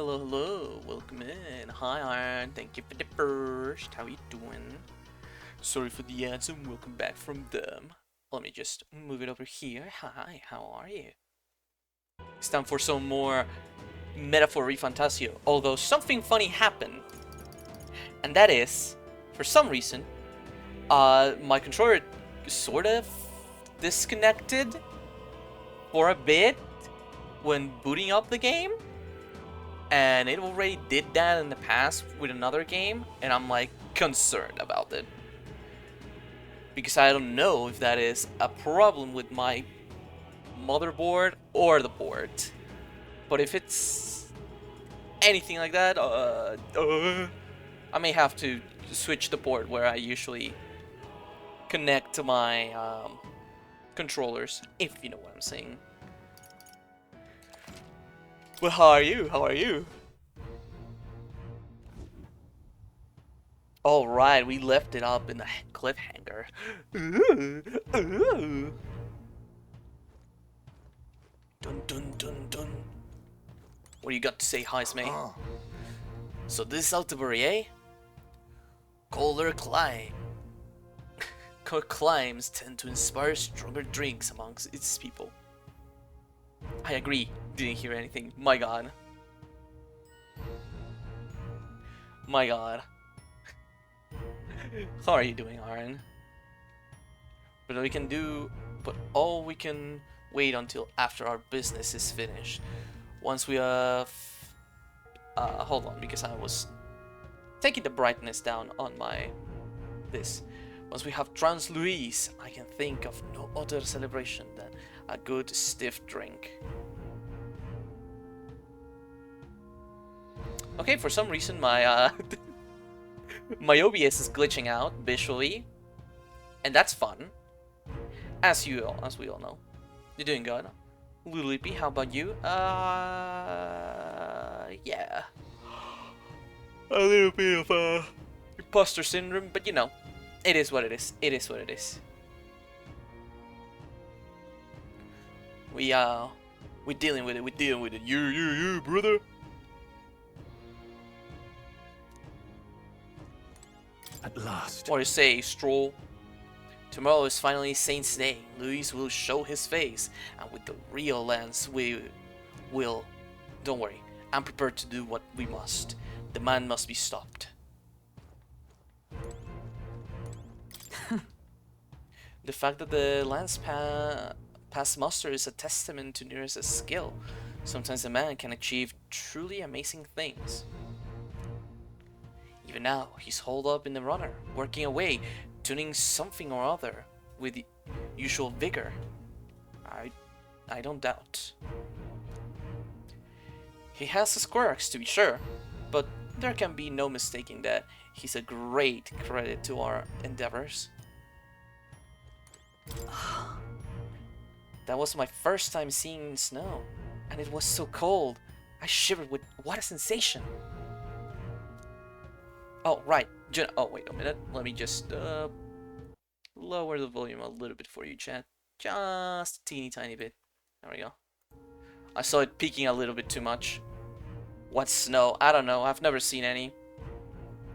Hello, hello, welcome in. Hi, Iron. Thank you for the first. How you doing? Sorry for the ads and welcome back from them. Let me just move it over here. Hi, how are you? It's time for some more metaphor ReFantazio. Although something funny happened, and that is, for some reason, my controller sort of disconnected for a bit when booting up the game. And it already did that in the past with another game, and I'm like concerned about it. Because I don't know if that is a problem with my motherboard or the board. But if it's anything like that, I may have to switch the port where I usually connect to my controllers, if you know what I'm saying. Well, how are you? How are you? Alright, we left it up in the cliffhanger. Dun dun dun dun. What do you got to say, Heismay? So this is Altabury, eh? Colder climes tend to inspire stronger drinks amongst its people. I agree. Didn't hear anything. My god. My god. How are you doing, Aaron? But all we can wait until after our business is finished. Once we have... hold on, because I was taking the brightness down on my... Once we have Trans Louise, I can think of no other celebration than a good stiff drink. Okay, for some reason my my OBS is glitching out visually, and that's fun. As we all know. You're doing good. Little Lippy, how about you? Yeah. A little bit of imposter syndrome, but you know, it is what it is. It is what it is. We're dealing with it. We're dealing with it. You, brother. At last. What do you say, Stroll? Tomorrow is finally Saint's Day. Louis will show his face, and with the real lens, we will. Don't worry, I'm prepared to do what we must. The man must be stopped. The fact that the lance pass muster is a testament to Nereus' skill. Sometimes a man can achieve truly amazing things. Even now, he's holed up in the runner, working away, tuning something or other with the usual vigor. I don't doubt. He has his quirks, to be sure, but there can be no mistaking that he's a great credit to our endeavors. That was my first time seeing snow, and it was so cold. I shivered with what a sensation. Oh, right. Oh, wait a minute. Let me just lower the volume a little bit for you, chat. Just a teeny tiny bit. There we go. I saw it peaking a little bit too much. What's snow? I don't know. I've never seen any.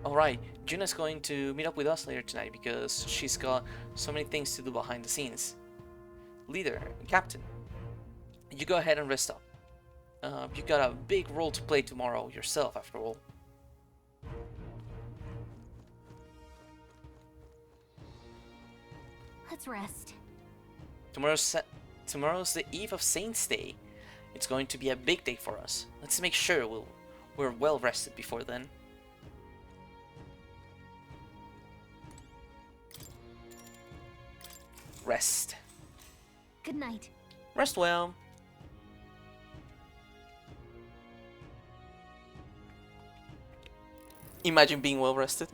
Alright, Juna's going to meet up with us later tonight because she's got so many things to do behind the scenes. Leader, Captain, you go ahead and rest up. You got a big role to play tomorrow yourself, after all. Let's rest. Tomorrow's the eve of Saint's Day. It's going to be a big day for us. Let's make sure we're well rested before then. Rest. Good night. Rest well. Imagine being well rested.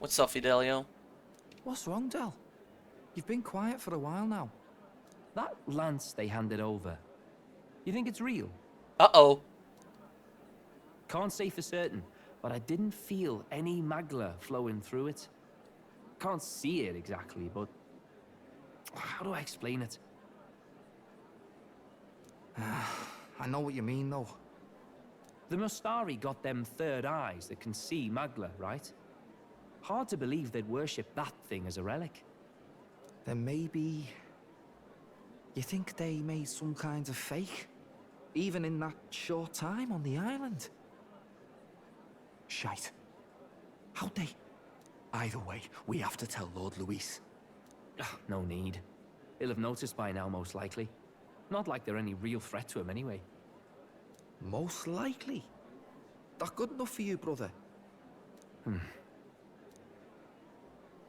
What's up, Fidelio? What's wrong, Del? You've been quiet for a while now. That lance they handed over, you think it's real? Uh-oh. Can't say for certain, but I didn't feel any magla flowing through it. Can't see it exactly, but how do I explain it? I know what you mean, though. The Mustari got them third eyes that can see Magla, right? Hard to believe they'd worship that thing as a relic. Then maybe... You think they made some kind of fake? Even in that short time on the island? Shite. How'd they... Either way, we have to tell Lord Luis. No need. He'll have noticed by now, most likely. Not like they're any real threat to him anyway. Most likely? That good enough for you, brother?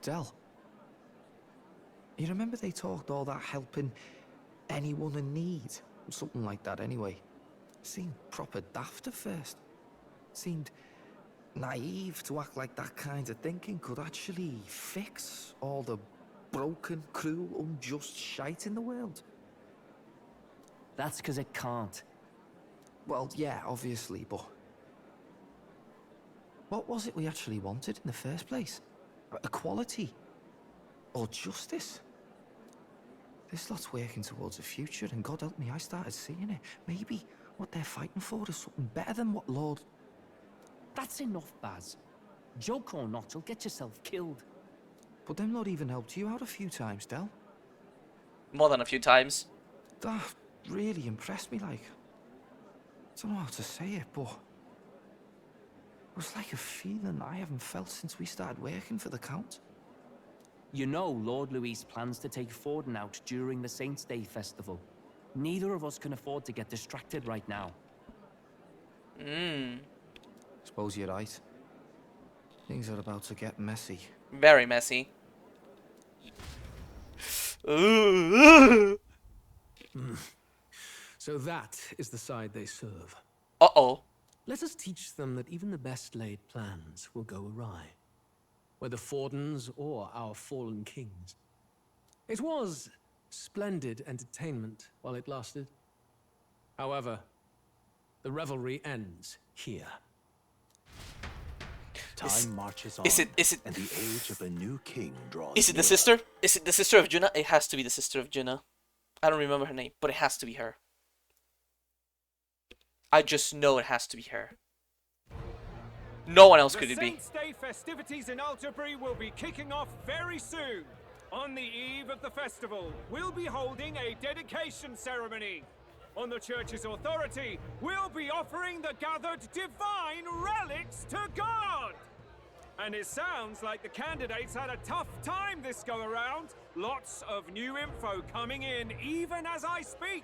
Del. You remember they talked all that helping anyone in need? Something like that anyway. Seemed proper daft at first. Seemed naive to act like that kind of thinking could actually fix all the broken, cruel, unjust shite in the world. That's because it can't. Well, yeah, obviously, but... What was it we actually wanted in the first place? Equality? Or justice? This lot's working towards a future, and God help me, I started seeing it. Maybe what they're fighting for is something better than what Lord... That's enough, Baz. Joke or not, you'll get yourself killed. But them not even helped you out a few times, Del. More than a few times. That really impressed me, like. I don't know how to say it, but... It was like a feeling I haven't felt since we started working for the Count. You know Lord Luis plans to take Forden out during the Saints' Day festival. Neither of us can afford to get distracted right now. Suppose you're right. Things are about to get messy. Very messy. So that is the side they serve. Uh-oh. Let us teach them that even the best laid plans will go awry, whether Forden's or our fallen kings. It was splendid entertainment while it lasted. However, the revelry ends here. Time marches on, Is it and the age of a new king draws Is it the nearer. sister? Is it the sister of Junna? It has to be the sister of Junna. I don't remember her name, but it has to be her. I just know it has to be her. No one else could it be. The Saints' Day festivities in Alderbury will be kicking off very soon. On the eve of the festival, we'll be holding a dedication ceremony. On the church's authority, we'll be offering the gathered divine relics to God. And it sounds like the candidates had a tough time this go around. Lots of new info coming in even as I speak.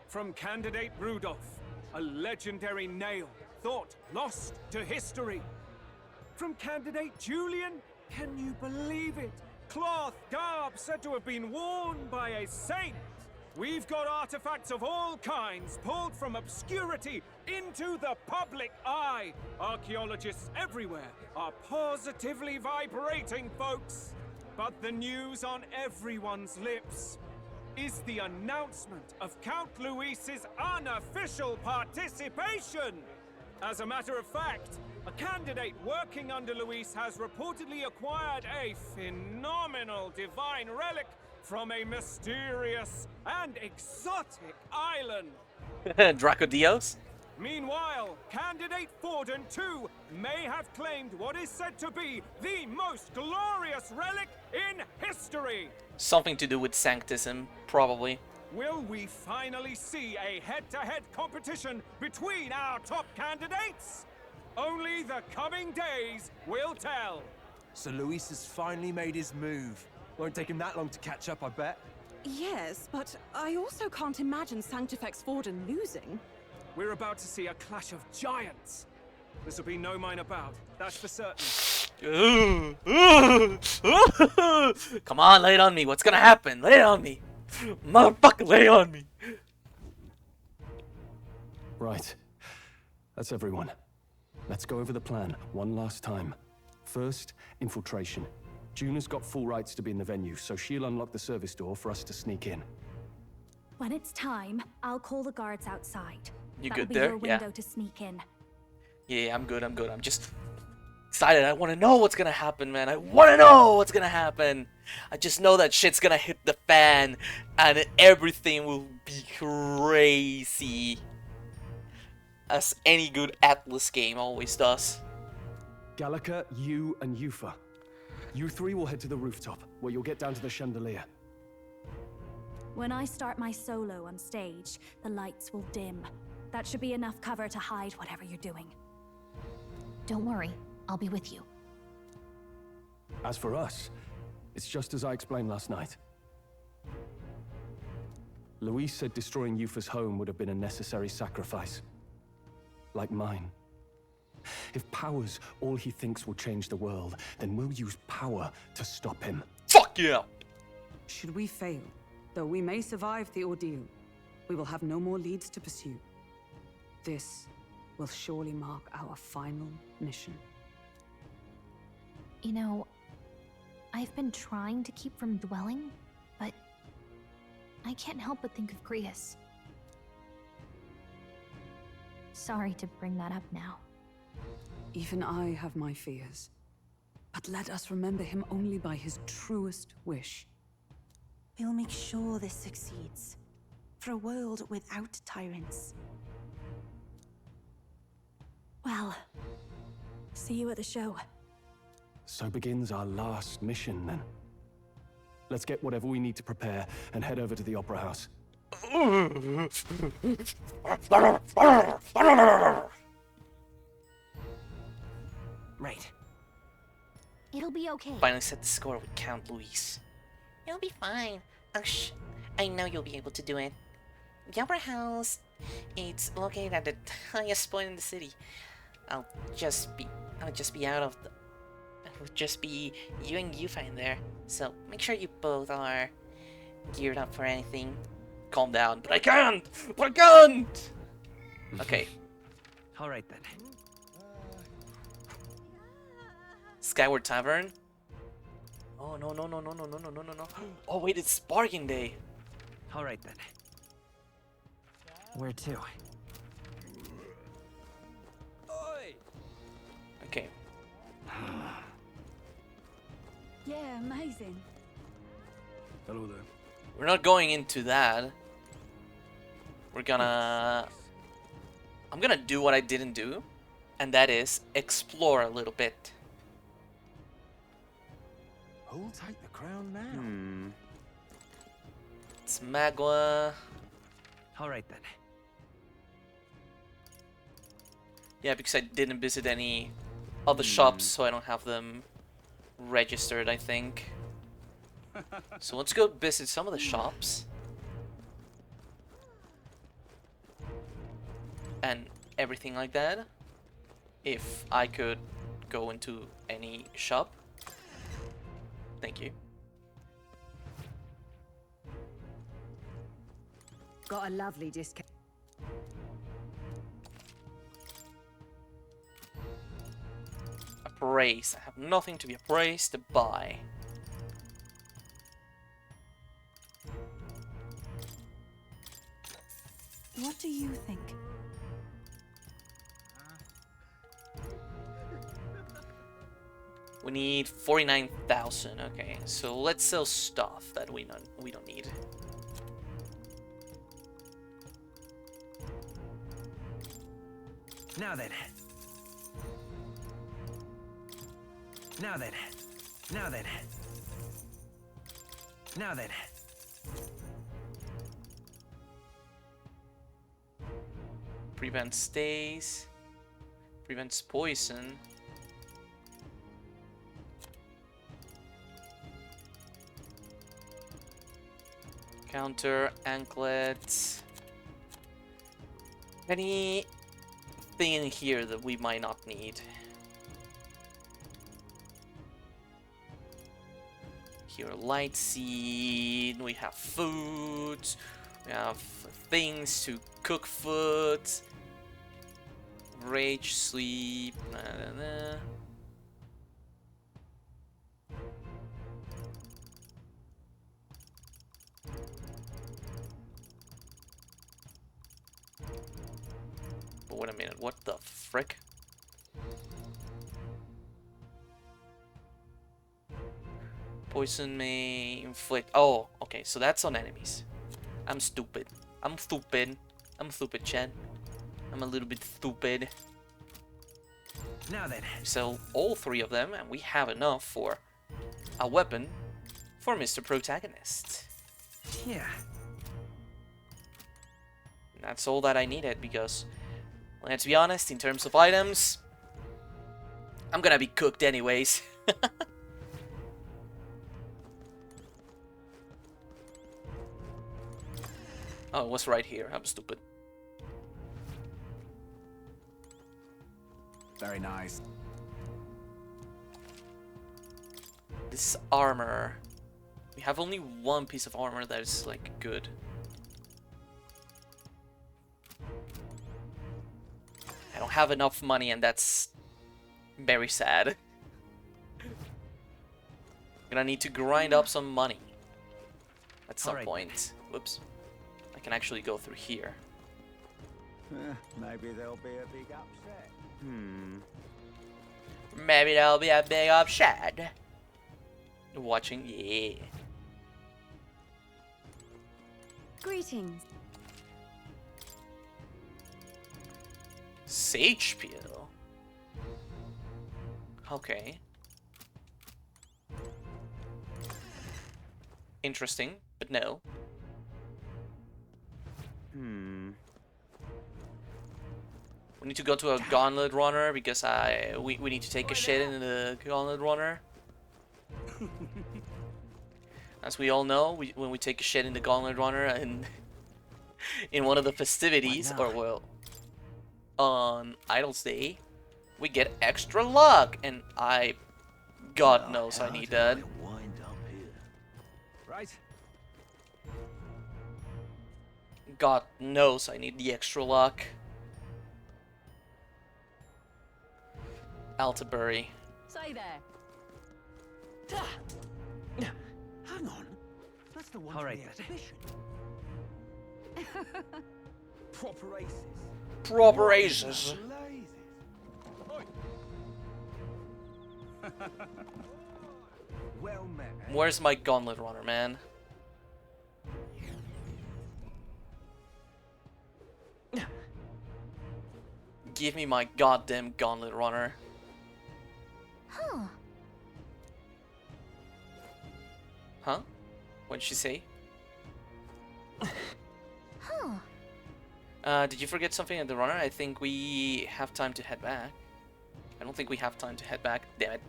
From candidate Rudolph, a legendary nail thought lost to history. From candidate Julian, can you believe it? Cloth garb said to have been worn by a saint. We've got artifacts of all kinds pulled from obscurity into the public eye. Archaeologists everywhere are positively vibrating, folks. But the news on everyone's lips is the announcement of Count Luis's unofficial participation. As a matter of fact, a candidate working under Luis has reportedly acquired a phenomenal divine relic from a mysterious and exotic island. Draco Dios? Meanwhile, candidate Forden too may have claimed what is said to be the most glorious relic in history. Something to do with sanctism, probably. Will we finally see a head-to-head competition between our top candidates? Only the coming days will tell. So Luis has finally made his move. Won't take him that long to catch up, I bet. Yes, but I also can't imagine Sanctifex Forden losing. We're about to see a clash of giants. This will be no mine about, that's for certain. Come on, lay it on me. What's gonna happen? Lay it on me. Motherfucker, lay it on me. Right. That's everyone. Let's go over the plan one last time. First, infiltration. Juna's got full rights to be in the venue, so she'll unlock the service door for us to sneak in. When it's time, I'll call the guards outside. You That'll good be there? your Yeah. window to sneak in. Yeah, I'm good. I'm just excited. I want to know what's gonna happen, man. I want to know what's gonna happen. I just know that shit's gonna hit the fan and everything will be crazy. As any good Atlas game always does. Gallica, you and Yufa. You three will head to the rooftop, where you'll get down to the chandelier. When I start my solo on stage, the lights will dim. That should be enough cover to hide whatever you're doing. Don't worry, I'll be with you. As for us, it's just as I explained last night. Luis said destroying Yufa's home would have been a necessary sacrifice. Like mine. If power's all he thinks will change the world, then we'll use power to stop him. Fuck yeah! Should we fail, though we may survive the ordeal, we will have no more leads to pursue. This will surely mark our final mission. You know, I've been trying to keep from dwelling, but I can't help but think of Grius. Sorry to bring that up now. Even I have my fears. But let us remember him only by his truest wish. We'll make sure this succeeds. For a world without tyrants. Well, see you at the show. So begins our last mission, then. Let's get whatever we need to prepare and head over to the Opera House. Right. It'll be okay. Finally set the score with Count Luis. You'll be fine. Oh, I know you'll be able to do it. The Opera House, it's located at the highest point in the city. I'll just be out of the... It'll just be you and Yufa in there. So make sure you both are geared up for anything. Calm down. But I can't! I can't! Okay. Alright then. Skyward Tavern? Oh, no. Oh, wait, it's bargain day. Alright then. Where to? Okay. Yeah, amazing. Hello there. We're not going into that. We're gonna... I'm gonna do what I didn't do. And that is explore a little bit. Who'll take the crown now? It's Magua. Alright then. Yeah, because I didn't visit any other shops, so I don't have them registered, I think. So let's go visit some of the shops. And everything like that. If I could go into any shop. Thank you. Got a lovely discount. Appraise. I have nothing to be appraised to buy. What do you think? We need 49,000. Okay, so let's sell stuff that we don't need. Now then. Now then. Now then. Now then. Prevents stays. Prevents poison. Counter anklets. Anything in here that we might not need? Here, light seed. We have foods. We have things to cook food. Rage, sleep. But wait a minute, what the frick? Poison may inflict. Oh, okay, so that's on enemies. I'm stupid. I'm stupid. I'm stupid, Chad. I'm a little bit stupid. Now then. Sell all 3 of them, and we have enough for a weapon for Mr. Protagonist. Yeah. That's all that I needed, because, let's be honest, in terms of items, I'm gonna be cooked anyways. Oh, it was right here. I'm stupid. Very nice. This armor. We have only 1 piece of armor that is, like, good. I don't have enough money, and that's very sad. Gonna need to grind up some money at some point. Whoops. I can actually go through here. Maybe there'll be a big upset. Maybe there'll be a big upset. Watching, yeah. Greetings. Sage peel. Okay. Interesting, but no. We need to go to a gauntlet runner because we need to take a shit in the gauntlet runner. As we all know, when we take a shit in the gauntlet runner and in one of the festivities, or well, on Idol's Day, we get extra luck, and God knows I need that. Right. God knows I need the extra luck. Altabury. Say there. Hang on. That's the one from the exhibition. Proper aces. Proper aces. Well met. Where's my gauntlet runner, man? Give me my goddamn gauntlet runner. Huh. Huh? What'd she say? Huh. Did you forget something at the runner? I think we have time to head back. I don't think we have time to head back. Damn it.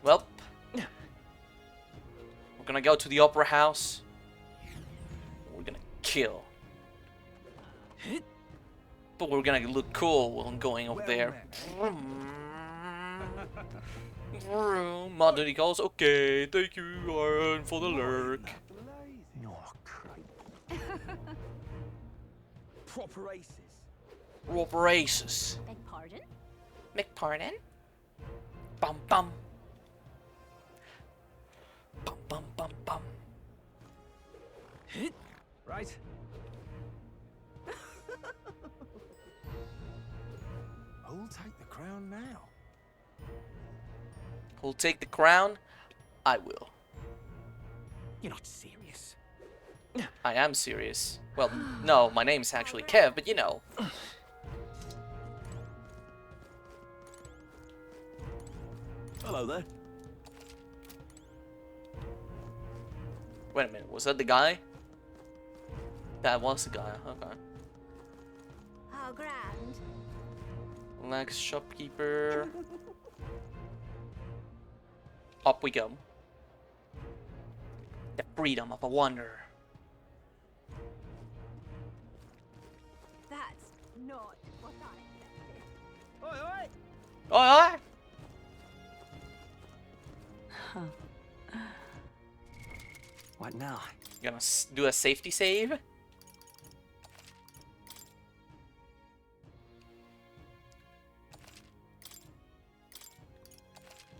Well, we're gonna go to the opera house. We're gonna kill. But we're gonna look cool while going over there. Mod duty calls. Okay, thank you, Iron, for the lurk. Proper aces. Proper aces. Beg pardon? Beg pardon? Bum bum. Bum bum bum bum. Right. Who'll take the crown now? Who'll take the crown? I will. You're not serious. I am serious. Well, no, my name's actually Kev, but you know. Hello there. Wait a minute, was that the guy? That was the guy, okay. How grand. Relax, shopkeeper. Up we go. The freedom of a wanderer. That's not what I expected. Oi, oi! Oi, oi! What now? You gonna do a safety save?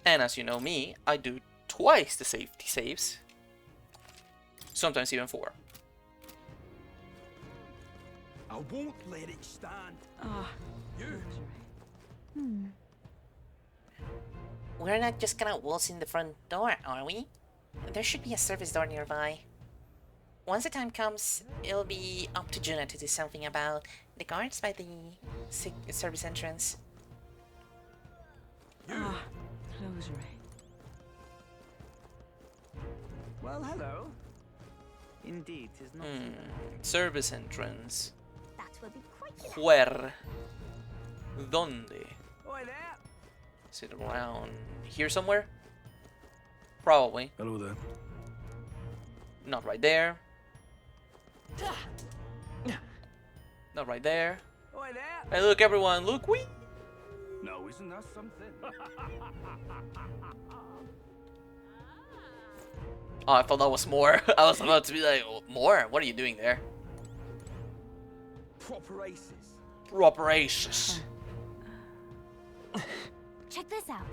And as you know me, I do twice the safety saves. Sometimes even 4. I won't let it stand. Ah, You. we're not just gonna waltz in the front door, are we? There should be a service door nearby. Once the time comes, it'll be up to Juna to do something about the guards by the service entrance. Ah, closure. Well, hello. Indeed, 'tis not too bad. Service entrance. That will be quite Where? Donde? Oi there. Is it around here somewhere? Probably. Hello there. Not right there. Not right there. Oi there. Hey, look, everyone, look, we. No, isn't that something? Oh, I thought that was more. I was about to be like, "Oh, more? What are you doing there? Proper aces. Proper aces. Check this out.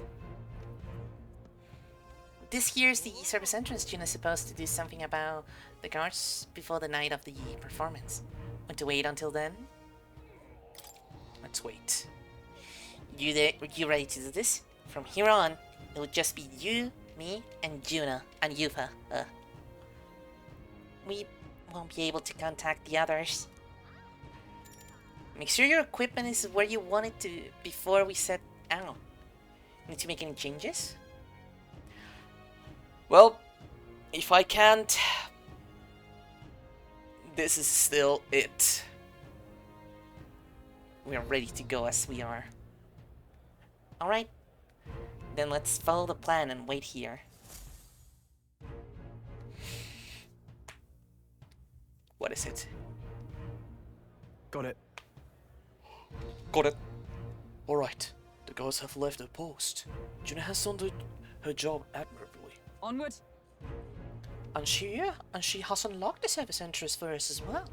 This here's the service entrance. Juna's supposed to do something about the guards before the night of the performance. Want to wait until then? Let's wait. You ready to do this? From here on, it'll just be you, me, and Juna, and Yufa. We won't be able to contact the others. Make sure your equipment is where you want it to before we set out. Need to make any changes? Well, if I can't, this is still it. We are ready to go as we are. Alright, then let's follow the plan and wait here. What is it? Got it. Got it. Alright, the guards have left their post. Juna has done her job admirably. Onward. And she has unlocked the service entrance for us as well.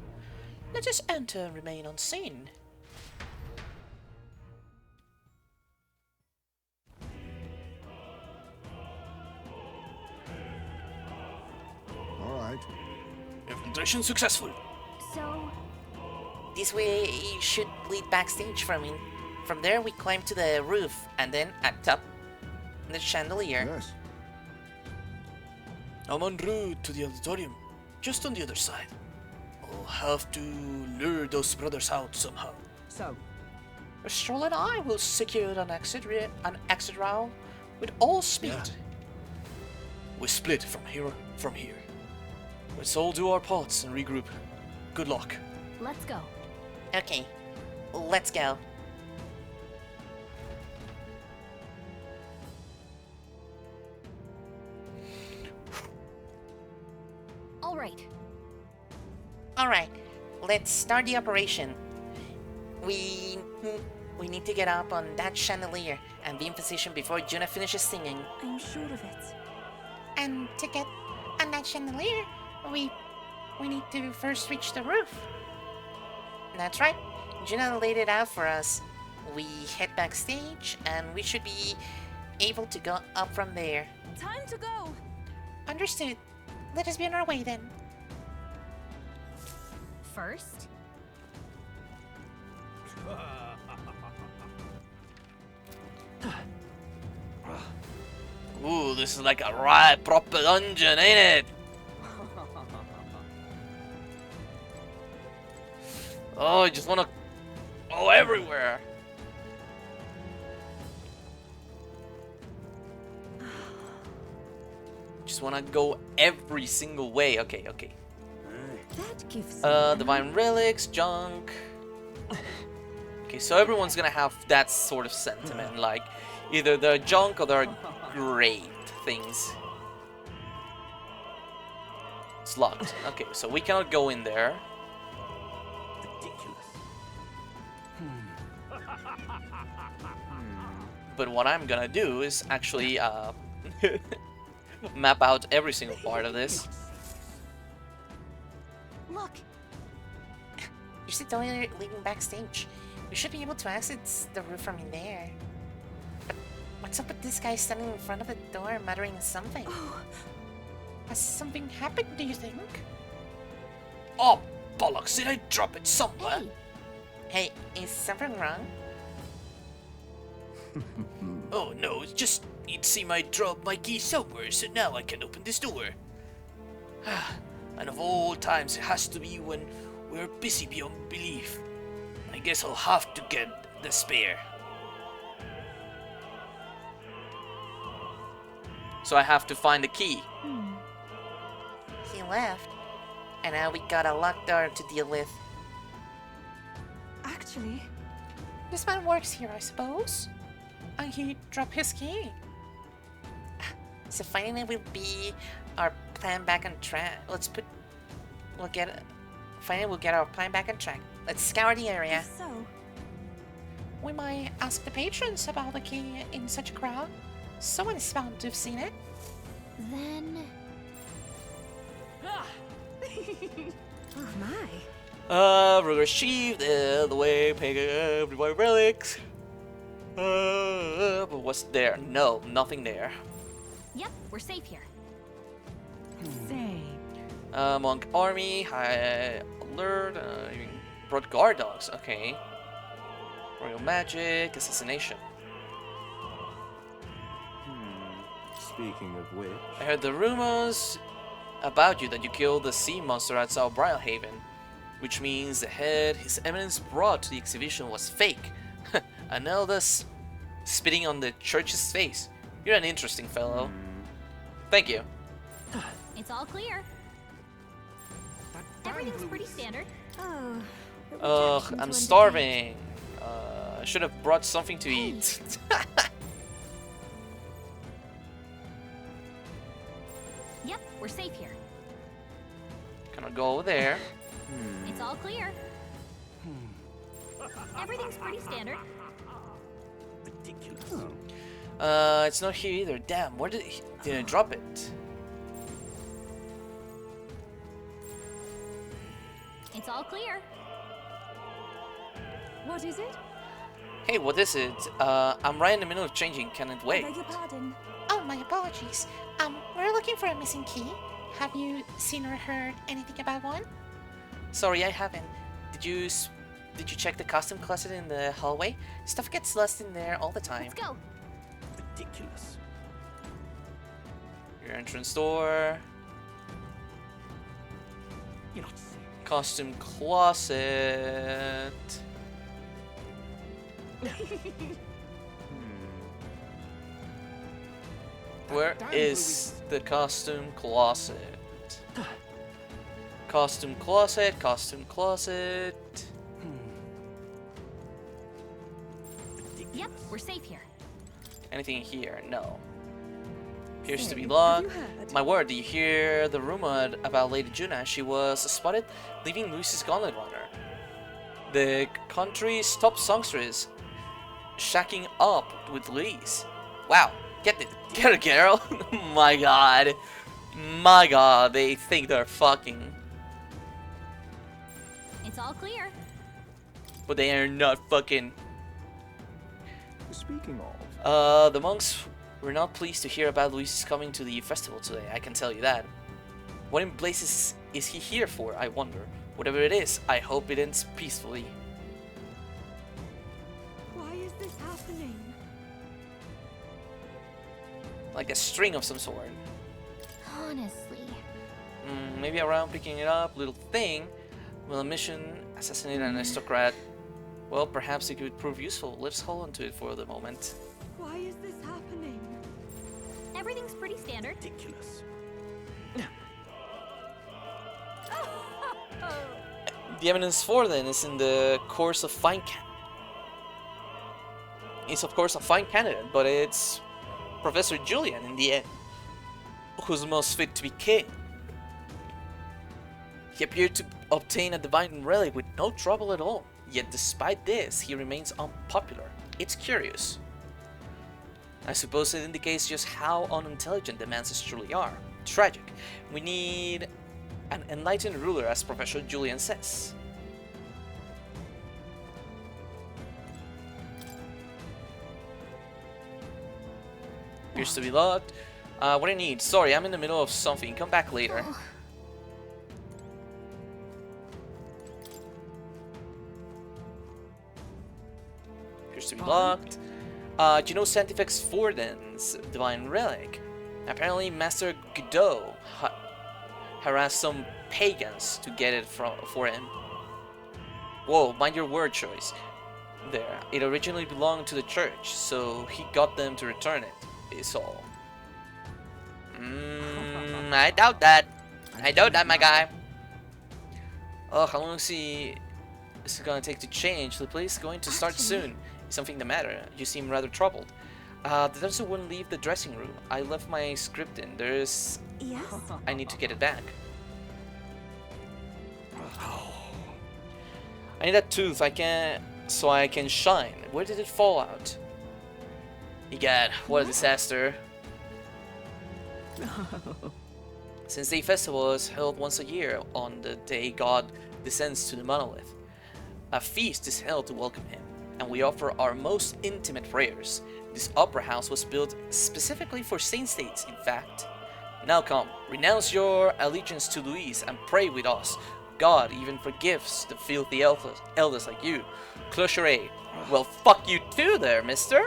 Let us enter and remain unseen. All right. Infiltration successful. So, This way should lead backstage from in. From there we climb to the roof and then at top the chandelier. Yes. I'm en route to the auditorium, just on the other side. I'll have to lure those brothers out somehow. So, Stroll and I will secure an exit route with all speed. Yeah. We split from here. Let's all do our parts and regroup. Good luck. let's go. Okay, let's go. All right. Alright, let's start the operation. We need to get up on that chandelier and be in position before Juna finishes singing. I'm sure of it. And to get on that chandelier, we need to first reach the roof. That's right. Juna laid it out for us. We head backstage and we should be able to go up from there. Time to go. Understood. Let us be on our way then. First, Ooh, this is like a right proper dungeon, ain't it? Oh, I just wanna go everywhere. Just wanna go every single way. Okay. That gives Divine relics, junk. Okay, so everyone's gonna have that sort of sentiment, like either they're junk or they're great things. It's locked. Okay, so we cannot go in there. But what I'm gonna do is actually map out every single part of this. look. There's the door leading backstage. We should be able to access the roof from in there. But what's up with this guy standing in front of the door muttering something? Has something happened, do you think? Oh, bollocks, did I drop it somewhere? Hey, is something wrong? Oh no, it's just It seems I dropped my key somewhere, so now I can open this door. And of all times, it has to be when we're busy beyond belief. I guess I'll have to get the spare. So I have to find the key. He left, and now we got a locked door to deal with. Actually, This man works here, I suppose. And he dropped his key. So finally will be our plan back on track. Finally we'll get our plan back on track. Let's scour the area. if so, We might ask the patrons about the key in such a crowd. Someone is bound to have seen it. Then. oh my. Progress achieved, the way, paying everywhere relics. But what's there? No, nothing there. Yep, we're safe here. Say, Monk army, high alert, brought guard dogs, okay. Royal magic, assassination. Speaking of which... I heard the rumors about you that you killed the sea monster at South Briarhaven, which means the head His Eminence brought to the exhibition was fake. An Eldest spitting on the church's face. You're an interesting fellow. Thank you. It's all clear. Everything's pretty standard. oh. but we Ugh, can't seem to I'm undertake. starving. I should have brought something to eat. Yep, we're safe here. Gonna go over there. It's all clear. Everything's pretty standard. It's not here either. Damn, where did I drop it? It's all clear. What is it? Hey, what is it? I'm right in the middle of changing. Can it I wait? beg your pardon. Oh, my apologies. We're looking for a missing key. Have you seen or heard anything about one? Sorry, I haven't. Did you check the costume closet in the hallway? Stuff gets lost in there all the time. Let's go. Ridiculous. Your entrance door. You're not serious. Costume closet. Where is the costume closet? Costume closet, costume closet. Yep, we're safe here. Anything here? No. Appears to Say, be have locked. you heard? My word, do you hear the rumor about Lady Juna? She was spotted leaving Lucy's gauntlet runner. The country's top songstress shacking up with Louise. Wow, get her, girl. My god, they think they're fucking, It's all clear. but they are not fucking. Speaking of... The monks were not pleased to hear about Luis coming to the festival today, I can tell you that. What in blazes is he here for, I wonder? Whatever it is, I hope it ends peacefully. Why is this happening? Like a string of some sort. Honestly. Maybe around picking it up, little thing. Well, a mission, assassinate an aristocrat. Well, perhaps it could prove useful. Let's hold on to it for the moment. Why is this happening? Everything's pretty standard. Ridiculous. The evidence for then is in the course of fine It's of course a fine candidate, but it's Professor Julian in the end, who's most fit to be king. He appeared to obtain a divine relic with no trouble at all, yet despite this, he remains unpopular. It's curious. I suppose it indicates just how unintelligent the masses truly are. Tragic. We need an enlightened ruler, as Professor Julian says. Appears to be locked. What do you need? Sorry, I'm in the middle of something. Come back later. Appears to be locked. Do you know Sanctifex Forden's divine relic? Apparently Master Godot harassed some pagans to get it for him. Whoa, mind your word choice. There, it originally belonged to the church, so he got them to return it, is all. I doubt that. I doubt that, my guy. Oh, how long is it gonna take to change? The place is going to start soon. Is something the matter? You seem rather troubled. The dancer wouldn't leave the dressing room. I left my script in. There's... Yes? I need to get it back. I need that tooth. So I can shine. Where did it fall out? Egad, what a disaster. Since the festival is held once a year on the day God descends to the monolith, a feast is held to welcome him, and we offer our most intimate prayers. This opera house was built specifically for Saint States, in fact. Now come, renounce your allegiance to Louise and pray with us. God even forgives the filthy elders like you. Clocheret. Well, fuck you too there, mister.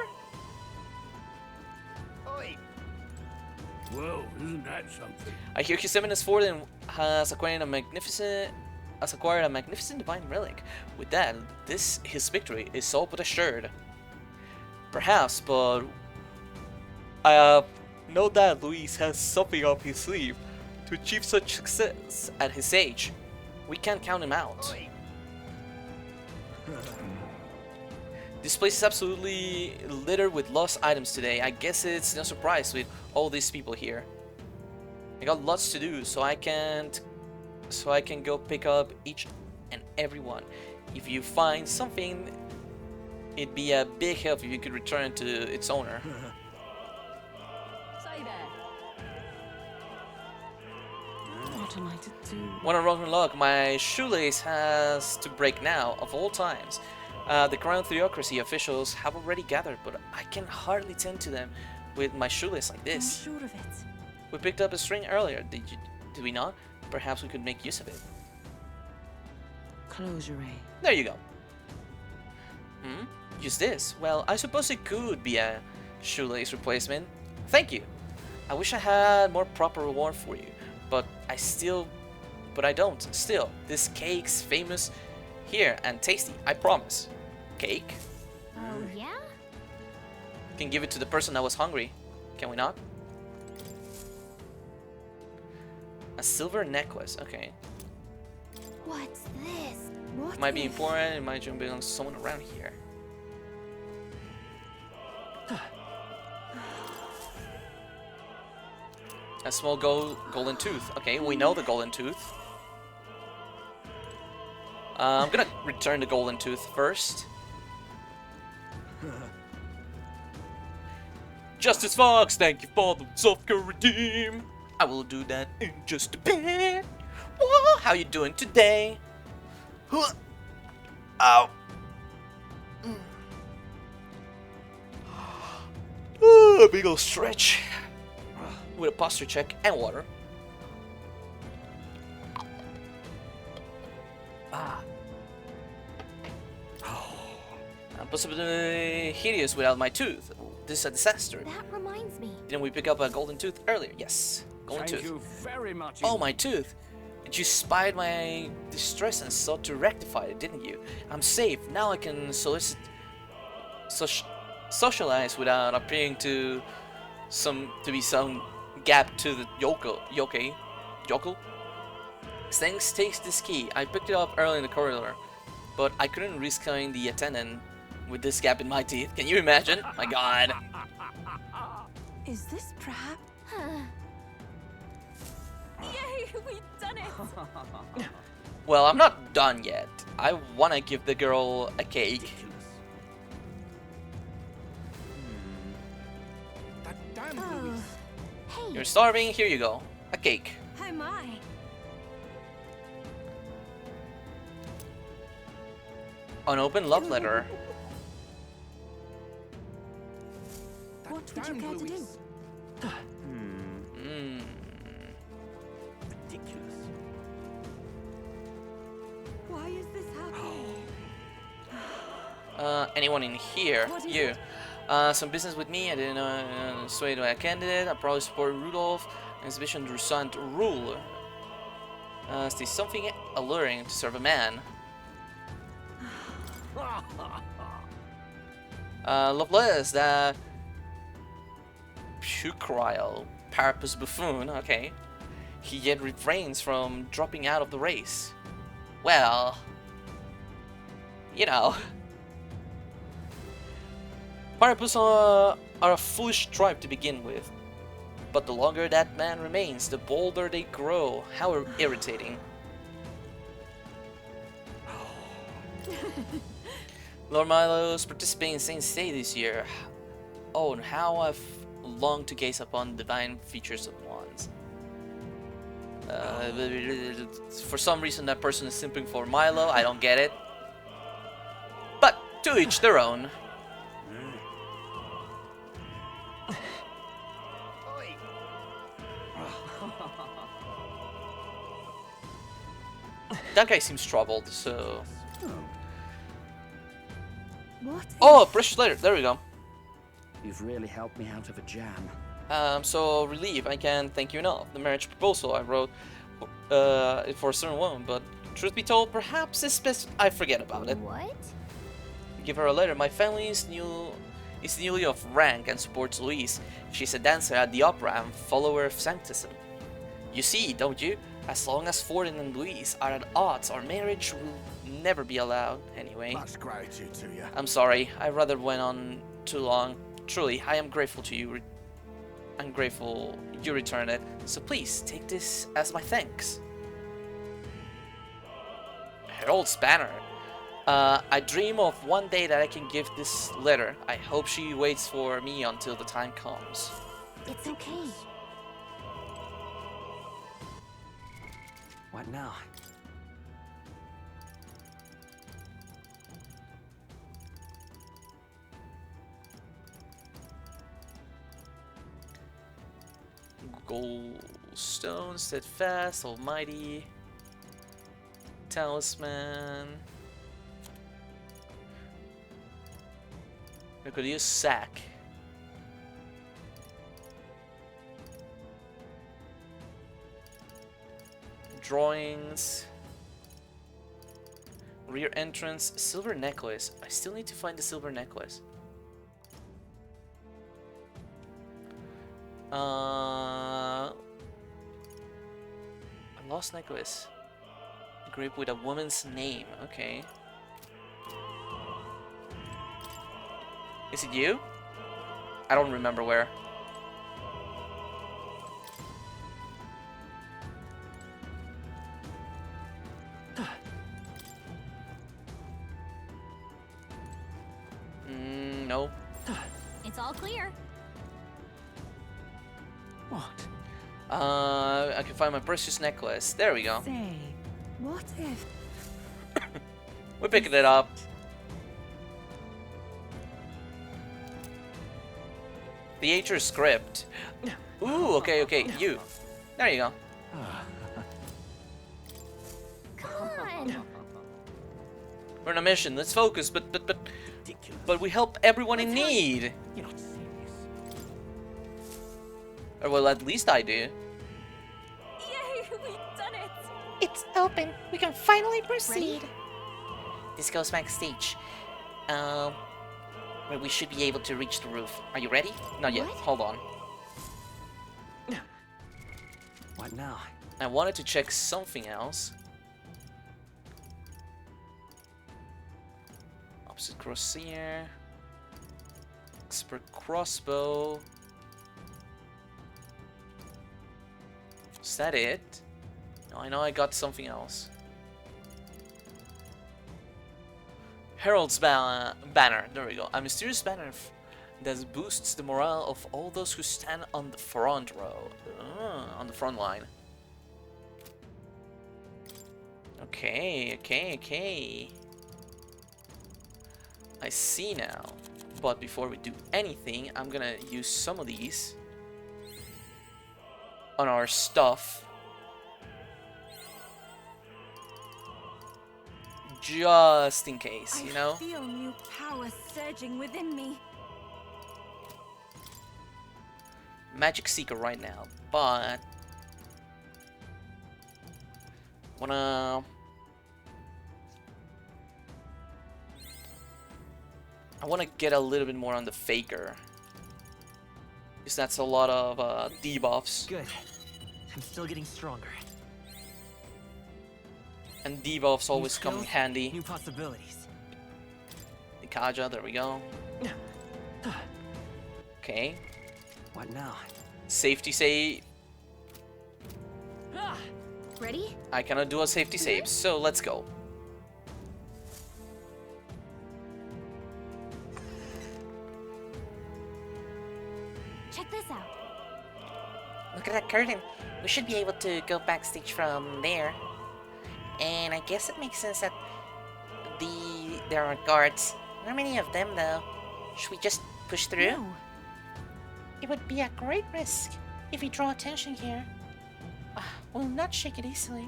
Whoa, isn't that something? I hear His Eminence Forden has acquired a magnificent divine relic. With that, his victory is all but assured. Perhaps, but I know that Luis has something up his sleeve to achieve such success at his age. We can't count him out. This place is absolutely littered with lost items today. I guess it's no surprise with all these people here. I got lots to do, so I can go pick up each and every one. If you find something, it'd be a big help if you could return it to its owner. Say there. What am I to do? What a rotten luck. My shoelace has to break now, of all times. The Crown Theocracy officials have already gathered, but I can hardly tend to them with my shoelace like this. I'm sure of it. We picked up a string earlier, did we not? Perhaps we could make use of it. Closeray. There you go. Use this? Well, I suppose it could be a shoelace replacement. Thank you. I wish I had more proper reward for you, but I don't. Still, this cake's famous here and tasty, I promise. Cake? Oh, yeah? Can give it to the person that was hungry, can we not? A silver necklace, okay. What's this? What Might be important, it might belong to someone around here. A small golden tooth. Okay, we know the golden tooth. I'm gonna return the golden tooth first. Justice Fox, thank you for the software redeem. I will do that in just a bit. Whoa, how you doing today? Ow. A big old stretch with a posture check and water. I'm possibly hideous without my tooth. This is a disaster. That reminds me. Didn't we pick up a golden tooth earlier? Yes, golden tooth. Thank you very much. Oh, my tooth. You spied my distress and sought to rectify it, didn't you? I'm safe. Now I can socialize without appearing to be some gap to the yokel. Thanks, takes this key. I picked it up early in the corridor, but I couldn't risk killing the attendant with this gap in my teeth. Can you imagine? My god. Is this perhaps? Yay, we've done it! Well, I'm not done yet. I want to give the girl a cake. Oh, hey, You're starving? Here you go. A cake. oh my. Unopened love letter. What would you care to do? Ridiculous. Why is this happening? Anyone in here? What is You. it? Some business with me. I didn't sway to a candidate. I probably support Rudolph and his vision to resign to rule. There's something alluring to serve a man. Loveless, the puerile parapus buffoon. Okay, he yet refrains from dropping out of the race. Well, you know. Parapus are a foolish tribe to begin with, but the longer that man remains, the bolder they grow. How irritating. Lord Milo's participating in Saint's Day this year. Oh, and how I've longed to gaze upon the divine features of wands. For some reason that person is simping for Milo, I don't get it. But to each their own. That guy seems troubled, so... What? Oh, precious letter. There we go. You've really helped me out of a jam. So relieved. I can't thank you enough. The marriage proposal I wrote for a certain woman, but truth be told, perhaps it's best I forget about it. What? Give her a letter. My family is newly of rank and supports Louise. She's a dancer at the opera and follower of Sanctism. You see, don't you? As long as Forden and Louise are at odds, our marriage will never be allowed anyway. Much gratitude to you. I'm sorry, I rather went on too long. Truly, I am grateful to you. I'm grateful you returned it. So please, take this as my thanks. Herald's banner. I dream of one day that I can give this letter. I hope she waits for me until the time comes. It's okay. What now? Gold stone, steadfast, almighty, talisman. I could use sack. Drawings. Rear entrance, silver necklace. I still need to find the silver necklace. A lost necklace. Grip with a woman's name. Okay. Is it you? I don't remember where. No. It's all clear. What? I can find my precious necklace. There we go. Say, what if... We're picking it up. Theater script. Ooh, okay, okay. You. There you go. Come on. We're on a mission. Let's focus. But we help everyone in need. You're not serious. Or well, at least I do. Yay, we've done it! It's open. We can finally proceed. This goes backstage. Where we should be able to reach the roof. Are you ready? Not yet. What? Hold on. What now? I wanted to check something else. Opposite crosshair. Expert crossbow. Is that it? No, I know I got something else. Herald's banner. There we go. A mysterious banner that boosts the morale of all those who stand on the front row. On the front line. Okay. I see now. But before we do anything, I'm gonna use some of these on our stuff. Just in case, you know? I feel new power surging within me. Magic Seeker right now, but I wanna get a little bit more on the Faker, because that's a lot of debuffs. Good. I'm still getting stronger. And debuffs always come in handy. New possibilities. Nikaja, there we go. Okay. What now? Safety save. Ready? I cannot do a safety save, so let's go. Check this out. Look at that curtain. We should be able to go backstage from there. And I guess it makes sense that there are guards. Not many of them though. Should we just push through? No. It would be a great risk if we draw attention here. We'll not shake it easily.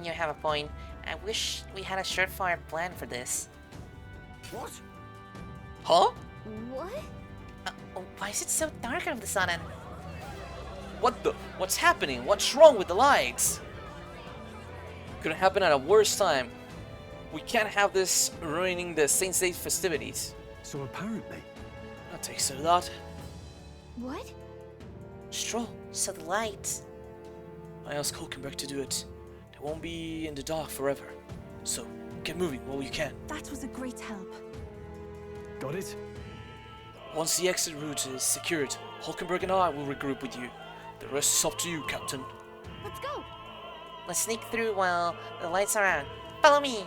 You have a point. I wish we had a surefire plan for this. What? Huh? What? Why is it so dark all of a sudden? What the? What's happening? What's wrong with the lights? Couldn't happen at a worse time. We can't have this ruining the Saint's Day festivities. So apparently... That takes a lot. What? Stroll, so the lights. I asked Hulkenberg to do it. They won't be in the dark forever. So, get moving while you can. That was a great help. Got it? Once the exit route is secured, Hulkenberg and I will regroup with you. The rest is up to you, Captain. Let's go. Let's sneak through while the lights are on. Follow me!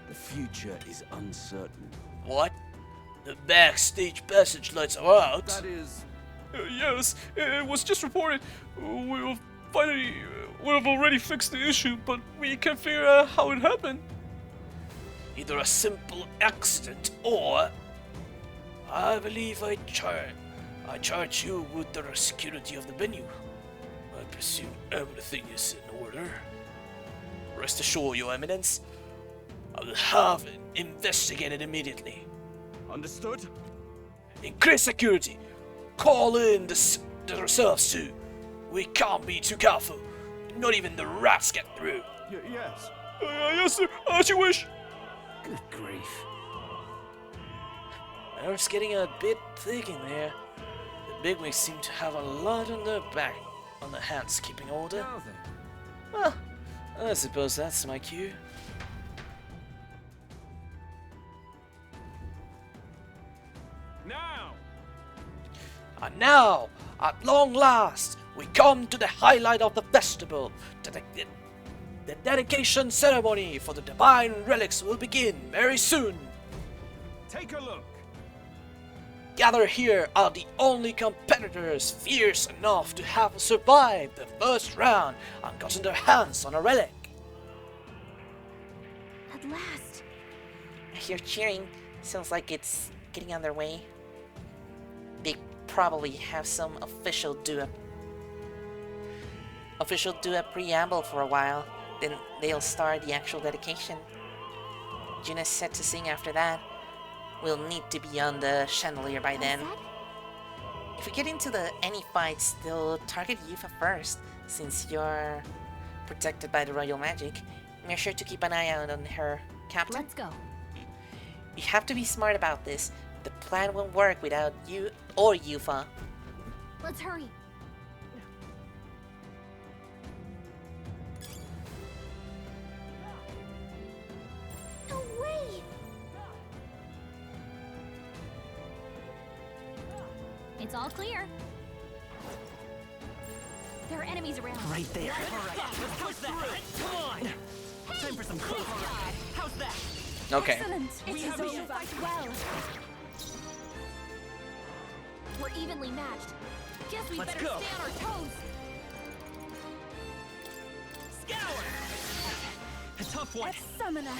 The future is uncertain. What? The backstage passage lights are out? That is... Yes, it was just reported. We've already fixed the issue, but we can't figure out how it happened. Either a simple accident or... I believe I charge you with the security of the venue. I presume everything is in order. Rest assured, Your Eminence, I will have it investigated immediately. Understood? Increase security. Call in the reserves too. We can't be too careful. Not even the rats get through. Yes. Yes, sir. As you wish. Good grief. Nerves getting a bit thick in there. The bigwigs seem to have a lot on their hands keeping order. Now then. Well, I suppose that's my cue. Now! And now, at long last, we come to the highlight of the festival. The dedication ceremony for the divine relics will begin very soon. Take a look. Gathered here are the only competitors fierce enough to have survived the first round and gotten their hands on a relic. At last. I hear cheering. Sounds like it's getting on their way. They probably have some official do a preamble for a while. Then they'll start the actual dedication. Juna's set to sing after that. We'll need to be on the chandelier by then. If we get into any fights, they'll target Yufa first, since you're protected by the royal magic. Make sure to keep an eye out on her, Captain. Let's go. You have to be smart about this. The plan won't work without you or Yufa. Let's hurry. No way! It's all clear. There are enemies around. Right there. All right, let's push that. Come on. Time for some close combat. How's that? Okay. Excellent. We have to fight well. We're evenly matched. Guess we Let's better go. stay on our toes. Scour. A tough one. Summoner.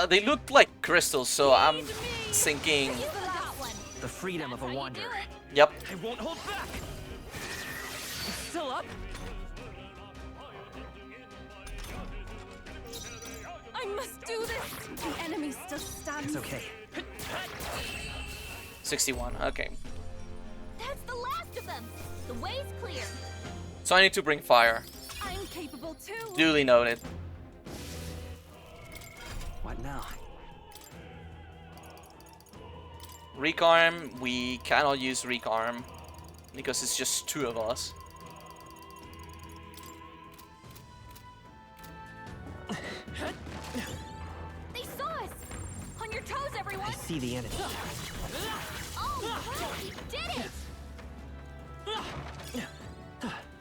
They look like crystals, so I'm thinking... The freedom of a wanderer. Yep. I won't hold back. It's still up. I must do The enemy still stands. It's okay. 61, okay. That's the last of them. The way's clear. So I need to bring fire. I'm capable too. Duly noted. What now? Recarm, we cannot use recarm because it's just 2 of us. They saw us. On your toes, everyone. I see the enemy. Oh, we did it.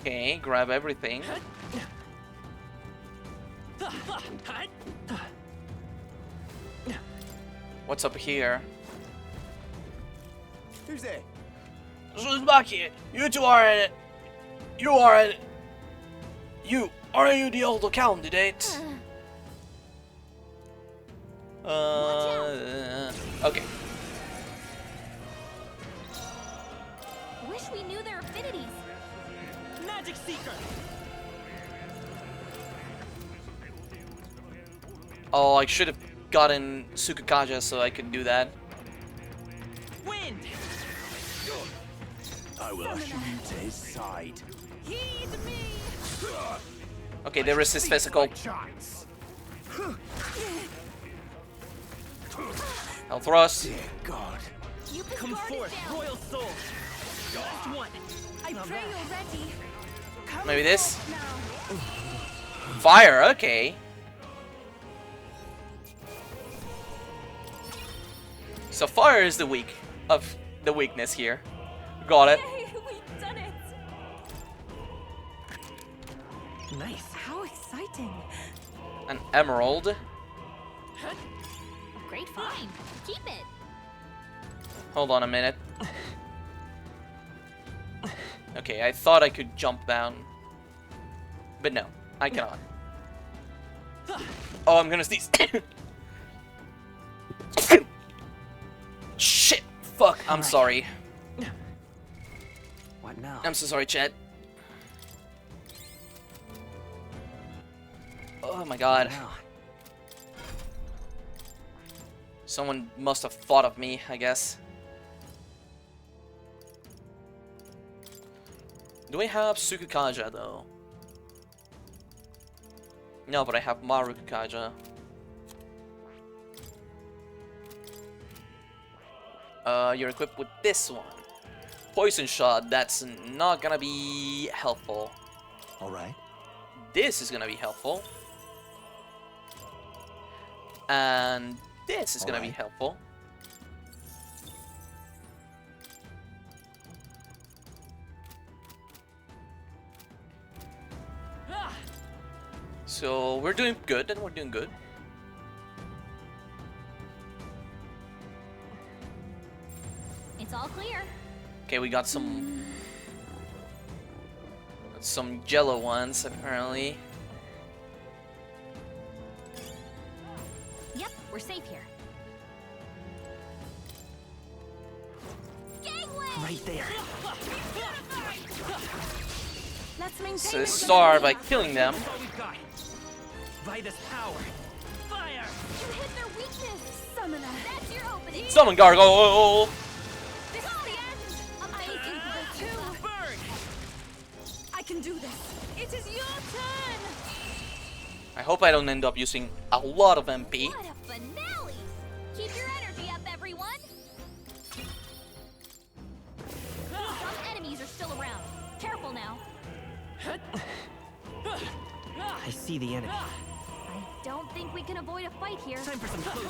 Okay, grab everything. What's up here? Who's there? Who's back here? You two are it. You are it. You are you the old candidate? Okay. Wish we knew their affinities. Magic Seeker! Oh, I should have gotten Sukakaja so I could do that. Wind! I will usher you to his side. Heed me! Okay, there is his physical. Chance. Health thrust. Dear God. You can Come guard it forth, down. Royal Soul! Last one! I pray you're ready. Come Maybe this? forth now. Fire, okay. So fire is the weakness here. Got it. Yay, we've done it. Nice. How exciting. An emerald. Great find. Keep it. Hold on a minute. Okay, I thought I could jump down. But no, I cannot. Oh, I'm gonna sneeze. Shit! Fuck, I'm sorry. What now? I'm so sorry, Chet. Oh my god. Now. Someone must have thought of me, I guess. Do I have Sukakaja though? No, but I have Marukakaja. You're equipped with this one. Poison shot, that's not gonna be helpful. Alright. This is gonna be helpful. And this is gonna be Alright. helpful. So we're doing good, and we're doing good. It's all clear. Okay, we got some jello ones apparently. Yep, we're safe here. Gangway! Right there. Let's maintain So this start by killing them. That's all we've got. Vitus power. Fire! You hit their weakness. Summoner. That's your opening. Summon gargoyle. This is the end. I'm capable too. Burn! I can do this. It is your turn. I hope I don't end up using a lot of MP. What a finale! Keep your energy up, everyone. Some enemies are still around. Careful now. I see the enemy. I don't think we can avoid a fight here. Time for some close.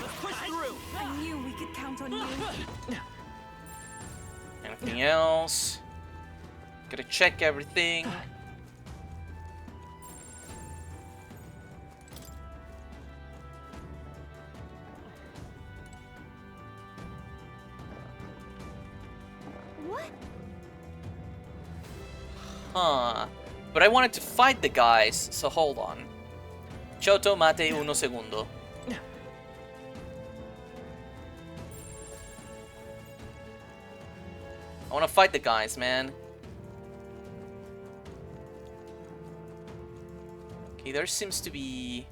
Let's push through. I knew we could count on you. Anything else? Gotta check everything. What? Huh. But I wanted to fight the guys, so hold on. Choto mate uno segundo. I wanna fight the guys, man. Okay, there seems to be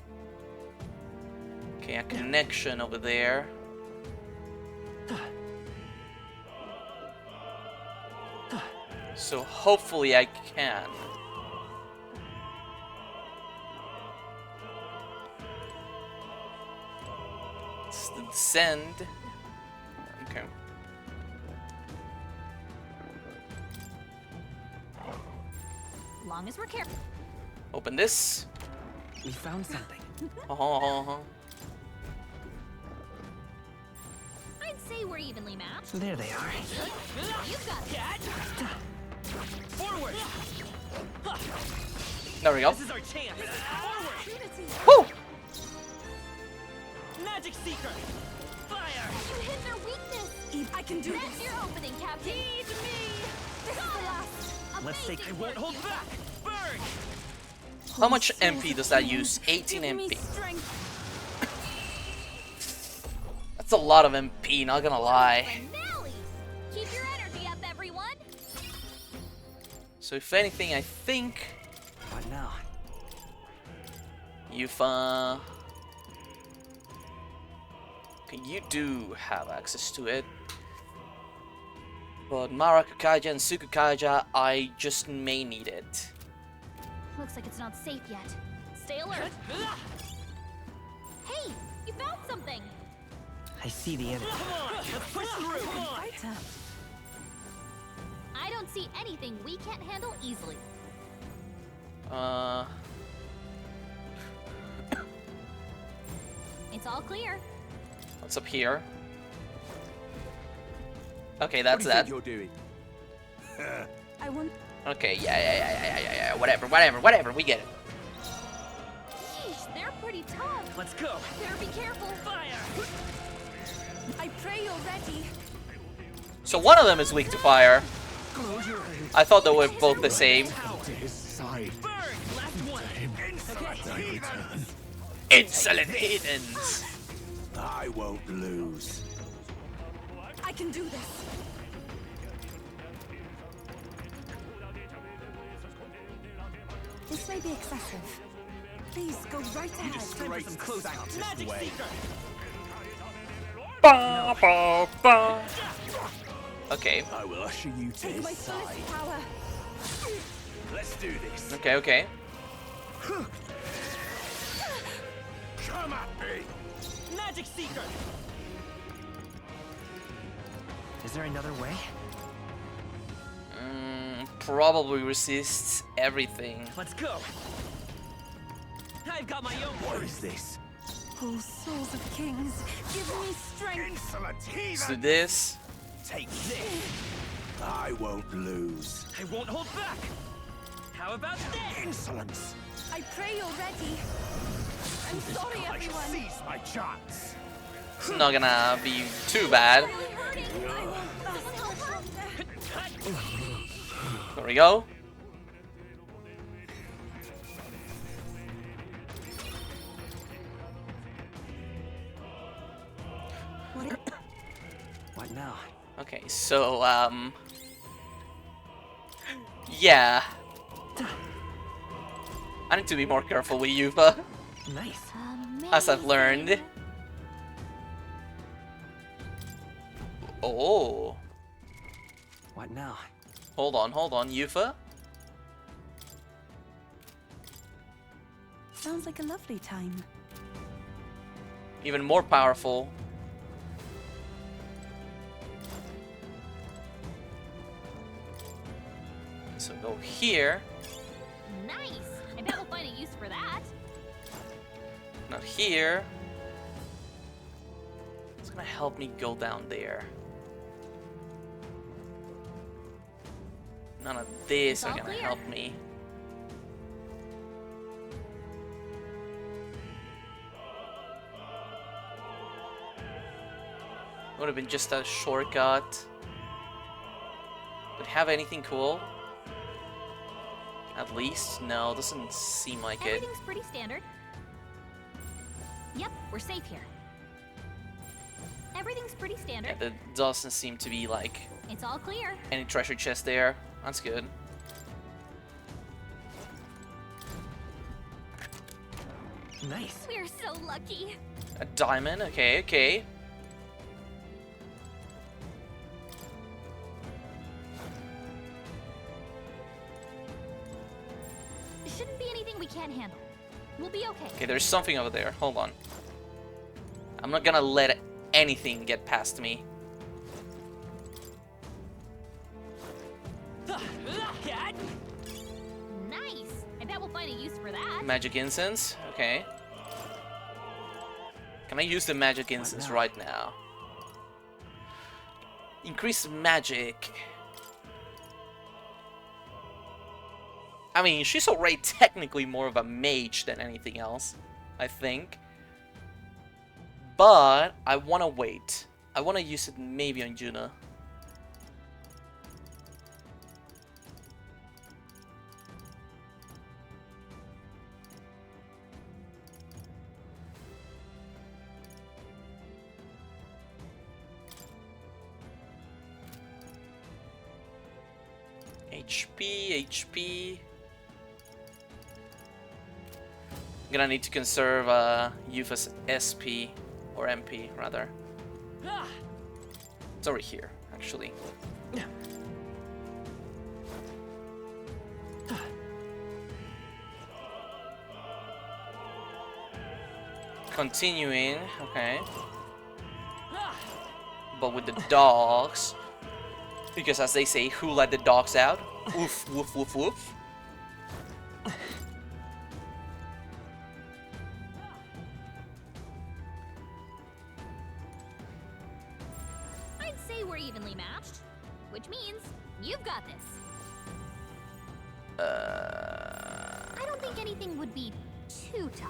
Okay, a connection over there. So hopefully I can. It's the descend. Okay. Long as we're careful. Open this. We found something. Oh. I'd say we're evenly matched. There they are. You've got it. Forward! There we go. This is our chance. Forward! Woo! Magic Seeker! Fire! You hit their weakness. I can do That's this. your opening, Captain. Heed me. This is the last. Let's say I won't hold back. Burn! How much MP does that use? 18 Give me MP. strength. That's a lot of MP, not gonna lie. Finale! Keep your energy up, everyone. So if anything, I think What now? you've okay, you do have access to it. But Mara Kakaja and Sukukaja, I just may need it. Looks like it's not safe yet. Stay alert. Hey, you found something. I see the enemy. Come on! Let's push through! Come on! I don't see anything we can't handle easily. It's all clear. What's up here? Okay, that's that. You're doing? I want. Okay, yeah. Whatever. We get it. Yeesh, they're pretty tough. Let's go! Better be careful. Fire! I pray you're ready. So one of them is weak to fire. I thought they were both the same. To his side. Burn! Last one! Okay. Insolent heathens. I won't lose. I can do this. This may be excessive. Please go right ahead. Disgrace Some the close South's Magic way. Seeker! Ba, ba, ba. Okay. I will usher you to Take his my side. fullest power. Let's do this. Okay. Come at me. Magic Seeker! Is there another way? Probably resists everything. Let's go! I've got my own What word. is this? Oh, souls of kings, give me strength. Insolent Let's do heathen! this. Take this. I won't lose. I won't hold back! How about this? Insolence. I pray you're ready. I'm sorry, I shall everyone. seize my chance. It's not gonna be too bad. Really hurting. I won't last much longer. There we go. What now? Okay, so yeah. I need to be more careful with Yuva, Nice. as I've learned. Oh, What now? hold on, Yuva. Sounds like a lovely time. Even more powerful. So go here, Nice. I bet we'll find a use for that. not here. It's gonna help me go down there. None of this It's are all gonna clear. help me. Would have been just a shortcut. Would have anything cool? At least? No, doesn't seem like it. Everything's pretty standard. Yep, we're safe here. Everything's pretty Yeah, standard. there doesn't seem to be like It's all clear. any treasure chest there. That's good. Nice. We're so lucky. A diamond, okay, okay. Shouldn't be anything we can't handle. We'll be okay. Okay, there's something over there. Hold on. I'm not gonna let anything get past me. Nice. I bet we'll find a use for that. Magic incense, okay. Can I use the magic incense right now? Increase magic. I mean, she's already technically more of a mage than anything else, I think. But I want to wait. I want to use it maybe on Juna. HP. I'm gonna need to conserve Yufa's SP, or MP rather. It's over here, actually. Continuing, okay. But with the dogs. Because as they say, who let the dogs out? Woof, woof, woof, woof. I'd say we're evenly matched, which means you've got this. I don't think anything would be too tough.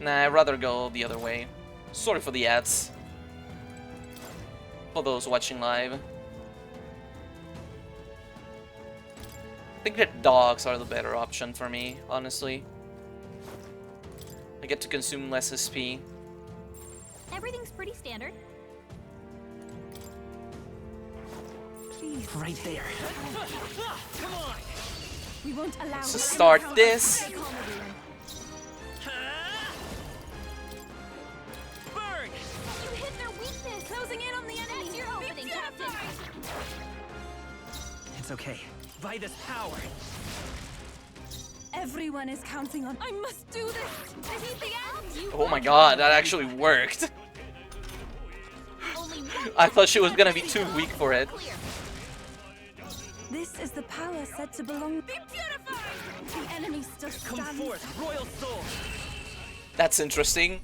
Nah, I'd rather go the other way. Sorry for the ads. For those watching live. I think that dogs are the better option for me, honestly. I get to consume less SP. Everything's pretty standard. Please. Right there. Come on. We won't allow. Let's just start this. Burn! You hit their weakness. Closing in on the enemy. That's your opening, Captain. It's okay. By this power. Everyone is counting on. I must do this. Anything else? Oh my god, that actually worked. I thought she was gonna be too weak for it. This is the power said to belong. Be purified. The enemy still stands. Come forth, royal soul. That's interesting.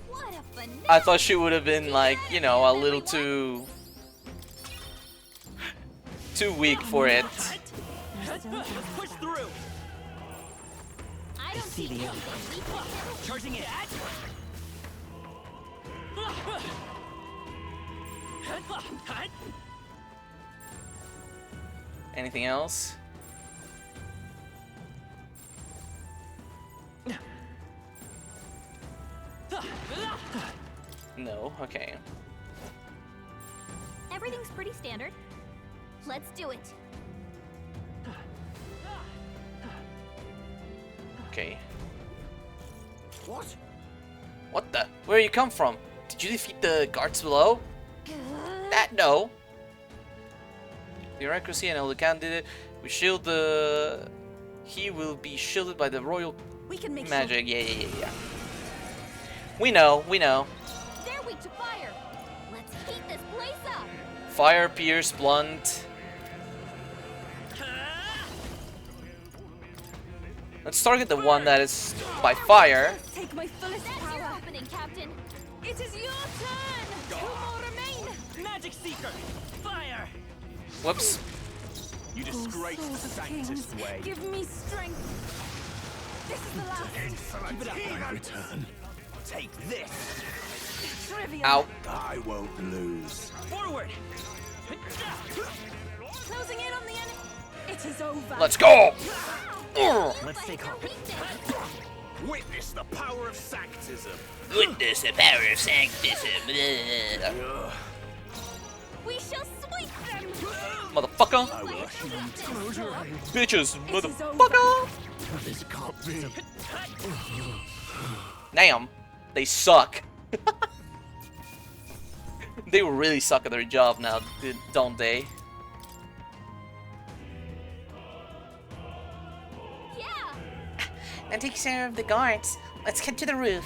What a finesse. I thought she would have been like, you know, a little too weak for it. Push through. I don't see the anything we can handle. Charging it. Anything else? No, okay. Everything's pretty standard. Let's do it. Okay. What? What the? Where you come from? Did you defeat the guards below? That no. Bureaucracy and all the candidate. We shield the. He will be shielded by the royal We can make magic. Yeah. We know. They're weak to fire. Let's heat this place up. Fire, pierce, blunt. Let's target the one that is by fire. Take my fullest That's power. your opening, Captain. It is your turn. Two more remain. Magic Seeker. Fire. Whoops. You disgrace the Souls of Sanctus kings, way. give me strength. This is the last. Keep it up, I return. Take this. Trivia. Ow. I won't lose. Forward. Closing in on the enemy. It is over. Let's go. Let's take off. Witness the power of Sanctism. Goodness, the power of sanctism. We shall sweep them. Motherfucker. I will Bitches, It is over. motherfucker. This can't be. Damn, they suck. They really suck at their job now, don't they? Yeah! Now take care of the guards. Let's head to the roof.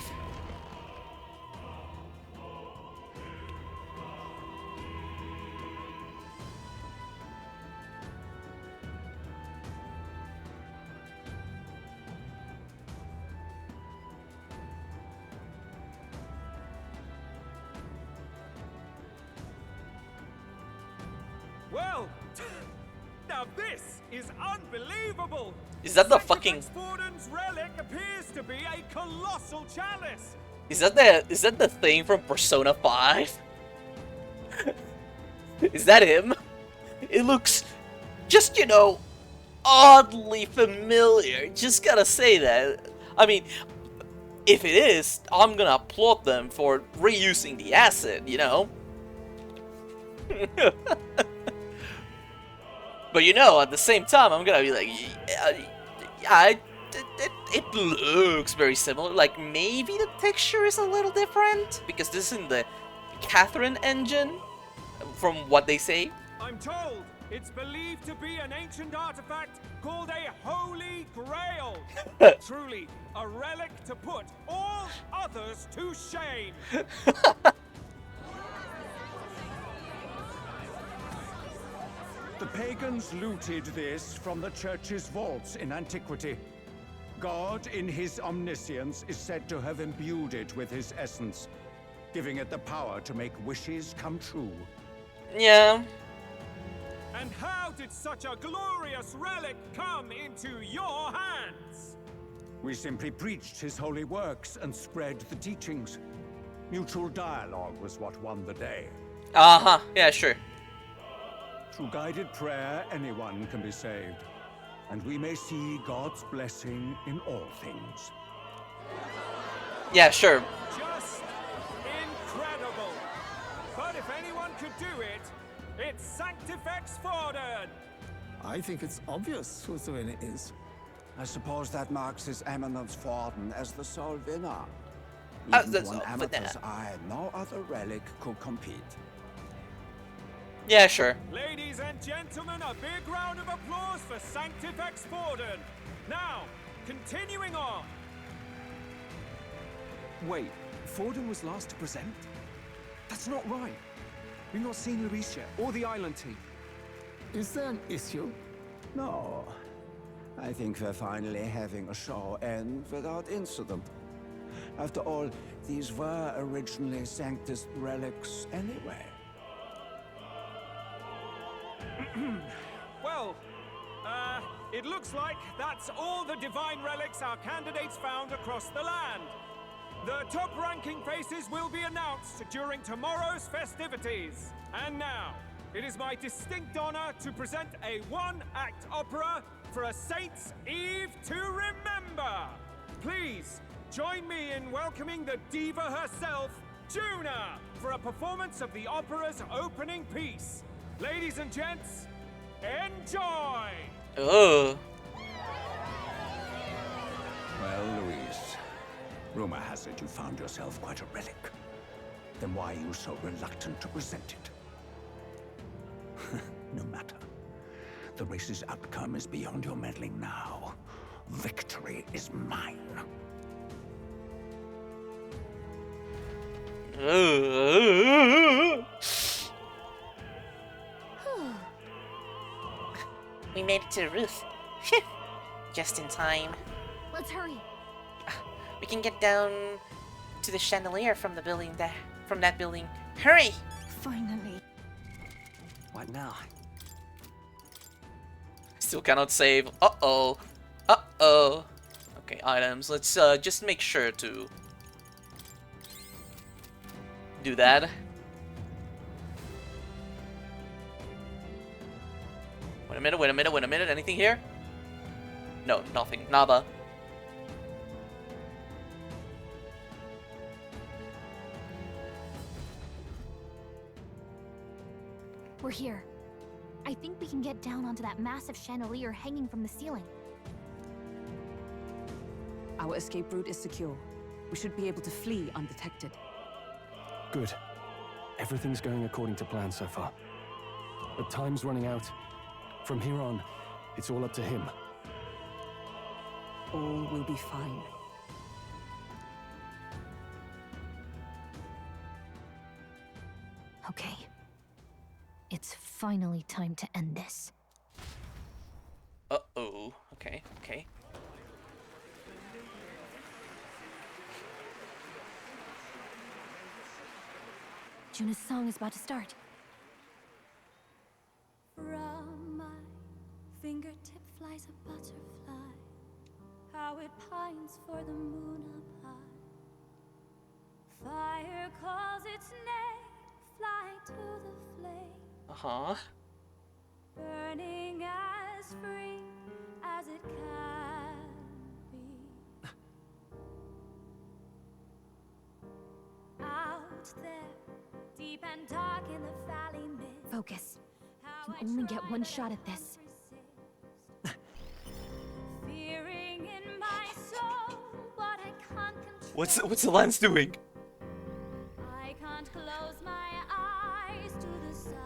Well, now this is unbelievable. Is that the fucking... Vorden's relic appears to be a colossal chalice. Is that the thing from Persona 5? Is that him? It looks just, you know, oddly familiar. Just gotta say that. I mean, if it is, I'm gonna applaud them for reusing the asset, you know? But you know, at the same time, I'm gonna be like, it looks very similar. Like, maybe the texture is a little different, because this is in the Catherine engine, from what they say. I'm told it's believed to be an ancient artifact called a Holy Grail. Truly, a relic to put all others to shame. The pagans looted this from the church's vaults in antiquity. God, in his omniscience, is said to have imbued it with his essence, giving it the power to make wishes come true. Yeah. And how did such a glorious relic come into your hands? We simply preached his holy works and spread the teachings. Mutual dialogue was what won the day. Uh-huh, yeah, sure. Through guided prayer, anyone can be saved. And we may see God's blessing in all things. Yeah, sure. Just incredible. But if anyone could do it, it's Sanctifex Forden. I think it's obvious who the winner is. I suppose that marks His Eminence Forden as the sole winner. Even to an amateur's eye, no other relic could compete. Yeah, sure. Ladies and gentlemen, a big round of applause for Sanctifex Forden. Now, continuing on. Wait, Forden was last to present? That's not right. We've not seen Luis yet, or the island team. Is there an issue? No. I think we're finally having a show end without incident. After all, these were originally Sanctus relics anyway. Well, it looks like that's all the divine relics our candidates found across the land. The top-ranking faces will be announced during tomorrow's festivities. And now, it is my distinct honor to present a one-act opera for a Saint's Eve to remember. Please, join me in welcoming the diva herself, Juna, for a performance of the opera's opening piece. Ladies and gents, enjoy! Oh. Well, Luis, rumor has it you found yourself quite a relic. Then why are you so reluctant to present it? No matter. The race's outcome is beyond your meddling now. Victory is mine. We made it to the roof. Just in time. Let's hurry. We can get down to the chandelier from the building there. From that building. Hurry! Finally. What now? Still cannot save. Uh-oh. Uh-oh. Okay, items. Let's just make sure to do that. Wait a minute, wait a minute, wait a minute. Anything here? No, nothing. Nada. We're here. I think we can get down onto that massive chandelier hanging from the ceiling. Our escape route is secure. We should be able to flee undetected. Good. Everything's going according to plan so far. But time's running out. From here on, it's all up to him. All will be fine. Okay. It's finally time to end this. Uh-oh. Okay, okay. Juna's song is about to start. From my fingertip flies a butterfly, how it pines for the moon up high. Fire calls its name, fly to the flame. Uh-huh. Burning as free as it can be. Out there, deep and dark in the valley mist. Focus. You only get one shot at this. Fearing in my soul what I can't control. What's the lens doing? I can't close my eyes to the sunrise.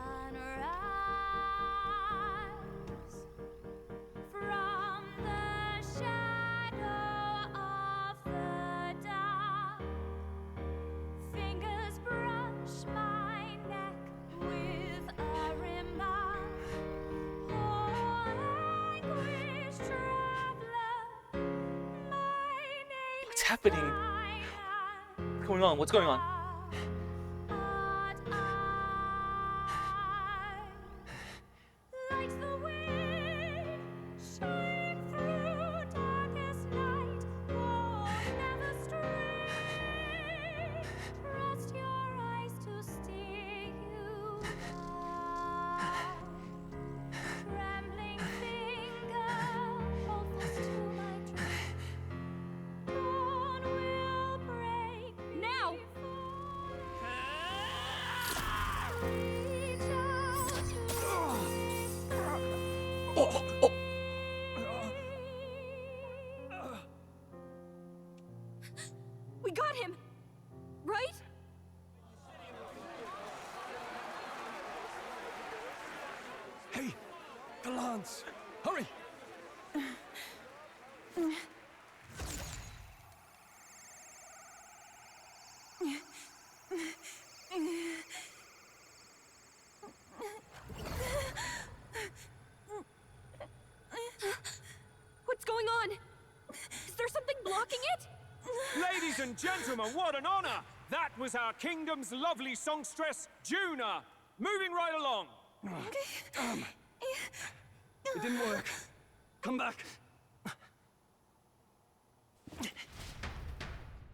From the shadow of the dark, fingers brush my neck with a remark. Oh, anguish traveler, my name What's happening? What's going on? What's going on? like the wind, shine through darkest night. Oh, never stray. Trust your eyes to steer you by. Trembling finger, hold fast to my dream. Dawn will break Now! reach out Oh, oh. We got him! Right? Hey! The lance! Hurry! What's going on? Is there something blocking it? Ladies and gentlemen, what an honor! That was our kingdom's lovely songstress, Juna. Moving right along. Damn! It didn't work. Come back.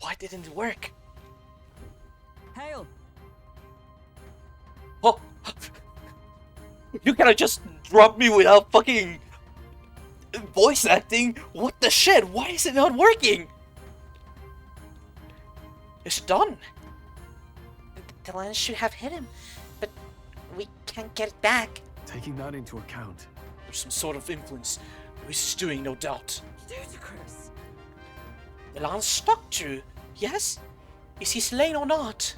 Why didn't it work? Hail! Oh! You cannot just drop me without fucking voice acting. What the shit? Why is it not working? It's done. The lens should have hit him, but we can't get it back. Taking that into account, There's some sort of influence Luis is doing, no doubt. Ludicrous. Milan's stuck to. Yes? Is he slain or not?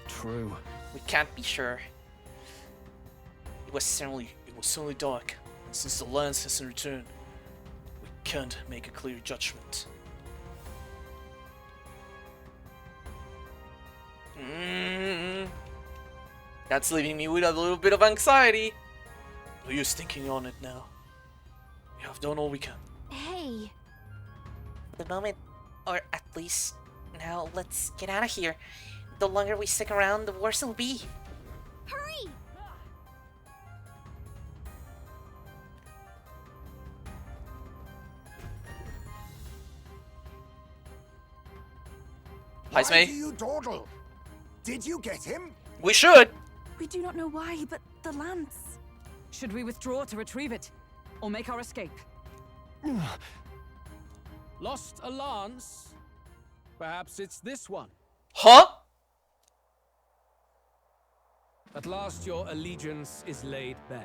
true. We can't be sure. It was certainly dark. And since the lens hasn't returned, we can't make a clear judgment. That's leaving me with a little bit of anxiety. No use thinking on it now. We have done all we can. Hey. For the moment, or at least now, let's get out of here. The longer we stick around, the worse it'll be. Hurry! Hi, Why Smee. do you dawdle? Did you get him? We should. We do not know why, but the lance. Should we withdraw to retrieve it? Or make our escape? Lost a lance? Perhaps it's this one. Huh? At last your allegiance is laid bare.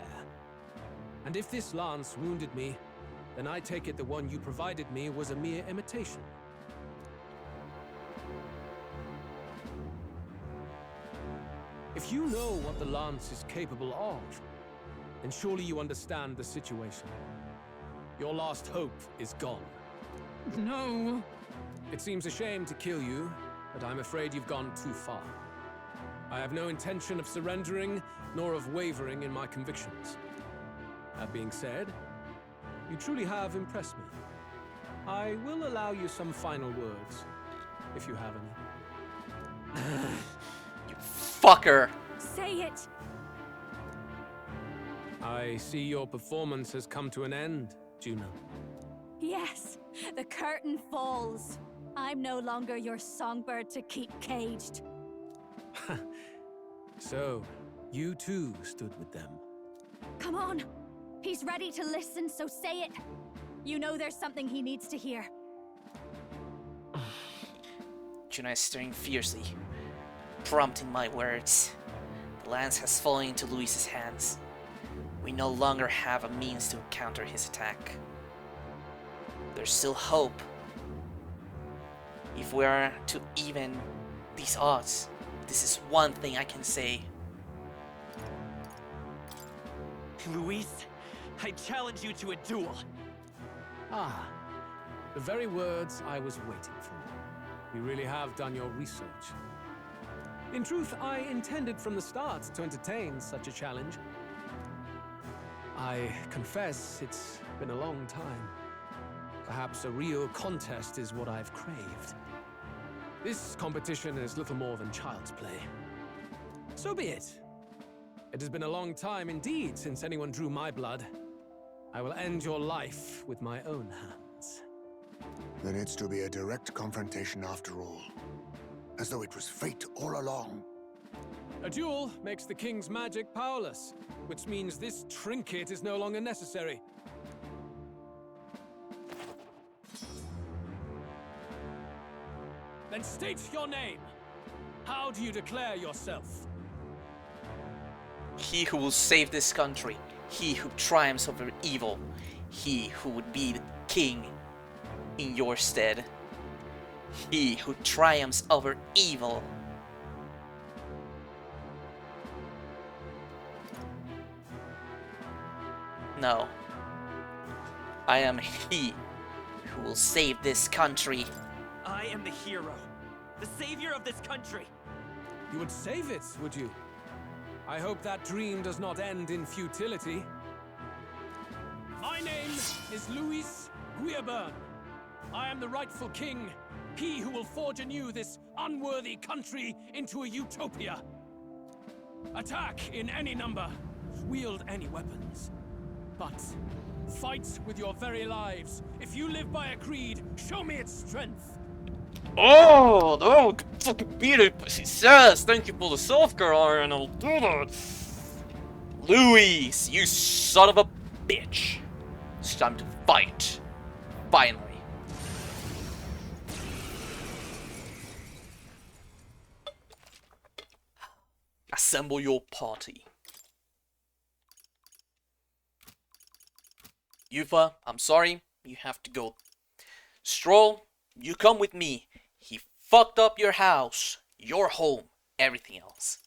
And if this lance wounded me, then I take it the one you provided me was a mere imitation. If you know what the lance is capable of, then surely you understand the situation. Your last hope is gone. No. It seems a shame to kill you, but I'm afraid you've gone too far. I have no intention of surrendering, nor of wavering in my convictions. That being said, you truly have impressed me. I will allow you some final words, if you have any. You fucker! Say it! I see your performance has come to an end, Juno. Yes, the curtain falls. I'm no longer your songbird to keep caged. So, you too stood with them. Come on! He's ready to listen, so say it! You know there's something he needs to hear. Juno is staring fiercely, prompting my words. The lance has fallen into Luis's hands. We no longer have a means to counter his attack. There's still hope. If we are to even these odds, this is one thing I can say. Luis, I challenge you to a duel. Ah, the very words I was waiting for. You really have done your research. In truth, I intended from the start to entertain such a challenge. I confess it's been a long time. Perhaps a real contest is what I've craved. This competition is little more than child's play. So be it. It has been a long time indeed since anyone drew my blood. I will end your life with my own hands. Then it's to be a direct confrontation after all. As though it was fate all along. A duel makes the king's magic powerless, which means this trinket is no longer necessary. Then state your name. How do you declare yourself? He who will save this country. He who triumphs over evil. He who would be the king in your stead. He who triumphs over evil. No. I am he who will save this country. I am the hero, the savior of this country. You would save it, would you? I hope that dream does not end in futility. My name is Luis Guillaburn. I am the rightful king, he who will forge anew this unworthy country into a utopia. Attack in any number, wield any weapons. But fight with your very lives. If you live by a creed, show me its strength. Oh, no, fucking beat it, but she says, thank you for the self-care, and I'll do that. Luis, you son of a bitch. It's time to fight. Finally. Assemble your party. Yufa, I'm sorry, you have to go. Stroll, you come with me. He fucked up your house, your home, everything else.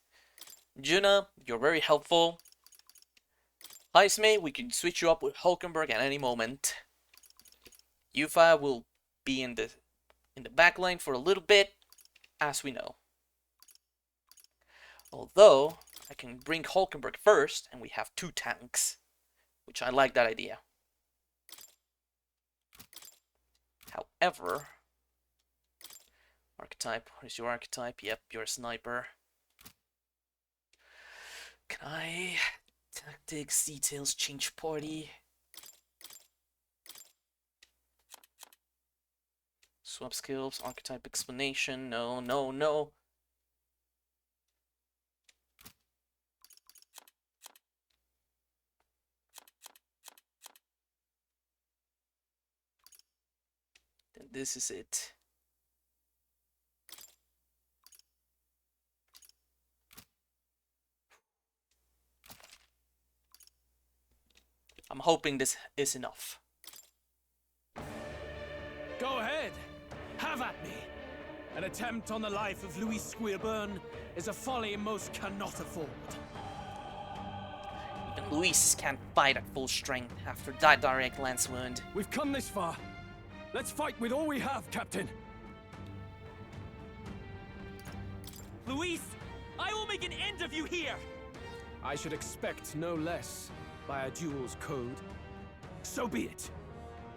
Juna, you're very helpful. Heisme, we can switch you up with Hulkenberg at any moment. Yufa will be in the back line for a little bit, as we know. Although, I can bring Hulkenberg first, and we have 2 tanks, which I like that idea. However, archetype, what is your archetype? Yep, you're a sniper. Can I tactics, details, change party? Swap skills, archetype explanation, no, no, no. Then this is it. I'm hoping this is enough. An attempt on the life of Louis Squeerburn is a folly most cannot afford. Even Luis can't fight at full strength after that direct lance wound. We've come this far. Let's fight with all we have, Captain. Luis, I will make an end of you here! I should expect no less by a duel's code. So be it.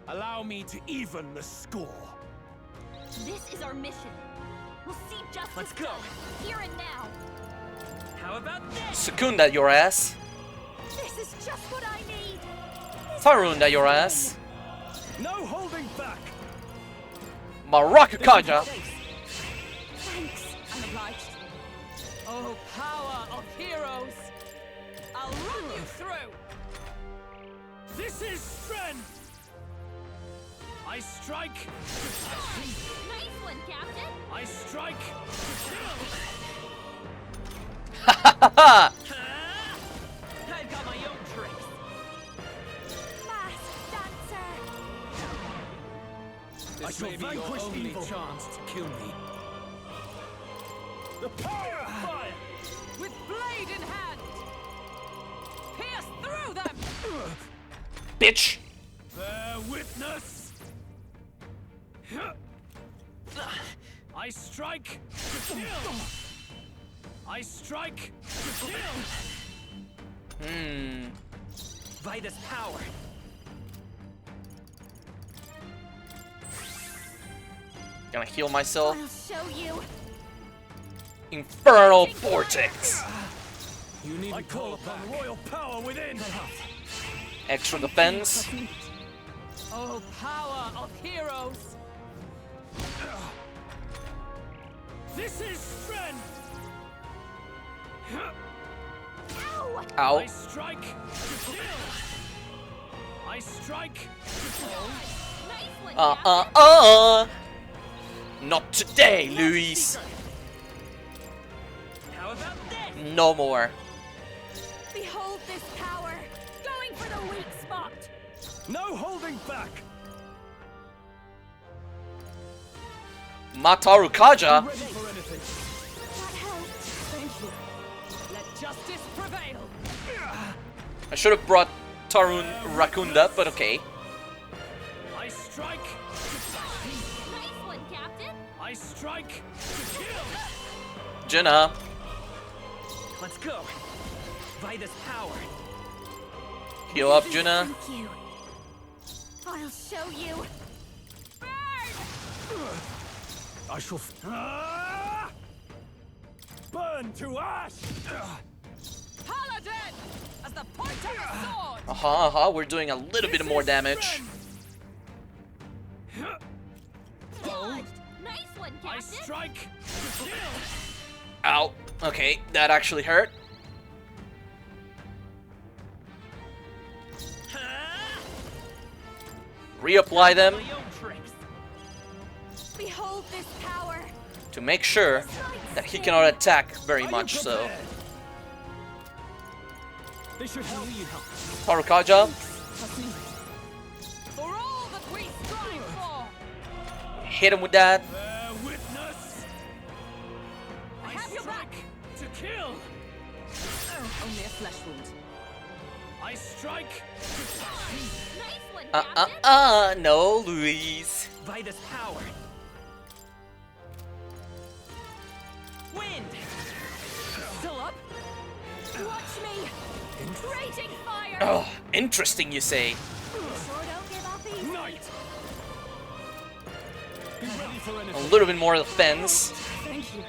Allow me to even the score. This is our mission. We'll see justice Let's go. done, here and now. How about this? Secunda your ass. This is just what I need. Farunda your ass. No holding back. Maracakaja. Thanks. I'm obliged. Oh, power of heroes! I'll run you through! This is strength! I strike. Nice one, Captain. I strike. Ha I've got my own tricks. Masked dancer. This may be your only chance to kill me. The power of fire! With blade in hand! Pierce through them! Bitch. Bear witness! I strike to kill! I strike to kill! By this power. Gonna heal myself. I'll show you. Infernal Vortex. You need I call upon royal power within! Extra defense. Oh, power of heroes! This is strength! Ow. I strike to kill! I strike to kill! Nice one, Not today, Luis. How about this? No more. Behold this power. Going for the weak spot. No holding back! Mataru Kaja. Ready for anything. That helped. Thank you. Let justice prevail! I should have brought Tarun Rakunda, but okay. I strike Nice one, Captain. I strike to kill! Jenna. Let's go. By this power. Heal up, Jenna. Thank you. I'll show you. I shall burn to ash! Paladin! As the point of a sword! We're doing a little bit more damage. Dodged. Nice one, Captain. I strike to kill! Ow. Okay, that actually hurt. Reapply them My own tricks. Behold this power. to make sure that he cannot attack very much, so. They should help you. Tarukaja, For all that we strive for! hit him with that. Bear witness! I have your back! To kill! Only a flesh wound. I strike Nice one, Captain. No, Luis. By this power. Wind. Still up? Watch me. Raging fire. Oh, interesting, you say. Sure don't give up easy. night! Be ready for A anything. little bit more defense. Thank you.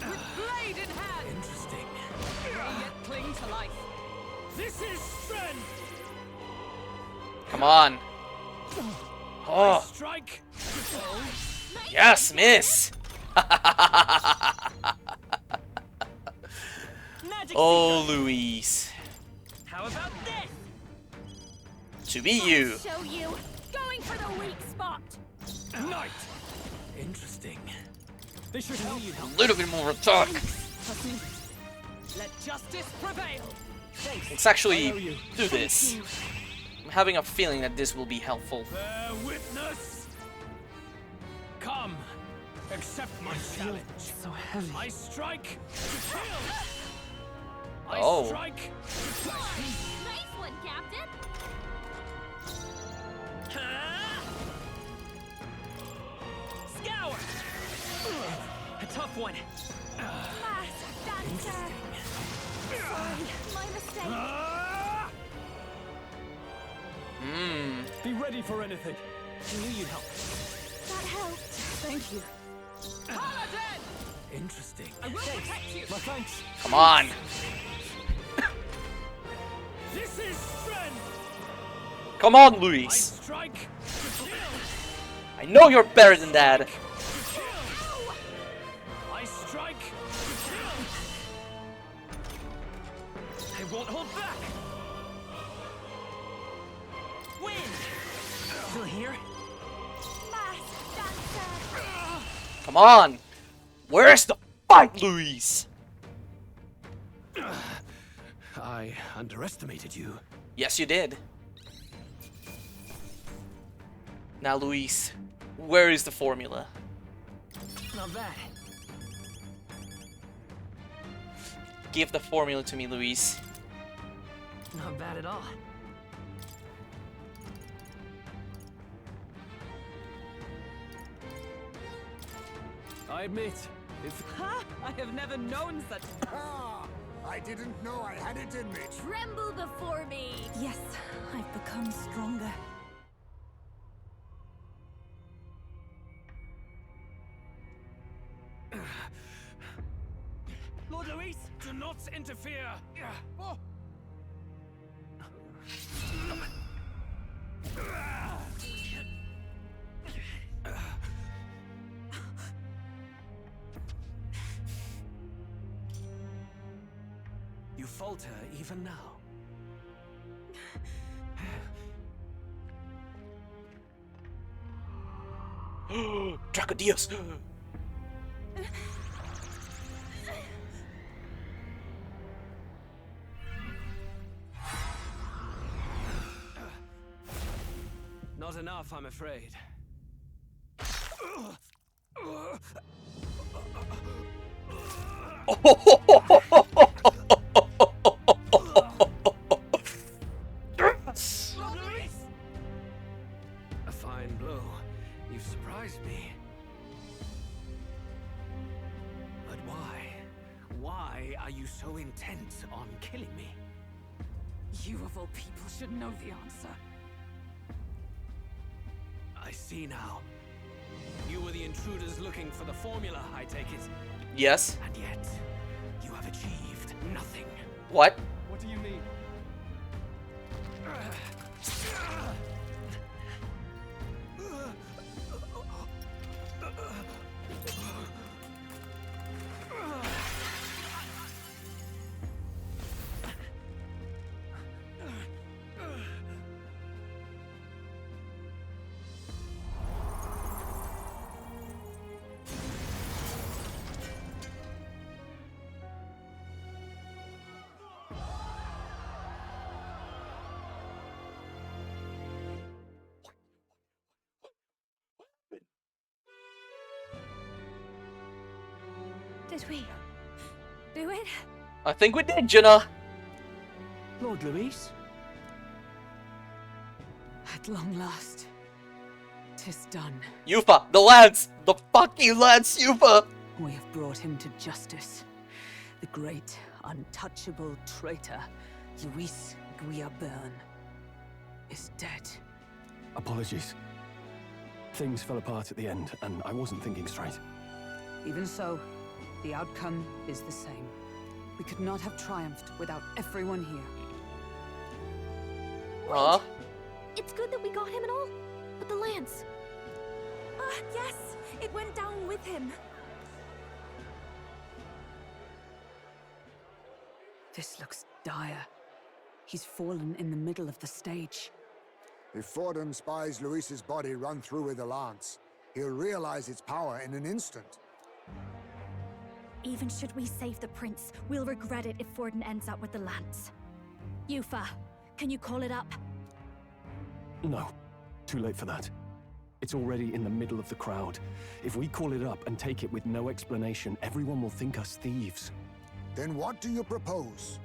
With blade in hand! Interesting. Yet cling to life. This is strength! Come on. Oh, Strike! yes, miss. Magic Oh, Luis. How about this? To be you. I'll show you. Going for the weak spot. Night! Interesting. They should help you. A little bit more attack. Let justice prevail! Let's actually do this. I'm having a feeling that this will be helpful. Bear witness! Come, Accept my challenge. So heavy. I strike to kill. Oh. I strike to Nice one, Captain. Scour! A tough one. Fast dancer. Sorry, my mistake. Be ready for anything. I knew you'd help. That helped. Thank you. Paladin! Interesting. I will protect you. My thanks. Come on. This is strength. Come on, I Luis. strike to kill. I know you're better than that. To kill. I strike to kill. I won't hold back. Win. Still here? Fast dancer. Come on. Where's the fight, Luis? I underestimated you. Yes, you did. Now, Luis, where is the formula? Not bad. Give the formula to me, Luis. Not bad at all. I admit, if Ha! I have never known such. Ah, I didn't know I had it in me. Tremble before me. Yes, I've become stronger. Lord Luis, do not interfere. Oh. You falter even now. Dracodios. Not enough, I'm afraid. A fine blow. You've surprised me. But why? Why are you so intent on killing me? You of all people should know the answer. I see now. You were the intruders looking for the formula, I take it. Yes. And yet, you have achieved nothing. What? What do you mean? Did we do it? I think we did, Jenna. Lord Luis? At long last, 'tis done. Yufa, the lance! The fucking lance, Yufa! We have brought him to justice. The great, untouchable traitor, Luis Guillaburn, is dead. Apologies. Things fell apart at the end, and I wasn't thinking straight. Even so, the outcome is the same. We could not have triumphed without everyone here. Huh? It's good that we got him and all, but the lance. Yes, it went down with him. This looks dire. He's fallen in the middle of the stage. If Fordham spies Luis's body run through with the lance, he'll realize its power in an instant. Even should we save the prince, we'll regret it if Forden ends up with the lance. Yufa, can you call it up? No. Too late for that. It's already in the middle of the crowd. If we call it up and take it with no explanation, everyone will think us thieves. Then what do you propose?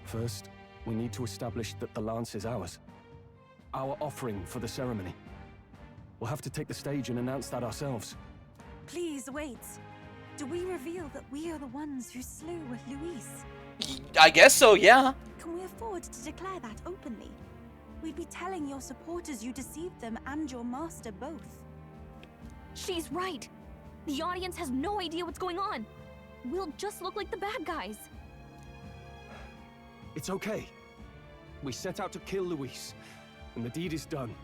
First, we need to establish that the lance is ours. Our offering for the ceremony. We'll have to take the stage and announce that ourselves. Please wait. Do we reveal that we are the ones who slew Luis? I guess so, yeah. Can we afford to declare that openly? We'd be telling your supporters you deceived them and your master both. She's right. The audience has no idea what's going on. We'll just look like the bad guys. It's okay. We set out to kill Luis, and the deed is done.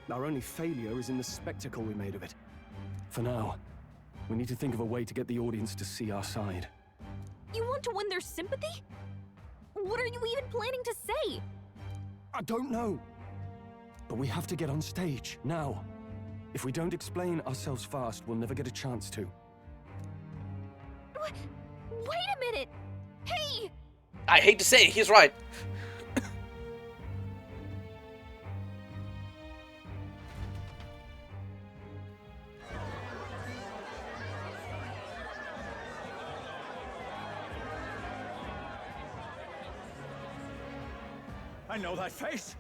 Our only failure is in the spectacle we made of it. For now, we need to think of a way to get the audience to see our side. You want to win their sympathy? What are you even planning to say? I don't know. But we have to get on stage, now. If we don't explain ourselves fast, we'll never get a chance to. Wait a minute! Hey! I hate to say it, he's right. I know that face.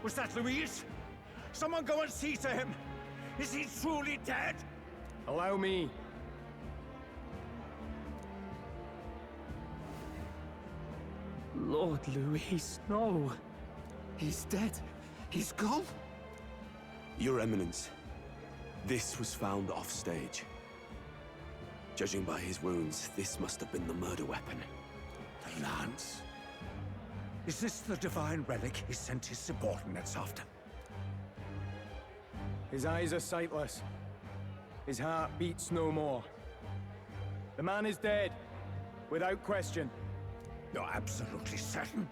Was that Luis? Someone go and see to him. Is he truly dead? Allow me. Lord Luis, no. He's dead. He's gone. Your Eminence, this was found off-stage. Judging by his wounds, this must have been the murder weapon. The lance? Is this the divine relic he sent his subordinates after? His eyes are sightless. His heart beats no more. The man is dead, without question. You're absolutely certain?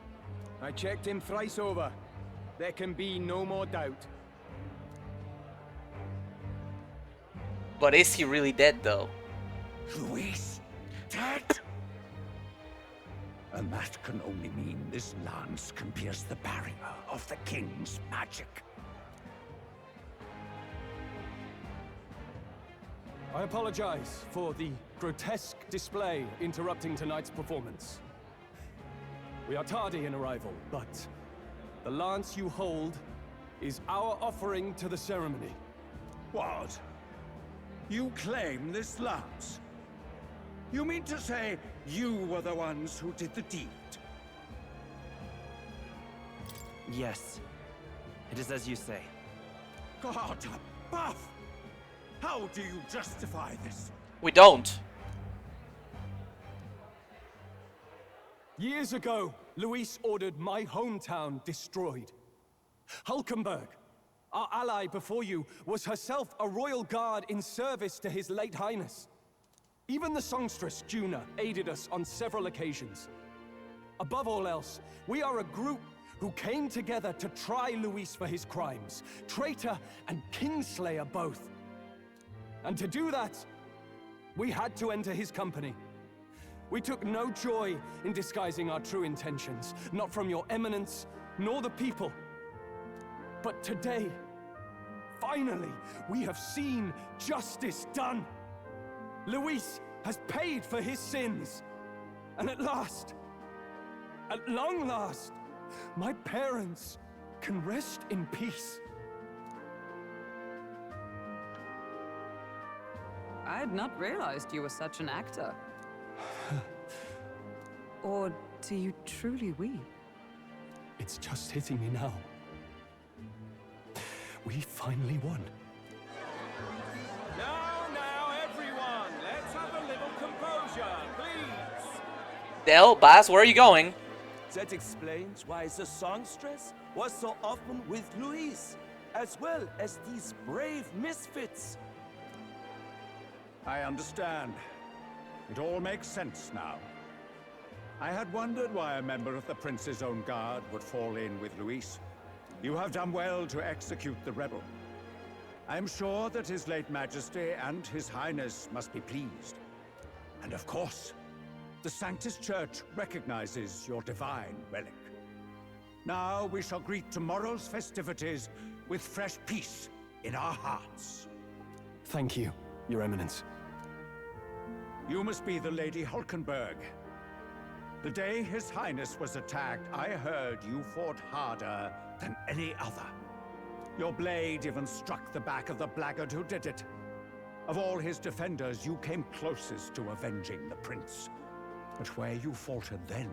I checked him thrice over. There can be no more doubt. But is he really dead, though? Luis? Dead? And that can only mean this lance can pierce the barrier of the king's magic. I apologize for the grotesque display interrupting tonight's performance. We are tardy in arrival, but the lance you hold is our offering to the ceremony. What? You claim this lance? You mean to say you were the ones who did the deed? Yes. It is as you say. God above! How do you justify this? We don't. Years ago, Luis ordered my hometown destroyed. Hulkenberg, our ally before you, was herself a royal guard in service to his late highness. Even the songstress, Juna, aided us on several occasions. Above all else, we are a group who came together to try Luis for his crimes, traitor and kingslayer both. And to do that, we had to enter his company. We took no joy in disguising our true intentions, not from your eminence, nor the people. But today, finally, we have seen justice done. Luis has paid for his sins. And at last, at long last, my parents can rest in peace. I had not realized you were such an actor. Or do you truly weep? It's just hitting me now. We finally won. Now, everyone, let's have a little composure, please. Del, Baz, where are you going? That explains why the songstress was so often with Luis, as well as these brave misfits. I understand. It all makes sense now. I had wondered why a member of the Prince's own guard would fall in with Luis. You have done well to execute the rebel. I am sure that His late Majesty and His Highness must be pleased. And of course, the Sanctus Church recognizes your divine relic. Now we shall greet tomorrow's festivities with fresh peace in our hearts. Thank you, Your Eminence. You must be the Lady Hulkenberg. The day His Highness was attacked, I heard you fought harder than any other. Your blade even struck the back of the blackguard who did it. Of all his defenders, you came closest to avenging the prince. But where you faltered then,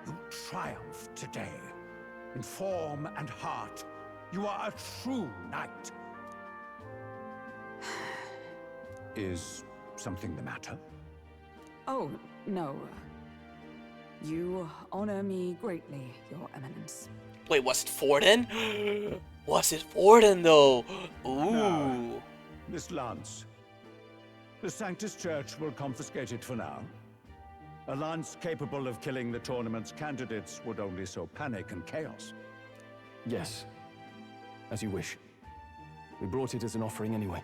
you triumphed today. In form and heart, you are a true knight. Is something the matter? Oh, no. You honor me greatly, Your Eminence. Wait, was it Forden? Was it Forden though? Ooh. No. Miss Lance, the Sanctus Church will confiscate it for now. A lance capable of killing the tournament's candidates would only sow panic and chaos. Yes, as you wish. We brought it as an offering anyway.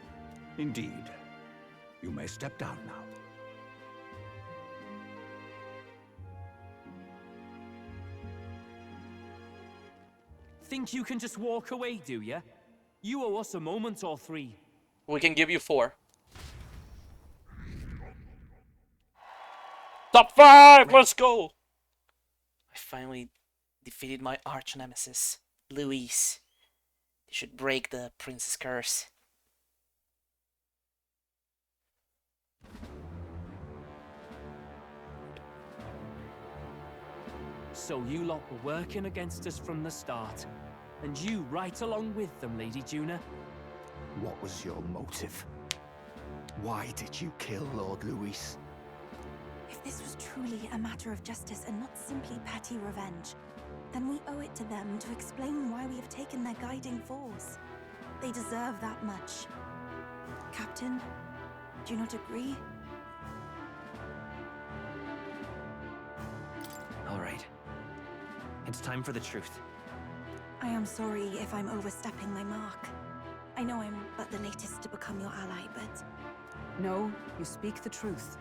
Indeed. You may step down now. Think you can just walk away, do ya? You owe us a moment or three. We can give you 4. Top 5! Let's go! I finally defeated my arch nemesis, Luis. They should break the prince's curse. So you lot were working against us from the start. And you right along with them, Lady Juna. What was your motive? Why did you kill Lord Luis? If this was truly a matter of justice and not simply petty revenge, then we owe it to them to explain why we have taken their guiding force. They deserve that much. Captain, do you not agree? All right. It's time for the truth. I am sorry if I'm overstepping my mark. I know I'm but the latest to become your ally, but... No, you speak the truth.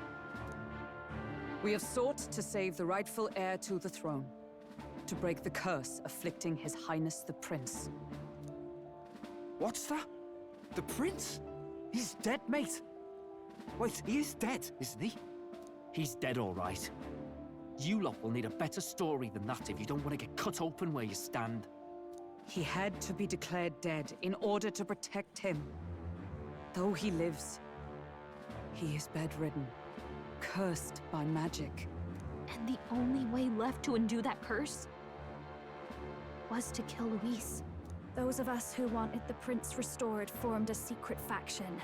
We have sought to save the rightful heir to the throne, to break the curse afflicting His Highness the Prince. What's that? The prince? He's dead, mate. Wait, he is dead, isn't he? He's dead, all right. You lot will need a better story than that if you don't want to get cut open where you stand. He had to be declared dead in order to protect him. Though he lives, he is bedridden, cursed by magic. And the only way left to undo that curse was to kill Luis. Those of us who wanted the prince restored formed a secret faction.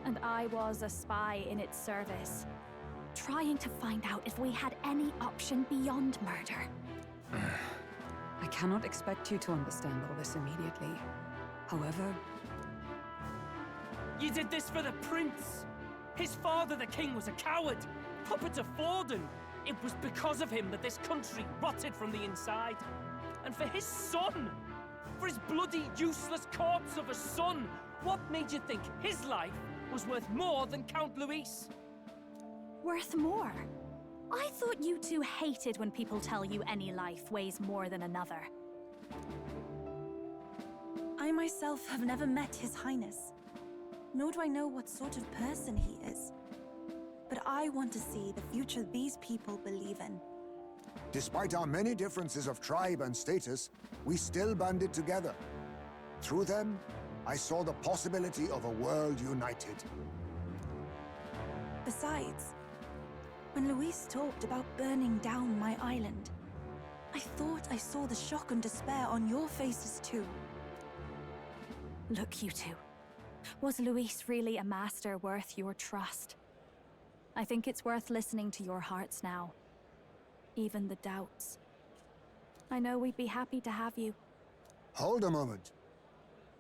And I was a spy in its service, trying to find out if we had any option beyond murder. I cannot expect you to understand all this immediately. However... You did this for the prince! His father, the king, was a coward! Puppet of Forden! It was because of him that this country rotted from the inside. And for his son! For his bloody, useless corpse of a son! What made you think his life was worth more than Count Luis? Worth more? I thought you two hated when people tell you any life weighs more than another. I myself have never met His Highness, nor do I know what sort of person he is. But I want to see the future these people believe in. Despite our many differences of tribe and status, we still banded together. Through them, I saw the possibility of a world united. Besides, when Luis talked about burning down my island, I thought I saw the shock and despair on your faces too. Look, you two. Was Luis really a master worth your trust? I think it's worth listening to your hearts now. Even the doubts. I know we'd be happy to have you. Hold a moment.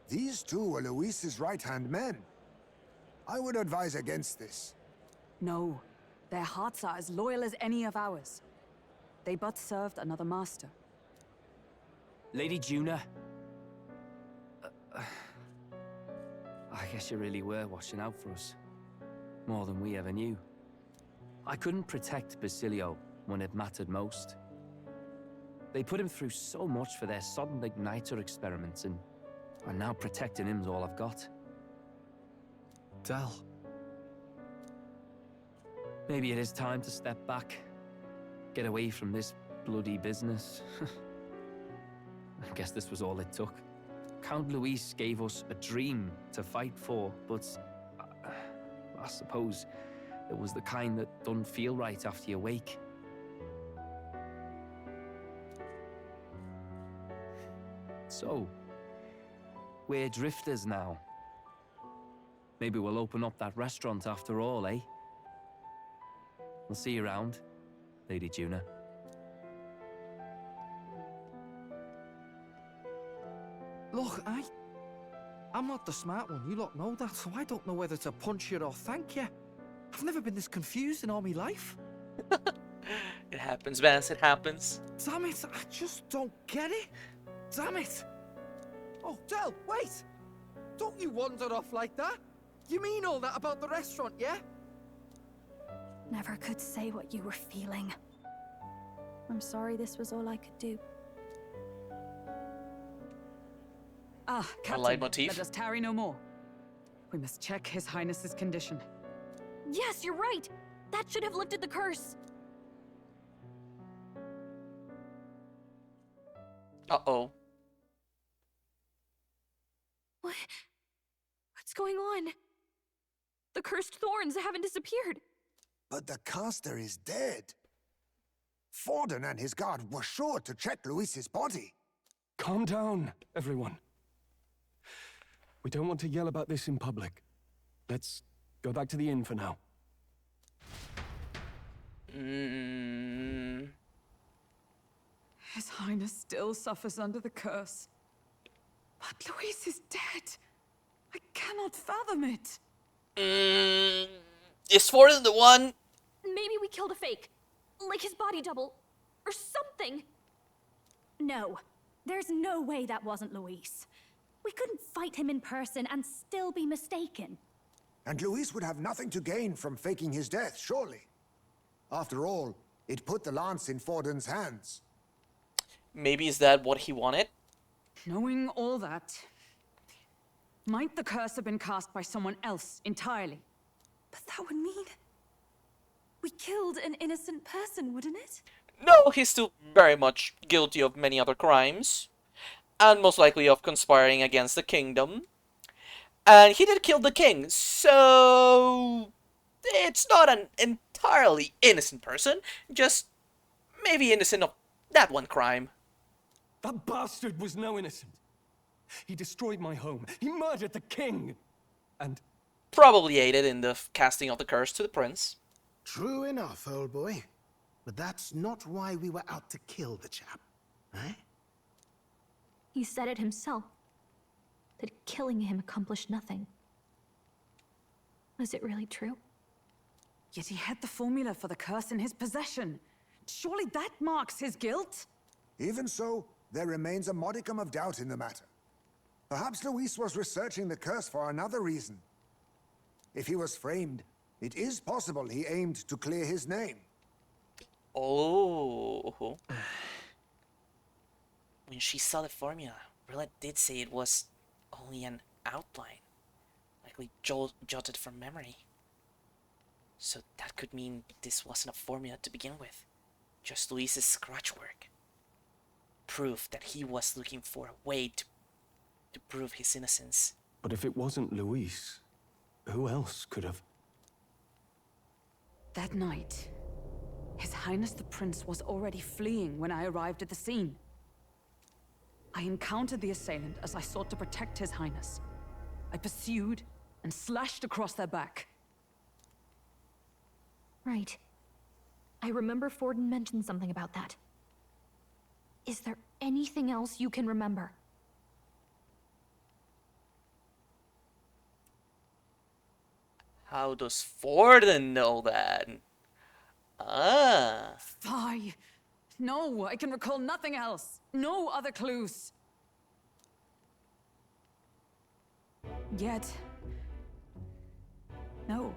These two were Luis's right-hand men. I would advise against this. No. Their hearts are as loyal as any of ours. They but served another master. Lady Juna. I guess you really were watching out for us. More than we ever knew. I couldn't protect Basilio when it mattered most. They put him through so much for their sodden igniter experiments, and And now protecting him's all I've got. Del. Maybe it is time to step back. Get away from this bloody business. I guess this was all it took. Count Luis gave us a dream to fight for, but I suppose it was the kind that don't feel right after you wake. So, we're drifters now. Maybe we'll open up that restaurant after all, eh? I'll see you around, Lady Juna. Look, I'm not the smart one, you lot know that, so I don't know whether to punch you or thank you. I've never been this confused in all my life. It happens, Vance, it happens. Damn it, I just don't get it. Damn it. Oh, Del, wait! Don't you wander off like that? You mean all that about the restaurant, yeah? Never could say what you were feeling. I'm sorry this was all I could do. Ah, Captain, leitmotif. let us tarry no more. We must check His Highness's condition. Yes, you're right! That should have lifted the curse! Uh-oh. What's going on? The cursed thorns haven't disappeared. But the caster is dead. Forden and his guard were sure to check Luis's body. Calm down, everyone. We don't want to yell about this in public. Let's go back to the inn for now. His Highness still suffers under the curse. But Luis is dead. I cannot fathom it. Is Forden the one? Maybe we killed a fake. Like his body double. Or something. No. There's no way that wasn't Luis. We couldn't fight him in person and still be mistaken. And Luis would have nothing to gain from faking his death, surely. After all, it put the lance in Forden's hands. Maybe is that what he wanted? Knowing all that, might the curse have been cast by someone else entirely? But that would mean we killed an innocent person, wouldn't it? No, he's still very much guilty of many other crimes. And most likely of conspiring against the kingdom. And he did kill the king, so it's not an entirely innocent person, just maybe innocent of that one crime. That bastard was no innocent. He destroyed my home. He murdered the king. And probably aided in the casting of the curse to the prince. True enough, old boy. But that's not why we were out to kill the chap, eh? He said it himself. That killing him accomplished nothing. Was it really true? Yet he had the formula for the curse in his possession. Surely that marks his guilt? Even so, there remains a modicum of doubt in the matter. Perhaps Luis was researching the curse for another reason. If he was framed, it is possible he aimed to clear his name. Oh. When she saw the formula, Rilla did say it was only an outline, likely jotted from memory. So that could mean this wasn't a formula to begin with, just Luis's scratch work. Proof that he was looking for a way to prove his innocence. But if it wasn't Luis, who else could have? That night, His Highness the Prince was already fleeing when I arrived at the scene. I encountered the assailant as I sought to protect His Highness. I pursued and slashed across their back. Right. I remember Forden mentioned something about that. Is there anything else you can remember? How does Forden know that? Ah. Fie! No, I can recall nothing else. No other clues. Yet... no.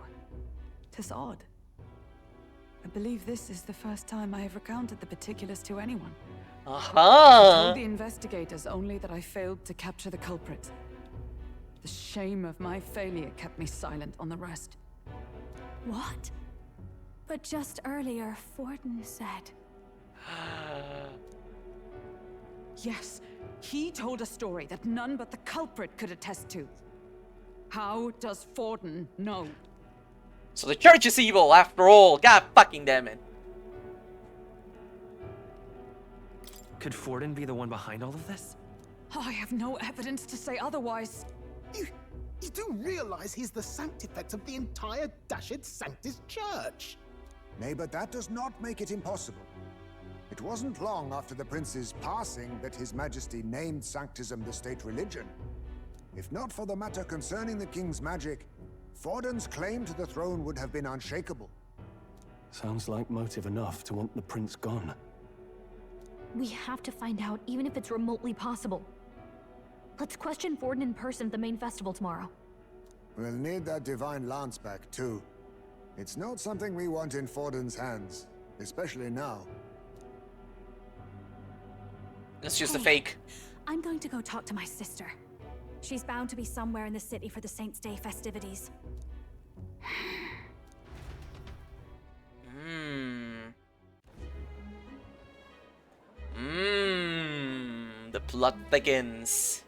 'Tis odd. I believe this is the first time I have recounted the particulars to anyone. I Aha! told the investigators only that I failed to capture the culprit. The shame of my failure kept me silent on the rest. What? But just earlier, Forden said. Yes, he told a story that none but the culprit could attest to. How does Forden know? So the church is evil after all. God fucking damn it. Could Forden be the one behind all of this? I have no evidence to say otherwise. You do realize he's the sanctifex of the entire Dashed Sanctus Church? Nay, but that does not make it impossible. It wasn't long after the prince's passing that His Majesty named Sanctism the state religion. If not for the matter concerning the king's magic, Forden's claim to the throne would have been unshakable. Sounds like motive enough to want the prince gone. We have to find out, even if it's remotely possible. Let's question Forden in person at the main festival tomorrow. We'll need that divine lance back, too. It's not something we want in Forden's hands, especially now. Let's use the fake. I'm going to go talk to my sister. She's bound to be somewhere in the city for the Saints' Day festivities. The plot thickens.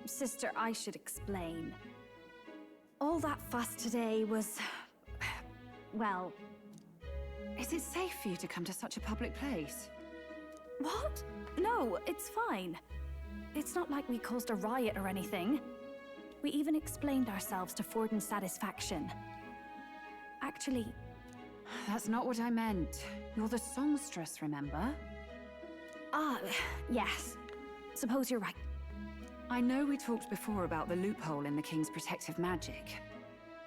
Sister, I should explain. All that fuss today was... well... Is it safe for you to come to such a public place? What? No, it's fine. It's not like we caused a riot or anything. We even explained ourselves to Forden's satisfaction. Actually... That's not what I meant. You're the songstress, remember? Yes. Suppose you're right. I know we talked before about the loophole in the king's protective magic,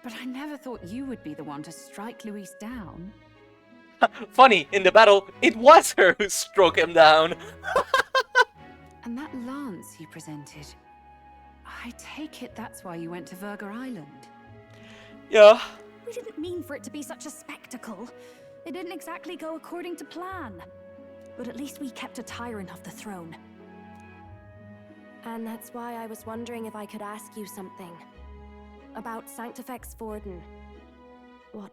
but I never thought you would be the one to strike Luis down. Funny, in the battle, it was her who struck him down. And that lance you presented, I take it that's why you went to Verga Island. Yeah. We didn't mean for it to be such a spectacle. It didn't exactly go according to plan. But at least we kept a tyrant off the throne. And that's why I was wondering if I could ask you something. About Sanctifex Forden. What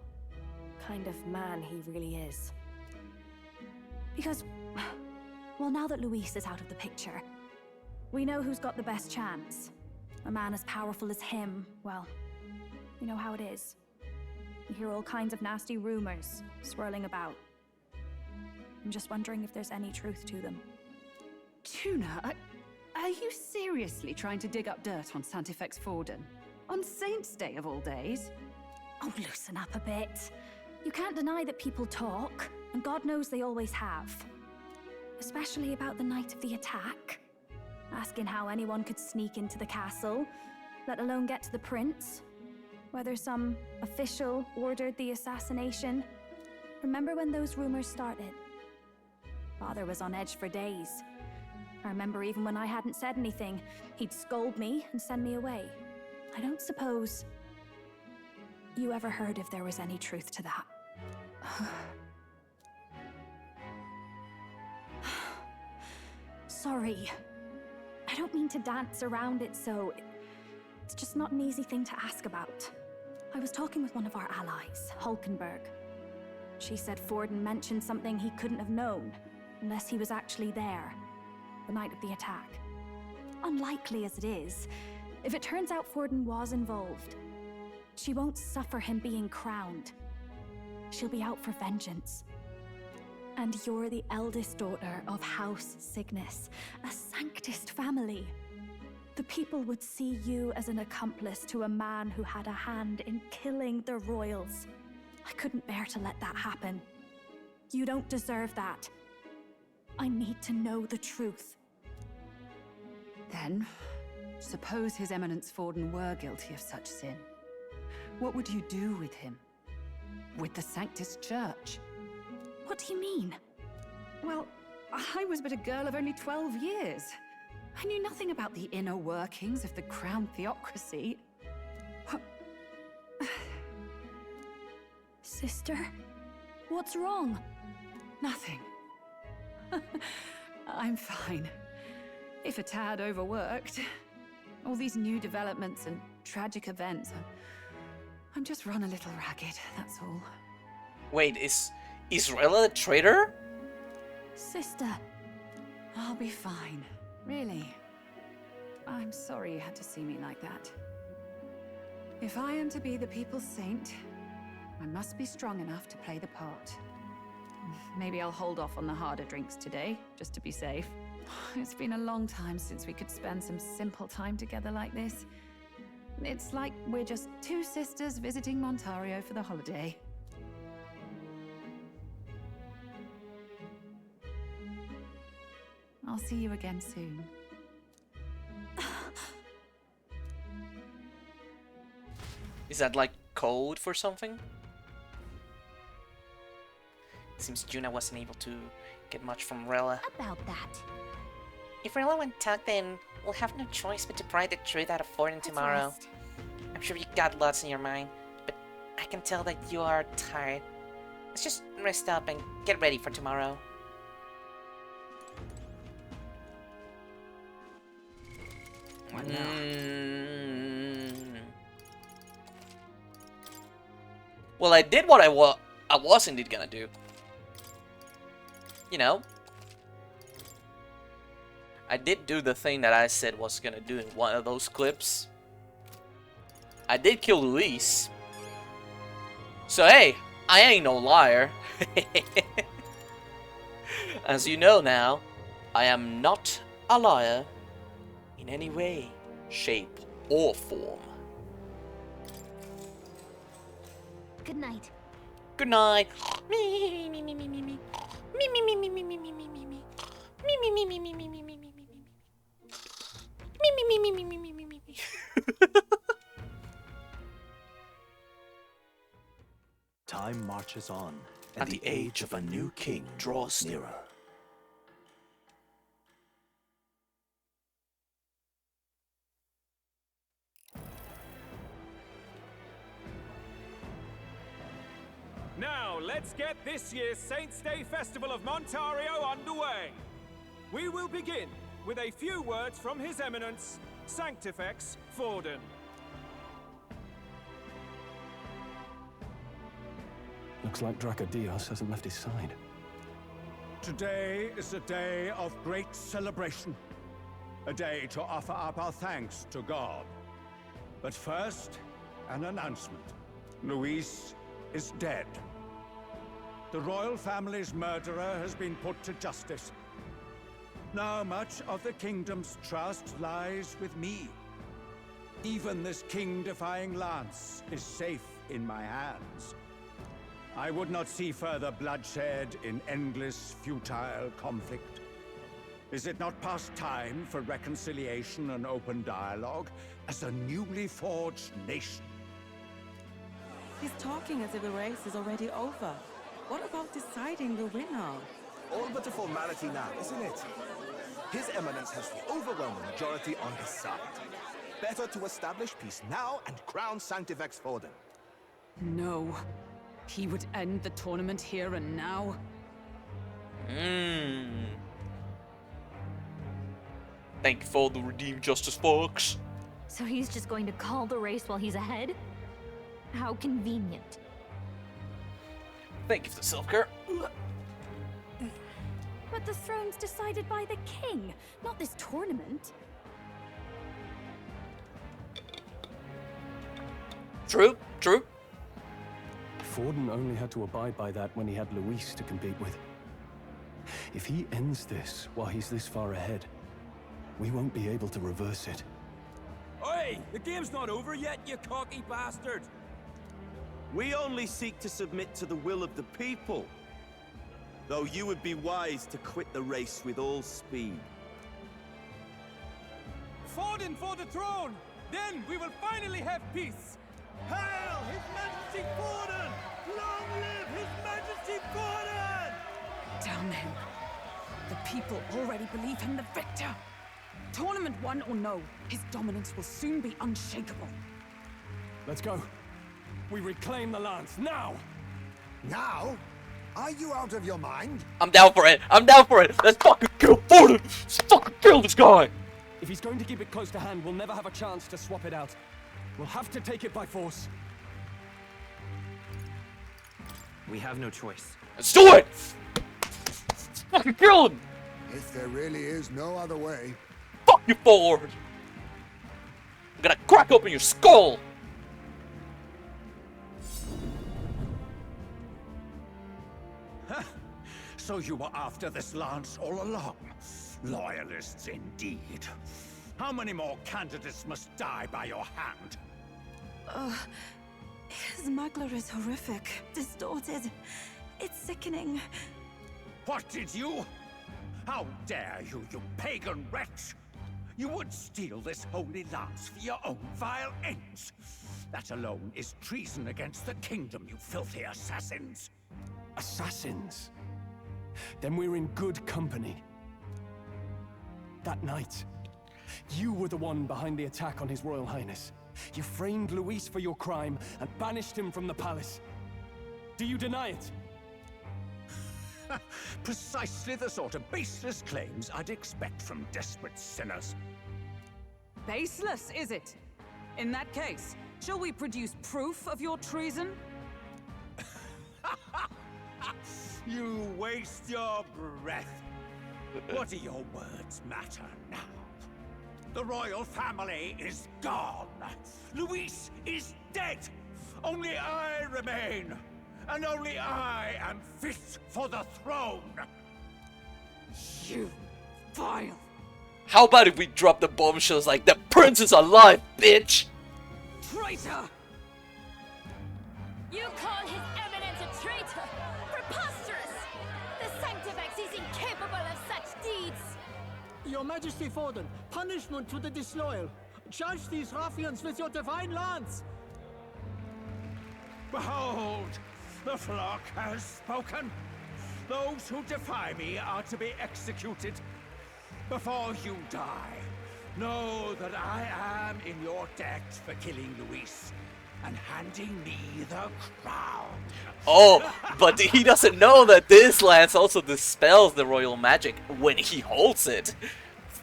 kind of man he really is. Because, well, now that Luis is out of the picture, we know who's got the best chance. A man as powerful as him, well, you know how it is. You hear all kinds of nasty rumors swirling about. I'm just wondering if there's any truth to them. Tuna, are you seriously trying to dig up dirt on Sanctifex Forden? On Saints' Day of all days? Oh, loosen up a bit. You can't deny that people talk, and God knows they always have. Especially about the night of the attack. Asking how anyone could sneak into the castle, let alone get to the prince. Whether some official ordered the assassination. Remember when those rumors started? Father was on edge for days. I remember even when I hadn't said anything, he'd scold me and send me away. I don't suppose you ever heard if there was any truth to that. Sorry. I don't mean to dance around it, so... It's just not an easy thing to ask about. I was talking with one of our allies, Hulkenberg. She said Forden mentioned something he couldn't have known, unless he was actually there, the night of the attack. Unlikely as it is, if it turns out Forden was involved, she won't suffer him being crowned. She'll be out for vengeance. And you're the eldest daughter of House Cygnus, a Sanctist family. The people would see you as an accomplice to a man who had a hand in killing the royals. I couldn't bear to let that happen. You don't deserve that. I need to know the truth. Then, suppose His Eminence Forden were guilty of such sin. What would you do with him? With the Sanctus Church? What do you mean? Well, I was but a girl of only 12 years. I knew nothing about the inner workings of the crown theocracy. Sister, what's wrong? Nothing. I'm fine. If a tad overworked. All these new developments and tragic events. I'm just run a little ragged, that's all. Wait, is Rella a traitor? Sister. I'll be fine. Really. I'm sorry you had to see me like that. If I am to be the people's saint, I must be strong enough to play the part. Maybe I'll hold off on the harder drinks today, just to be safe. It's been a long time since we could spend some simple time together like this. It's like we're just two sisters visiting Montario for the holiday. I'll see you again soon. Is that like code for something? It seems Juna wasn't able to get much from Rella. About that. If Rella won't talk, then we'll have no choice but to pry the truth out of Forden tomorrow. I'm sure you got lots in your mind, but I can tell that you are tired. Let's just rest up and get ready for tomorrow. Well, I did what I was indeed gonna do. You know, I did do the thing that I said was gonna do in one of those clips. I did kill Luis. So hey, I ain't no liar. As you know now, I am not a liar in any way, shape, or form. Good night. Good night. Me, me, me, me, me, me. Me, me, me, me, me, me, me, me, me, me. Me, me, me, me, me, me, me, me, me, me, me. Me, me, me, me, me, me, me, me, me. Time marches on, and the age of a new king draws nearer. Now, let's get this year's Saints' Day Festival of Montario underway. We will begin with a few words from His Eminence, Sanctifex Forden. Looks like Dracodios hasn't left his side. Today is a day of great celebration. A day to offer up our thanks to God. But first, an announcement. Luis is dead. The royal family's murderer has been put to justice. Now much of the kingdom's trust lies with me. Even this king-defying lance is safe in my hands. I would not see further bloodshed in endless, futile conflict. Is it not past time for reconciliation and open dialogue as a newly forged nation? He's talking as if the race is already over. What about deciding the winner? All but a formality now, isn't it? His Eminence has the overwhelming majority on his side. Better to establish peace now and crown Sanctifex Forden. No. He would end the tournament here and now. Thank you for the redeemed justice, folks. So he's just going to call the race while he's ahead? How convenient. Thank you for the self-care. But the throne's decided by the king, not this tournament. True, true. Forden only had to abide by that when he had Luis to compete with. If he ends this while he's this far ahead, we won't be able to reverse it. Oi! The game's not over yet, you cocky bastard! We only seek to submit to the will of the people. Though you would be wise to quit the race with all speed. Forden for the throne! Then we will finally have peace! Hail His Majesty Forden! Long live His Majesty Forden! Damn him. The people already believe him the victor. Tournament won or no, his dominance will soon be unshakable. Let's go. We reclaim the lance, now! Now? Are you out of your mind? I'm down for it. I'm down for it. Let's fucking kill Forden. Let's fucking kill this guy. If he's going to keep it close to hand, we'll never have a chance to swap it out. We'll have to take it by force. We have no choice. Let's do it. Let's fucking kill him. If there really is no other way. Fuck you, Ford. I'm gonna crack open your skull. So you were after this lance all along? Loyalists indeed. How many more candidates must die by your hand? His smuggler is horrific, distorted. It's sickening. What did you? How dare you, you pagan wretch! You would steal this holy lance for your own vile ends. That alone is treason against the kingdom, you filthy assassins. Assassins? Then we're in good company. That night, you were the one behind the attack on His Royal Highness. You framed Luis for your crime and banished him from the palace. Do you deny it? Precisely the sort of baseless claims I'd expect from desperate sinners. Baseless, is it? In that case, shall we produce proof of your treason? You waste your breath. What do your words matter now? The royal family is gone. Luis is dead. Only I remain. And only I am fit for the throne. You vile. How about if we drop the bombshells like the prince is alive, bitch? Traitor! You call His Eminence a traitor? Preposterous! The Sanctifex is incapable of such deeds! Your Majesty Forden, punishment to the disloyal. Charge these ruffians with your divine lance! Behold, the flock has spoken. Those who defy me are to be executed. Before you die, know that I am in your debt for killing Luis and handing me the crown. Oh, but he doesn't know that this lance also dispels the royal magic when he holds it.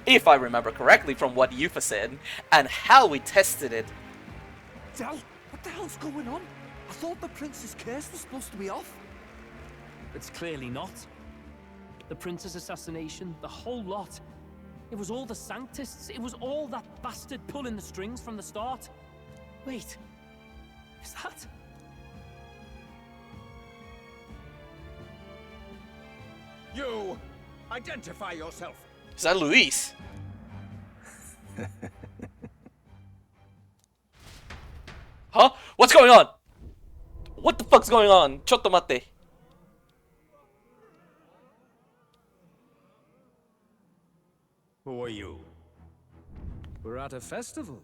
If I remember correctly from what Yufa said, and how we tested it. Del, what the hell's going on? I thought the prince's curse was supposed to be off. It's clearly not. The prince's assassination, the whole lot. It was all the Sanctists. It was all that bastard pulling the strings from the start. Wait, is that? You, identify yourself. Is that Luis? Huh? What's going on? What the fuck's going on? Chotto mate. Who are you? We're at a festival.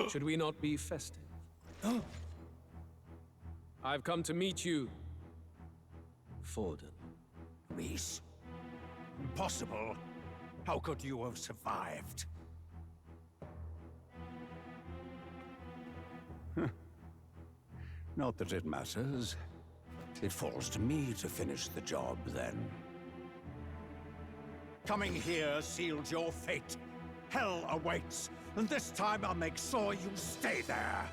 Should we not be festive? I've come to meet you, Forden. Luis? Impossible. How could you have survived? Not that it matters. It falls to me to finish the job, then. Coming here sealed your fate. Hell awaits, and this time I'll make sure you stay there.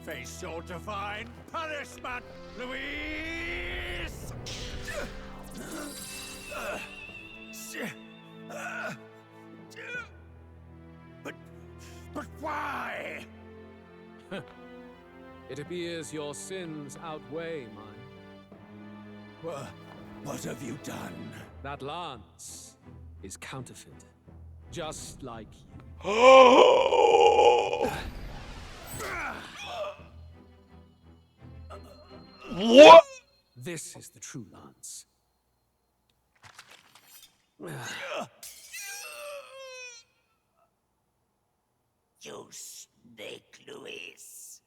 Face your divine punishment, Luis! But why? It appears your sins outweigh mine. What have you done? That lance is counterfeit, just like you. What? This is the true lance. You snake, Luis.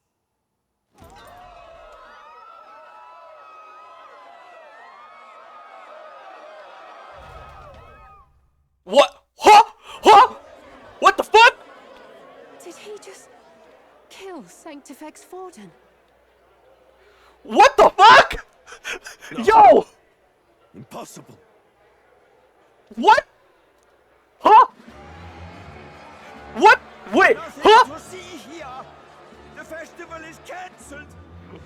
What? Huh? Huh? What the fuck? Did he just kill Sanctifex Forden? What the fuck? No. Yo! Impossible. What? Huh? What? Wait, Nothing huh? to see here. The festival is cancelled.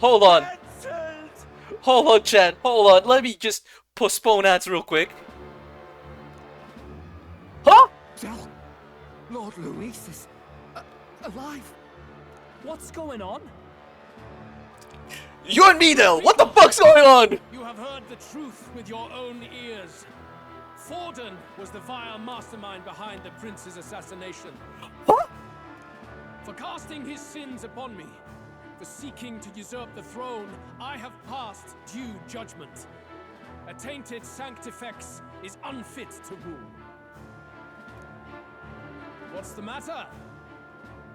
Hold on. Cancelled. Hold on, Chad. Hold on. Let me just postpone ads real quick. Huh? Del, Lord Luis is alive. What's going on? You and me, Del. What the fuck's going on? You have heard the truth with your own ears. Forden was the vile mastermind behind the prince's assassination. What? For casting his sins upon me, for seeking to usurp the throne, I have passed due judgment. A tainted Sanctifex is unfit to rule. What's the matter?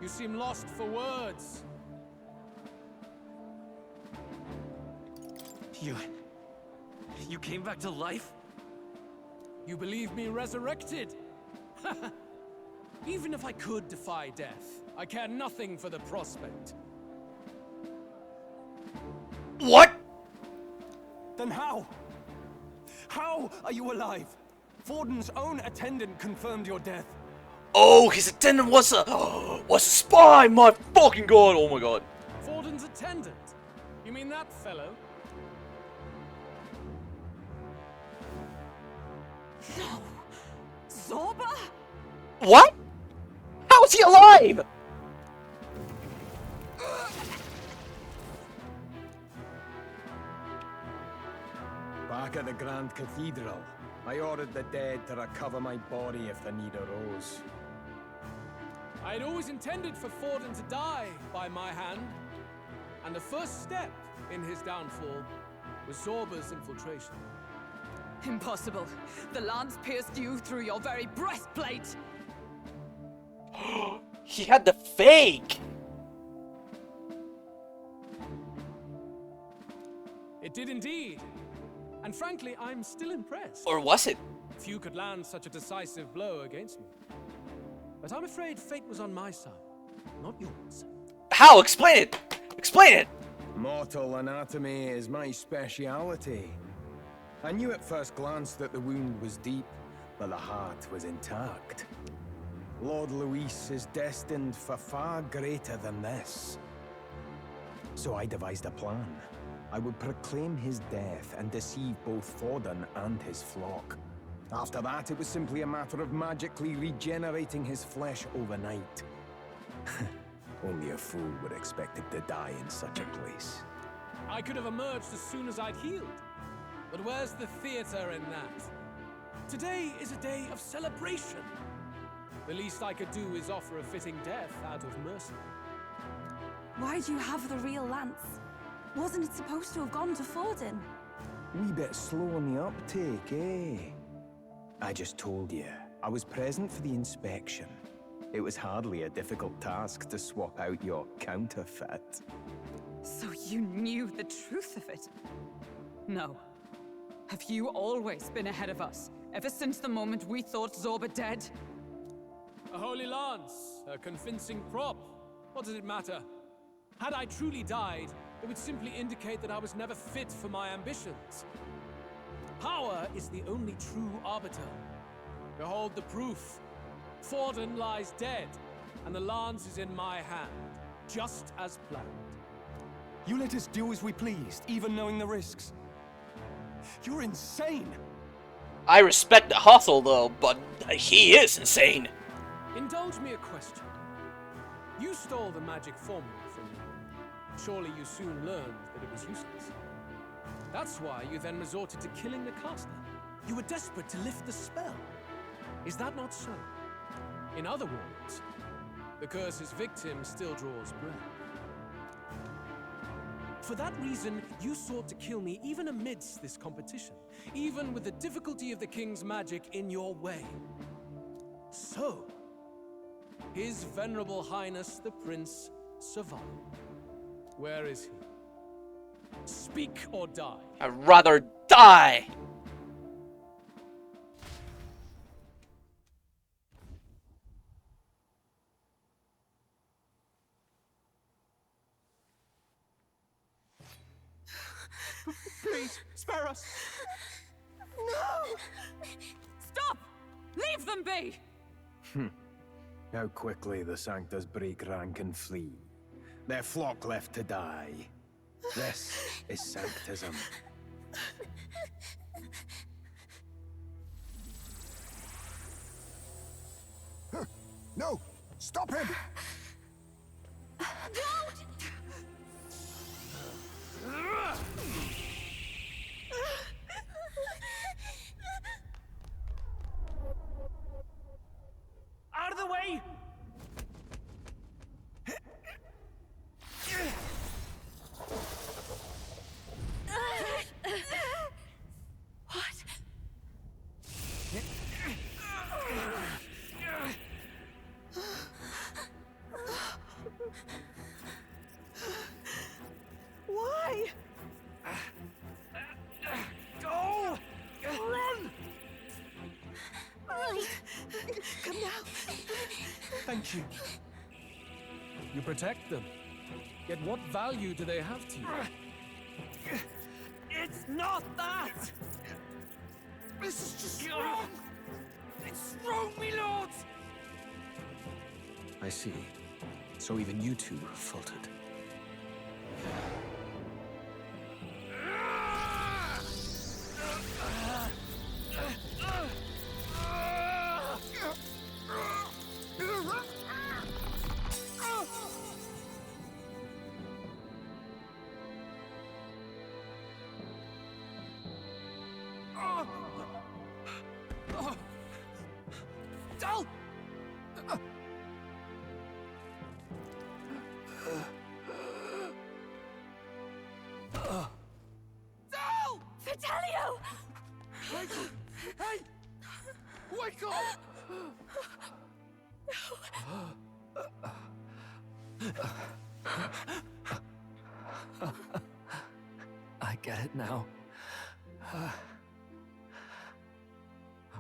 You seem lost for words. You came back to life? You believe me resurrected? Even if I could defy death, I care nothing for the prospect. What? Then how? How are you alive? Forden's own attendant confirmed your death. Oh, his attendant was a spy. My fucking god. Oh my god. Forden's attendant? You mean that fellow? No! Zorba? What? How is he alive? Back at the Grand Cathedral, I ordered the dead to recover my body if the need arose. I had always intended for Forden to die by my hand. And the first step in his downfall was Zorba's infiltration. Impossible. The lance pierced you through your very breastplate. He had the fake. It did indeed. And frankly, I'm still impressed. Or was it? Few could land such a decisive blow against me. But I'm afraid fate was on my side, not yours. How? Explain it. Explain it. Mortal anatomy is my speciality. I knew at first glance that the wound was deep, but the heart was intact. Lord Luis is destined for far greater than this. So I devised a plan. I would proclaim his death and deceive both Forden and his flock. After that, it was simply a matter of magically regenerating his flesh overnight. Only a fool would expect him to die in such a place. I could have emerged as soon as I'd healed. But where's the theater in that? Today is a day of celebration. The least I could do is offer a fitting death out of mercy. Why do you have the real lance? Wasn't it supposed to have gone to Forden? Wee bit slow on the uptake, eh? I just told you, I was present for the inspection. It was hardly a difficult task to swap out your counterfeit. So you knew the truth of it? No. Have you always been ahead of us, ever since the moment we thought Zorba dead? A holy lance, a convincing prop. What does it matter? Had I truly died, it would simply indicate that I was never fit for my ambitions. Power is the only true arbiter. Behold the proof. Forden lies dead, and the lance is in my hand, just as planned. You let us do as we pleased, even knowing the risks. You're insane! I respect the hustle though, but he is insane. Indulge me a question. You stole the magic formula from me. Surely you soon learned that it was useless. That's why you then resorted to killing the caster. You were desperate to lift the spell. Is that not so? In other words, the curse's victim still draws breath. For that reason, you sought to kill me even amidst this competition, even with the difficulty of the king's magic in your way. So, His Venerable Highness the Prince survived. Where is he? Speak or die. I'd rather die. Please, spare us! No! Stop! Leave them be! How quickly the Sanctus break rank and flee. Their flock left to die. This is Sanctism. No! Stop him! Out of the way! What? Why? Go! Run! Come now. Thank you. You protect them. Yet what value do they have to you? It's not that! This is just wrong! It's wrong, me lords! I see. So even you two faltered. Basilio! Hey! Wake up! I get it now.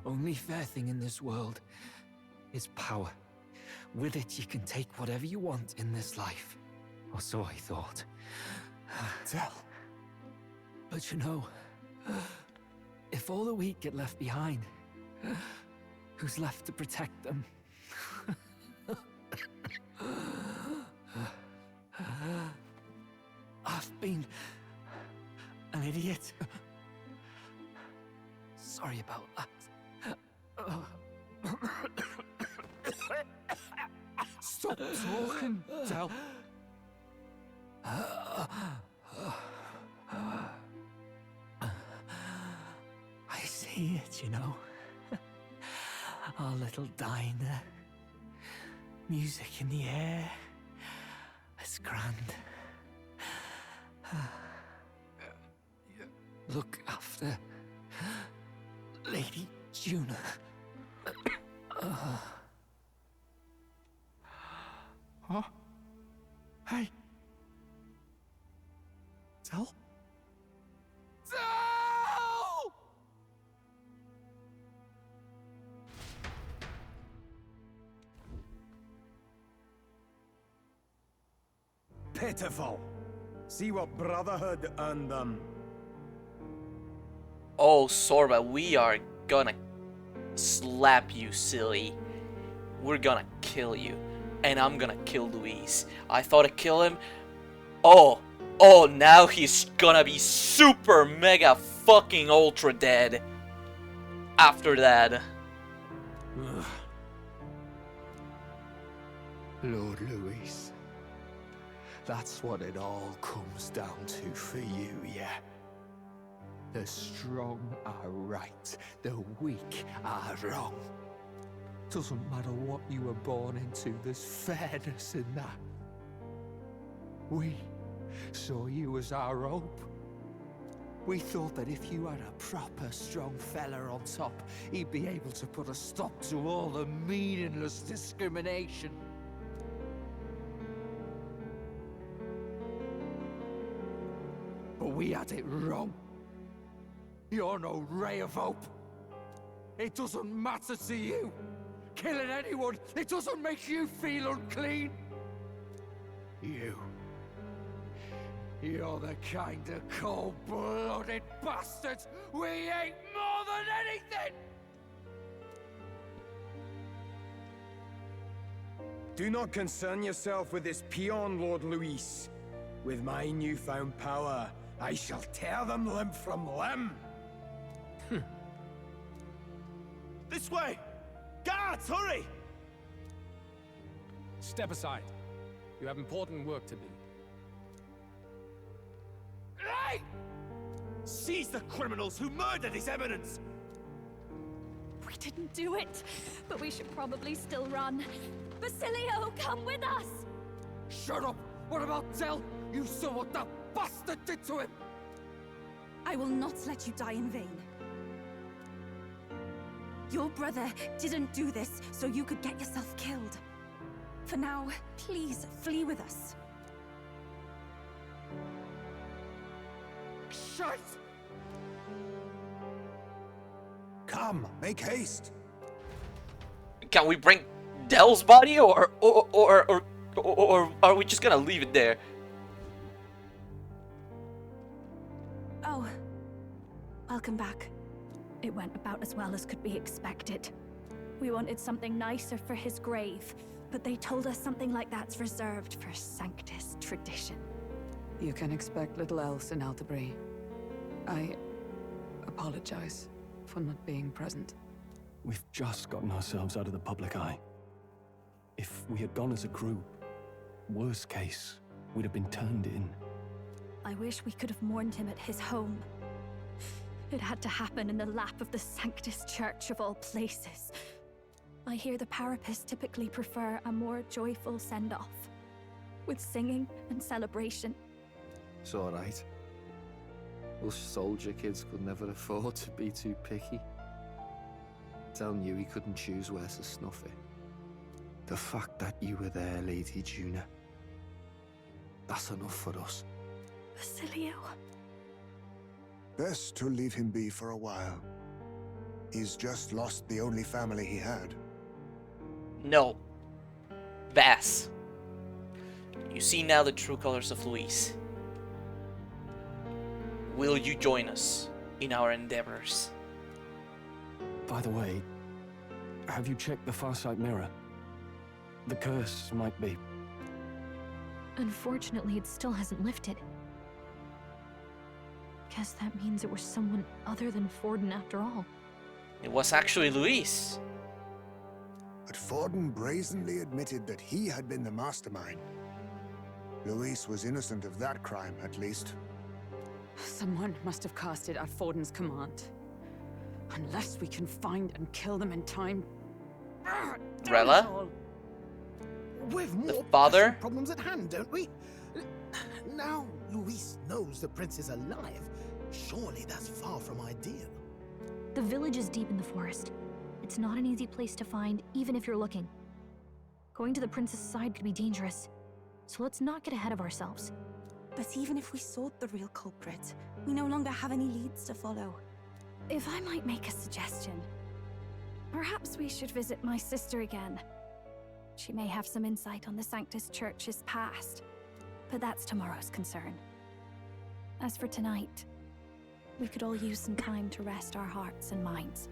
Only fair thing in this world is power. With it, you can take whatever you want in this life. Or so I thought. Tell. But you know, if all the weak get left behind, who's left to protect them? I've been an idiot. Sorry about that. Stop talking, Del. I see it, you know. Our little diner. Music in the air. It's grand. Look after Lady Juna. Huh? Hey. Del? Del! Pitiful. See what Brotherhood earned them. Oh, Sorba, we are gonna slap you, silly. We're gonna kill you. And I'm gonna kill Luis. I thought I'd kill him. Oh, now he's gonna be super mega fucking ultra dead. After that. Lord Luis, that's what it all comes down to for you, yeah? The strong are right, the weak are wrong. Doesn't matter what you were born into, there's fairness in that. We saw you as our hope. We thought that if you had a proper strong fella on top, he'd be able to put a stop to all the meaningless discrimination. But we had it wrong. You're no ray of hope. It doesn't matter to you. Killing anyone, it doesn't make you feel unclean. You're the kind of cold-blooded bastards we hate more than anything! Do not concern yourself with this peon, Lord Luis. With my newfound power, I shall tear them limb from limb. This way! Guards, hurry! Step aside. You have important work to do. Hey! Seize the criminals who murdered His Eminence! We didn't do it, but we should probably still run. Basilio, come with us! Shut up! What about Zell? You saw what that bastard did to him! I will not let you die in vain. Your brother didn't do this so you could get yourself killed. For now, please flee with us. Shite! Come, make haste. Can we bring Dell's body, or are we just gonna leave it there? Oh, welcome back. It went about as well as could be expected. We wanted something nicer for his grave, but they told us something like that's reserved for Sanctus tradition. You can expect little else in Altabri. I apologize for not being present. We've just gotten ourselves out of the public eye. If we had gone as a group, worst case, we'd have been turned in. I wish we could have mourned him at his home. It had to happen in the lap of the Sanctus Church of all places. I hear the Parapists typically prefer a more joyful send-off, with singing and celebration. It's alright. Us soldier kids could never afford to be too picky. Tell knew he couldn't choose where to snuff it. The fact that you were there, Lady Juna, that's enough for us. Basilio. Best to leave him be for a while. He's just lost the only family he had. No. Bass. You see now the true colors of Luis. Will you join us in our endeavors? By the way, have you checked the Farsight mirror? The curse might be... Unfortunately, it still hasn't lifted. Guess that means it was someone other than Forden after all. It was actually Luis. But Forden brazenly admitted that he had been the mastermind. Luis was innocent of that crime, at least. Someone must have cast it at Forden's command. Unless we can find and kill them in time. Rella? We've more father? pressing problems at hand, don't we? Now Luis knows the prince is alive. Surely that's far from ideal. The village is deep in the forest. It's not an easy place to find, even if you're looking. Going to the prince's side could be dangerous, so let's not get ahead of ourselves. But even if we sought the real culprit, we no longer have any leads to follow. If I might make a suggestion, perhaps we should visit my sister again. She may have some insight on the Sanctus Church's past, but that's tomorrow's concern. As for tonight, we could all use some time to rest our hearts and minds.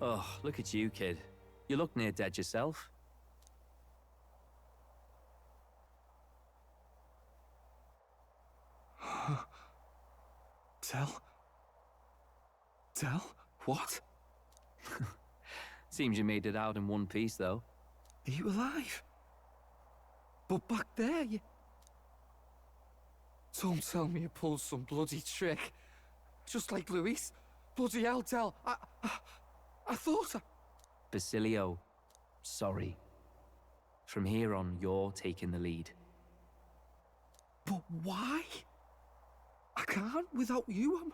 Oh, look at you, kid. You look near dead yourself. Tell? What? Seems you made it out in one piece, though. Are you alive? But back there, you... Don't tell me you pulled some bloody trick. Just like Luis. Bloody hell, Tell. I thought I... Basilio, sorry. From here on, you're taking the lead. But why? I can't without you.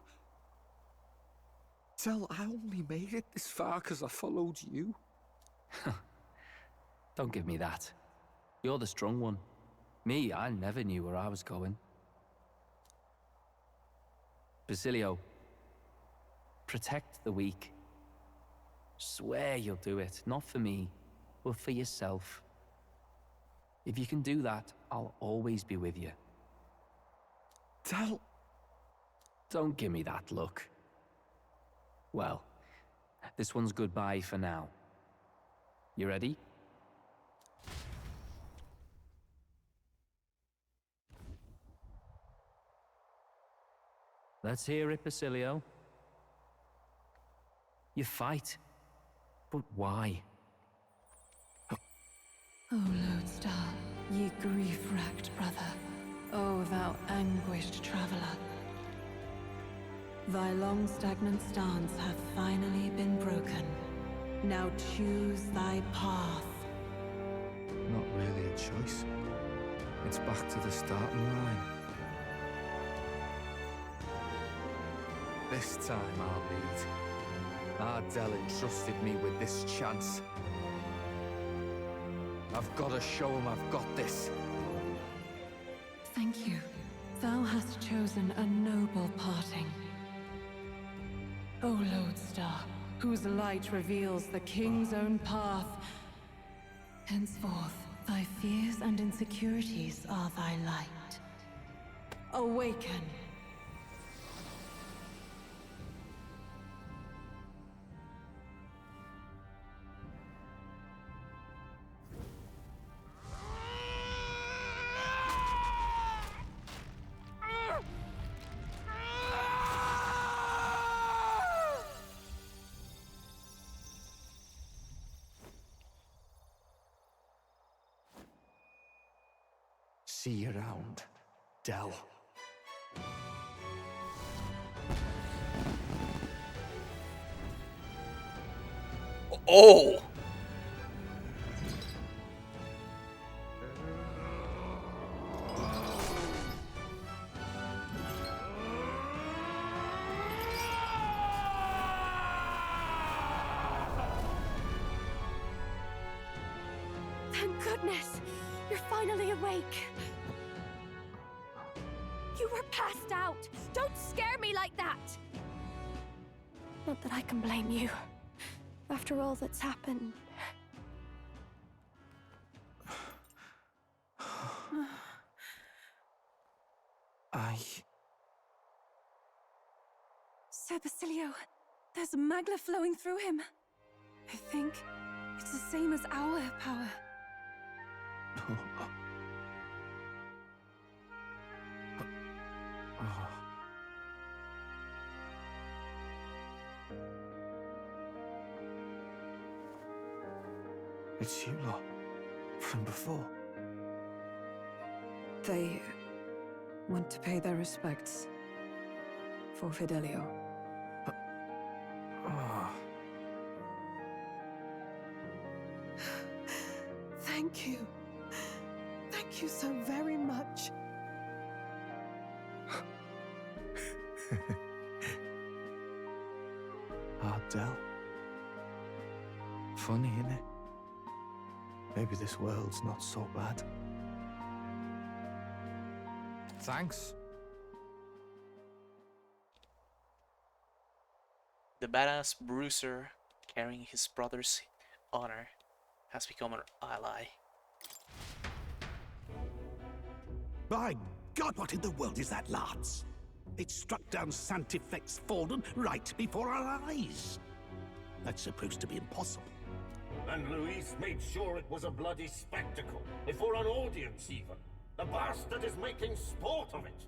Tell, I only made it this far because I followed you. Don't give me that. You're the strong one. Me, I never knew where I was going. Basilio, Protect the weak. Swear you'll do it, not for me, but for yourself. If you can do that, I'll always be with you. Don't give me that look. Well, this one's goodbye for now. You ready? Let's hear it, Basilio. You fight, but why? O Lodestar, ye grief-racked brother, O thou anguished traveler. Thy long stagnant stance hath finally been broken. Now choose thy path. Not really a choice. It's back to the starting line. This time I'll lead. Ardell entrusted me with this chance. I've got to show him I've got this. Thank you. Thou hast chosen a noble parting. O Lodestar, whose light reveals the king's own path. Henceforth, thy fears and insecurities are thy light. Awaken. See you around, Dell. Oh! Thank goodness! You're finally awake! You were passed out! Don't scare me like that! Not that I can blame you. After all that's happened. Sir Basilio, there's magla flowing through him. I think it's the same as our power. It's you lot, from before. They want to pay their respects for Fidelio. Thank you. Thank you so very much. Ardell. Funny, innit? Maybe this world's not so bad. Thanks. The badass bruiser carrying his brother's honor has become an ally. By God, what in the world is that, lads? It struck down Sanctifex Forden right before our eyes. That's supposed to be impossible. And Luis made sure it was a bloody spectacle, before an audience even. The bastard is making sport of it.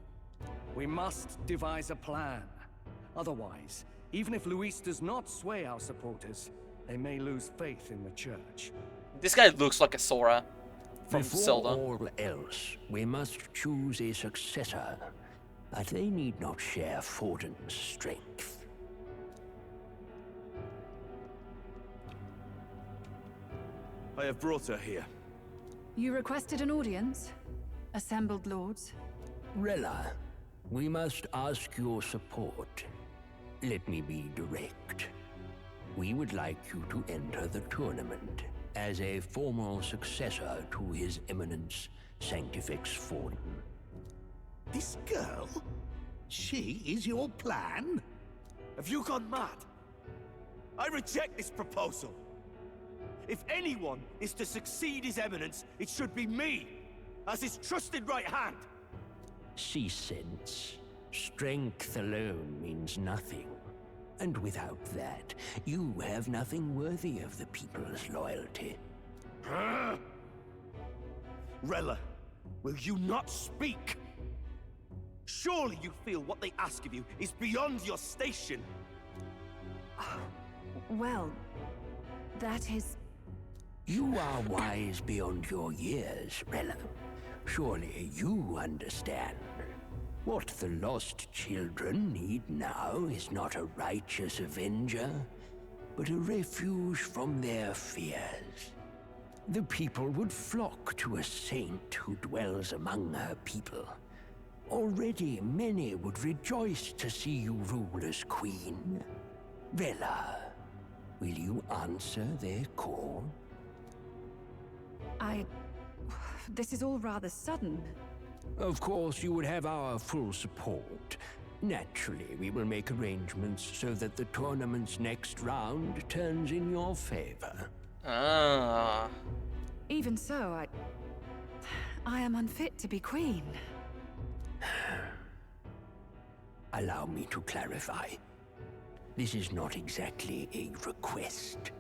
We must devise a plan. Otherwise, even if Luis does not sway our supporters, they may lose faith in the church. This guy looks like a Sora from Before Zelda. all else, we must choose a successor, but they need not share Forden's strength. I have brought her here. You requested an audience? Assembled lords? Rella, we must ask your support. Let me be direct. We would like you to enter the tournament as a formal successor to His Eminence Sanctifex Forden. This girl? She is your plan? Have you gone mad? I reject this proposal. If anyone is to succeed His Eminence, it should be me, as his trusted right hand. See sense. Strength alone means nothing. And without that, you have nothing worthy of the people's loyalty. Rella, will you not speak? Surely you feel what they ask of you is beyond your station. Well, that is... You are wise beyond your years, Rella. Surely you understand. What the lost children need now is not a righteous avenger, but a refuge from their fears. The people would flock to a saint who dwells among her people. Already many would rejoice to see you rule as queen. Rella, will you answer their call? This is all rather sudden. Of course, you would have our full support. Naturally, we will make arrangements so that the tournament's next round turns in your favor. Ah. Even so, I am unfit to be queen. Allow me to clarify. This is not exactly a request.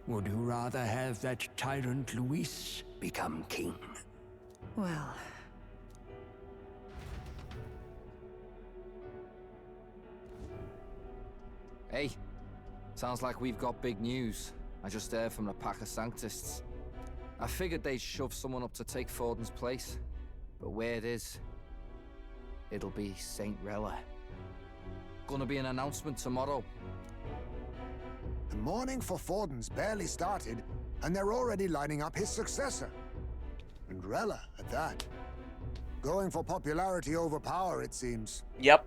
Would you rather have that tyrant Luis become king? Well... Hey, sounds like we've got big news. I just heard from the pack of Sanctists. I figured they'd shove someone up to take Forden's place. But where it is, it'll be Saint Rella. Gonna be an announcement tomorrow. The mourning for Forden's barely started, and they're already lining up his successor. And Rella, at that. Going for popularity over power, it seems. Yep.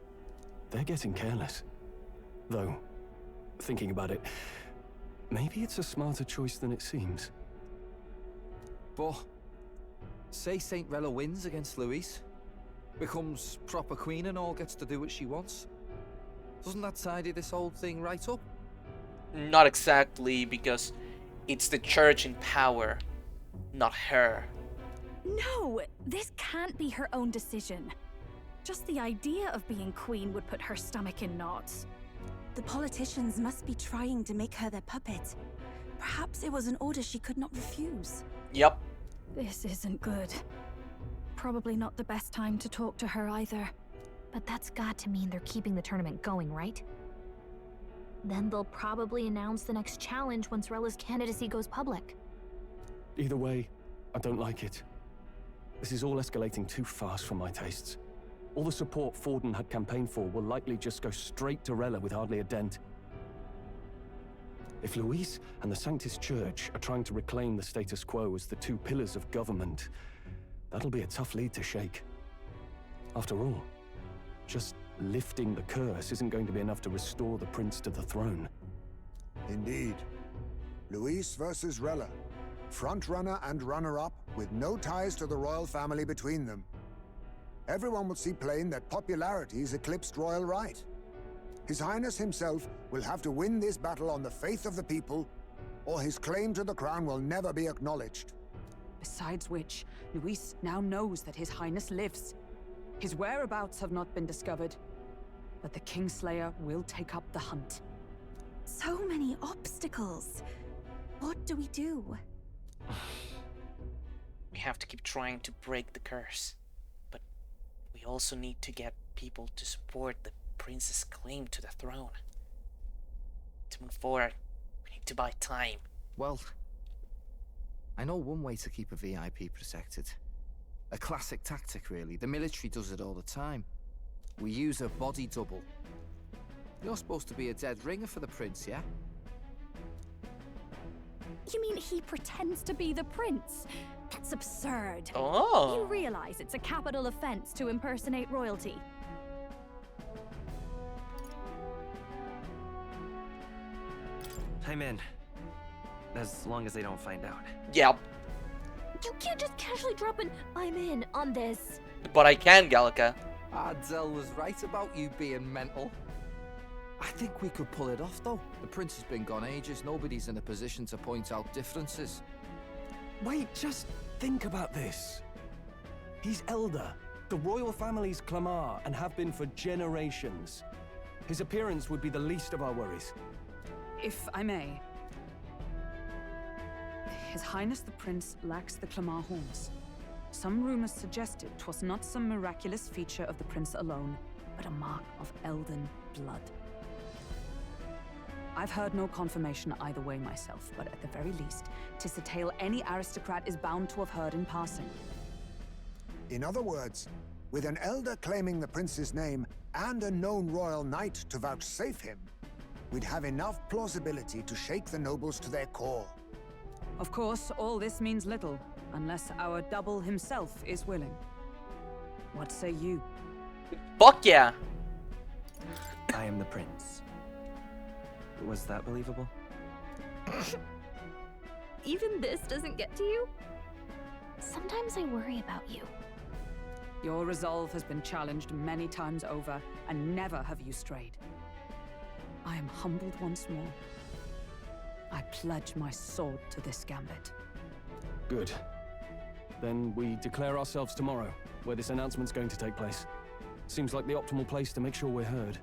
They're getting careless. Though, thinking about it, maybe it's a smarter choice than it seems. But, say Saint Rella wins against Luis, becomes proper queen and all gets to do what she wants. Doesn't that tidy this whole thing right up? Not exactly, because it's the church in power, not her. No, this can't be her own decision. Just the idea of being queen would put her stomach in knots. The politicians must be trying to make her their puppet. Perhaps it was an order she could not refuse. Yep. This isn't good. Probably not the best time to talk to her either. But that's got to mean they're keeping the tournament going, right? Then they'll probably announce the next challenge once Rella's candidacy goes public. Either way, I don't like it. This is all escalating too fast for my tastes. All the support Forden had campaigned for will likely just go straight to Rella with hardly a dent. If Luis and the Sanctis Church are trying to reclaim the status quo as the two pillars of government, that'll be a tough lead to shake. After all, just lifting the curse isn't going to be enough to restore the prince to the throne. Indeed. Luis versus Rella. Frontrunner and runner-up, with no ties to the royal family between them. Everyone will see plain that popularity's eclipsed royal right. His Highness himself will have to win this battle on the faith of the people, or his claim to the crown will never be acknowledged. Besides which, Luis now knows that His Highness lives. His whereabouts have not been discovered, but the Kingslayer will take up the hunt. So many obstacles. What do we do? We have to keep trying to break the curse. But we also need to get people to support the prince's claim to the throne. To move forward, we need to buy time. Well, I know one way to keep a VIP protected. A classic tactic, really. The military does it all the time. We use a body double. You're supposed to be a dead ringer for the prince, yeah? You mean he pretends to be the prince? That's absurd. Oh. You realize it's a capital offense to impersonate royalty. I'm in. As long as they don't find out. Yep. You can't just casually drop an "I'm in" on this. But I can, Gallica. Adzel was right about you being mental. I think we could pull it off, though. The prince has been gone ages. Nobody's in a position to point out differences. Wait, just think about this. He's elder. The royal family's Clamar, and have been for generations. His appearance would be the least of our worries. If I may. His Highness the Prince lacks the Clamar horns. Some rumors suggested 'twas not some miraculous feature of the prince alone, but a mark of elden blood. I've heard no confirmation either way myself, but at the very least, 'tis a tale any aristocrat is bound to have heard in passing. In other words, with an elder claiming the prince's name and a known royal knight to vouchsafe him, we'd have enough plausibility to shake the nobles to their core. Of course, all this means little, unless our double himself is willing. What say you? Fuck yeah! I am the prince. Was that believable? Even this doesn't get to you? Sometimes I worry about you. Your resolve has been challenged many times over, and never have you strayed. I am humbled once more. I pledge my sword to this gambit. Good. Then we declare ourselves tomorrow, where this announcement's going to take place. Seems like the optimal place to make sure we're heard.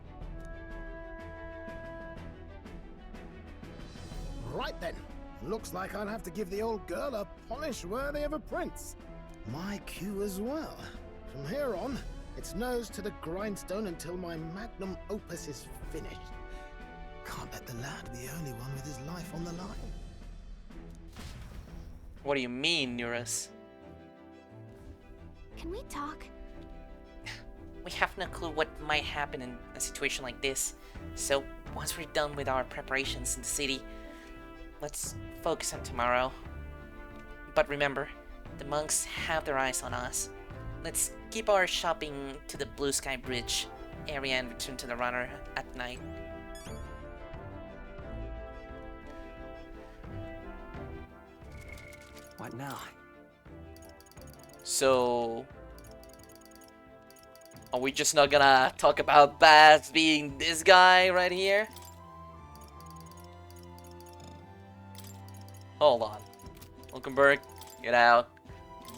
Right then. Looks like I'll have to give the old girl a polish worthy of a prince. My cue as well. From here on, it's nose to the grindstone until my magnum opus is finished. Can't let the lad be the only one with his life on the line. What do you mean, Eurus? Can we talk? We have no clue what might happen in a situation like this. So, once we're done with our preparations in the city, let's focus on tomorrow. But remember, the monks have their eyes on us. Let's keep our shopping to the Blue Sky Bridge area and return to the runner at night. What now? So, are we just not gonna talk about Baz being this guy right here? Hold on. Wilkenberg, get out.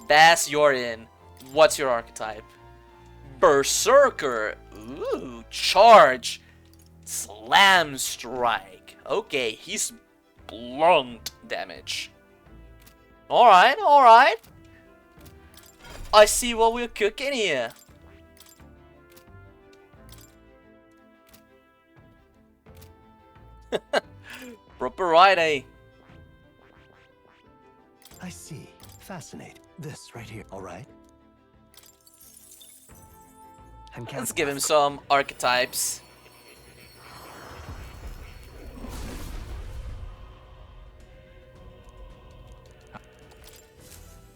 Baz, you're in. What's your archetype? Berserker. Ooh, charge. Slam strike. Okay, he's blunt damage. Alright, alright. I see what we're cooking here. Proper right, eh? I see. Fascinating. This right here, alright? Let's give him some archetypes.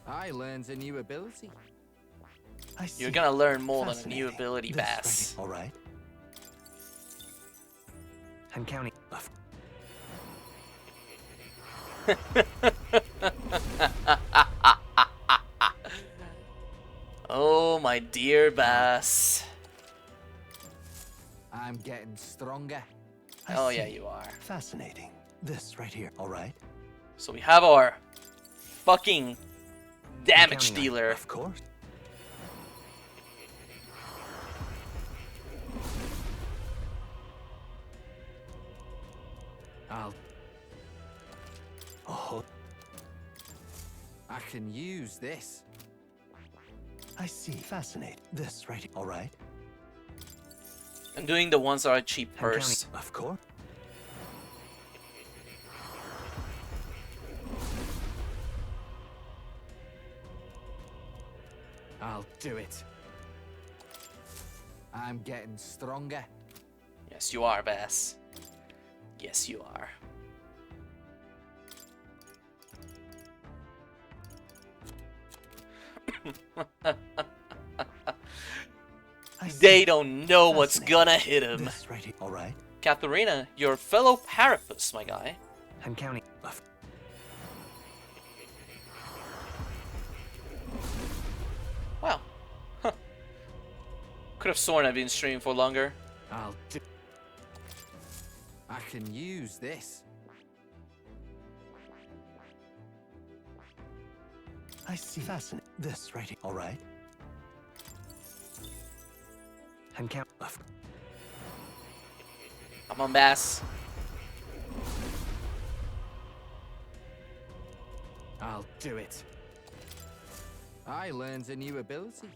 I learned a new ability. You're gonna learn more than a new ability, Bass. All right. I'm counting. Oh, my dear Bass. I'm getting stronger. Oh, yeah, you are. Fascinating. This right here, all right? So we have our fucking damage dealer. Of course. Oh. I can use this. I see. Fascinating. This right here, all right? I'm doing the ones that are cheap first. Of course. I'll do it. I'm getting stronger. Yes, you are, Bass. Yes, you are. They don't know what's gonna hit him. This right here, all right? Katharina, your fellow Parapus, my guy. I'm counting. Wow. Huh. Could have sworn I've been streaming for longer. I'll do. can use this. I see. Fascinating. This right here. All right. And count. Come on, Bass. I'll do it. I learned a new ability.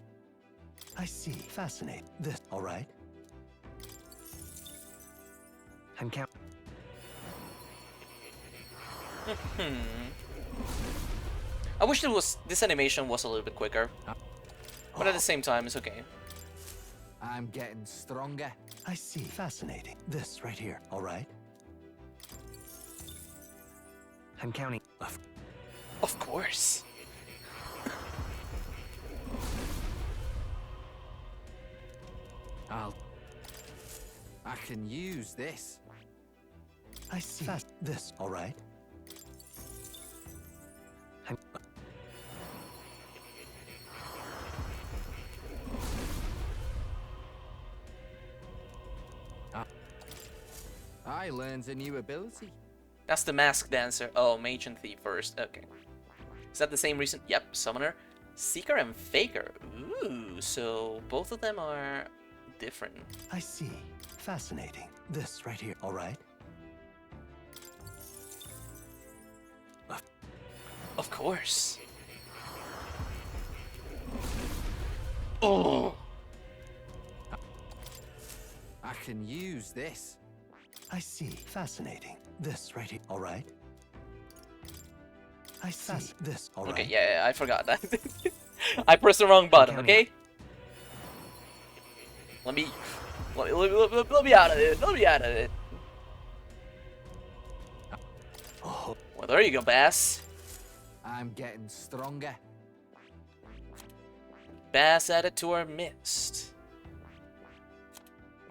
I see. Fascinating. This. All right. And count. I wish this animation was a little bit quicker, but at the same time, it's okay. I'm getting stronger. I see. Fascinating. This right here. All right. I'm counting. Of course. I can use this. I see. This. All right. I learned a new ability. That's the mask dancer. Oh, mage and thief first. Okay. Is that the same reason? Yep, summoner, seeker, and faker. Ooh, so both of them are different. I see. Fascinating. This right here. All right. Of course. Oh. I can use this. I see. Fascinating. This right here. All right. I see. This. All right. Okay, yeah, I forgot that. I pressed the wrong button, okay? Let me out of it. Let me out of it. Well, there you go, Bass. I'm getting stronger. Bass added to our midst.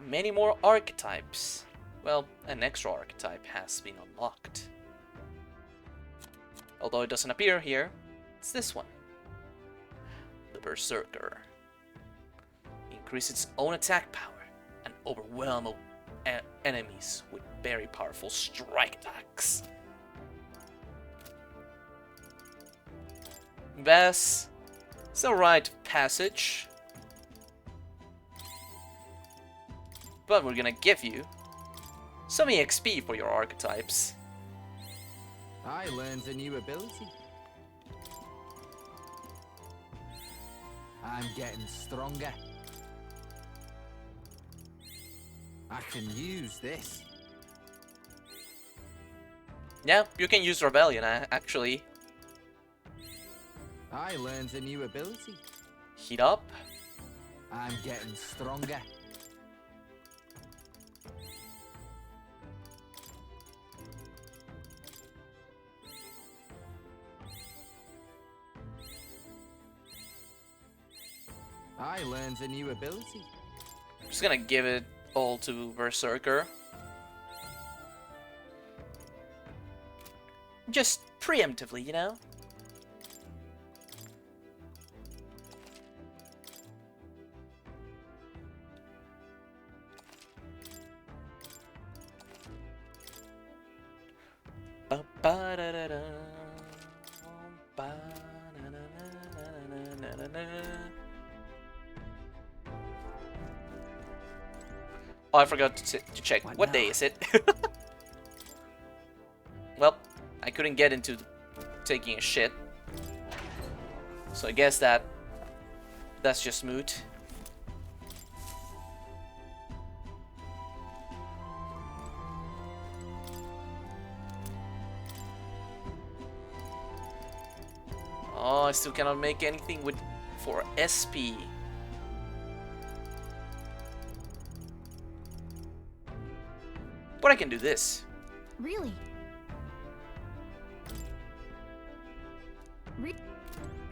Many more archetypes. Well, an extra archetype has been unlocked. Although it doesn't appear here, it's this one. The Berserker. Increase its own attack power and overwhelm enemies with very powerful strike attacks. Bass, it's a rite of passage. But we're gonna give you some EXP for your archetypes. I learned a new ability. I'm getting stronger. I can use this. Yeah, you can use Rebellion, actually. I learned a new ability. Heat up. I'm getting stronger. I learned a new ability. I'm just gonna give it all to Berserker. Just preemptively, you know? Oh, I forgot to check. What day is it? Well, I couldn't get into taking a shit. So I guess that's just moot. Oh, I still cannot make anything for SP. But I can do this. Really?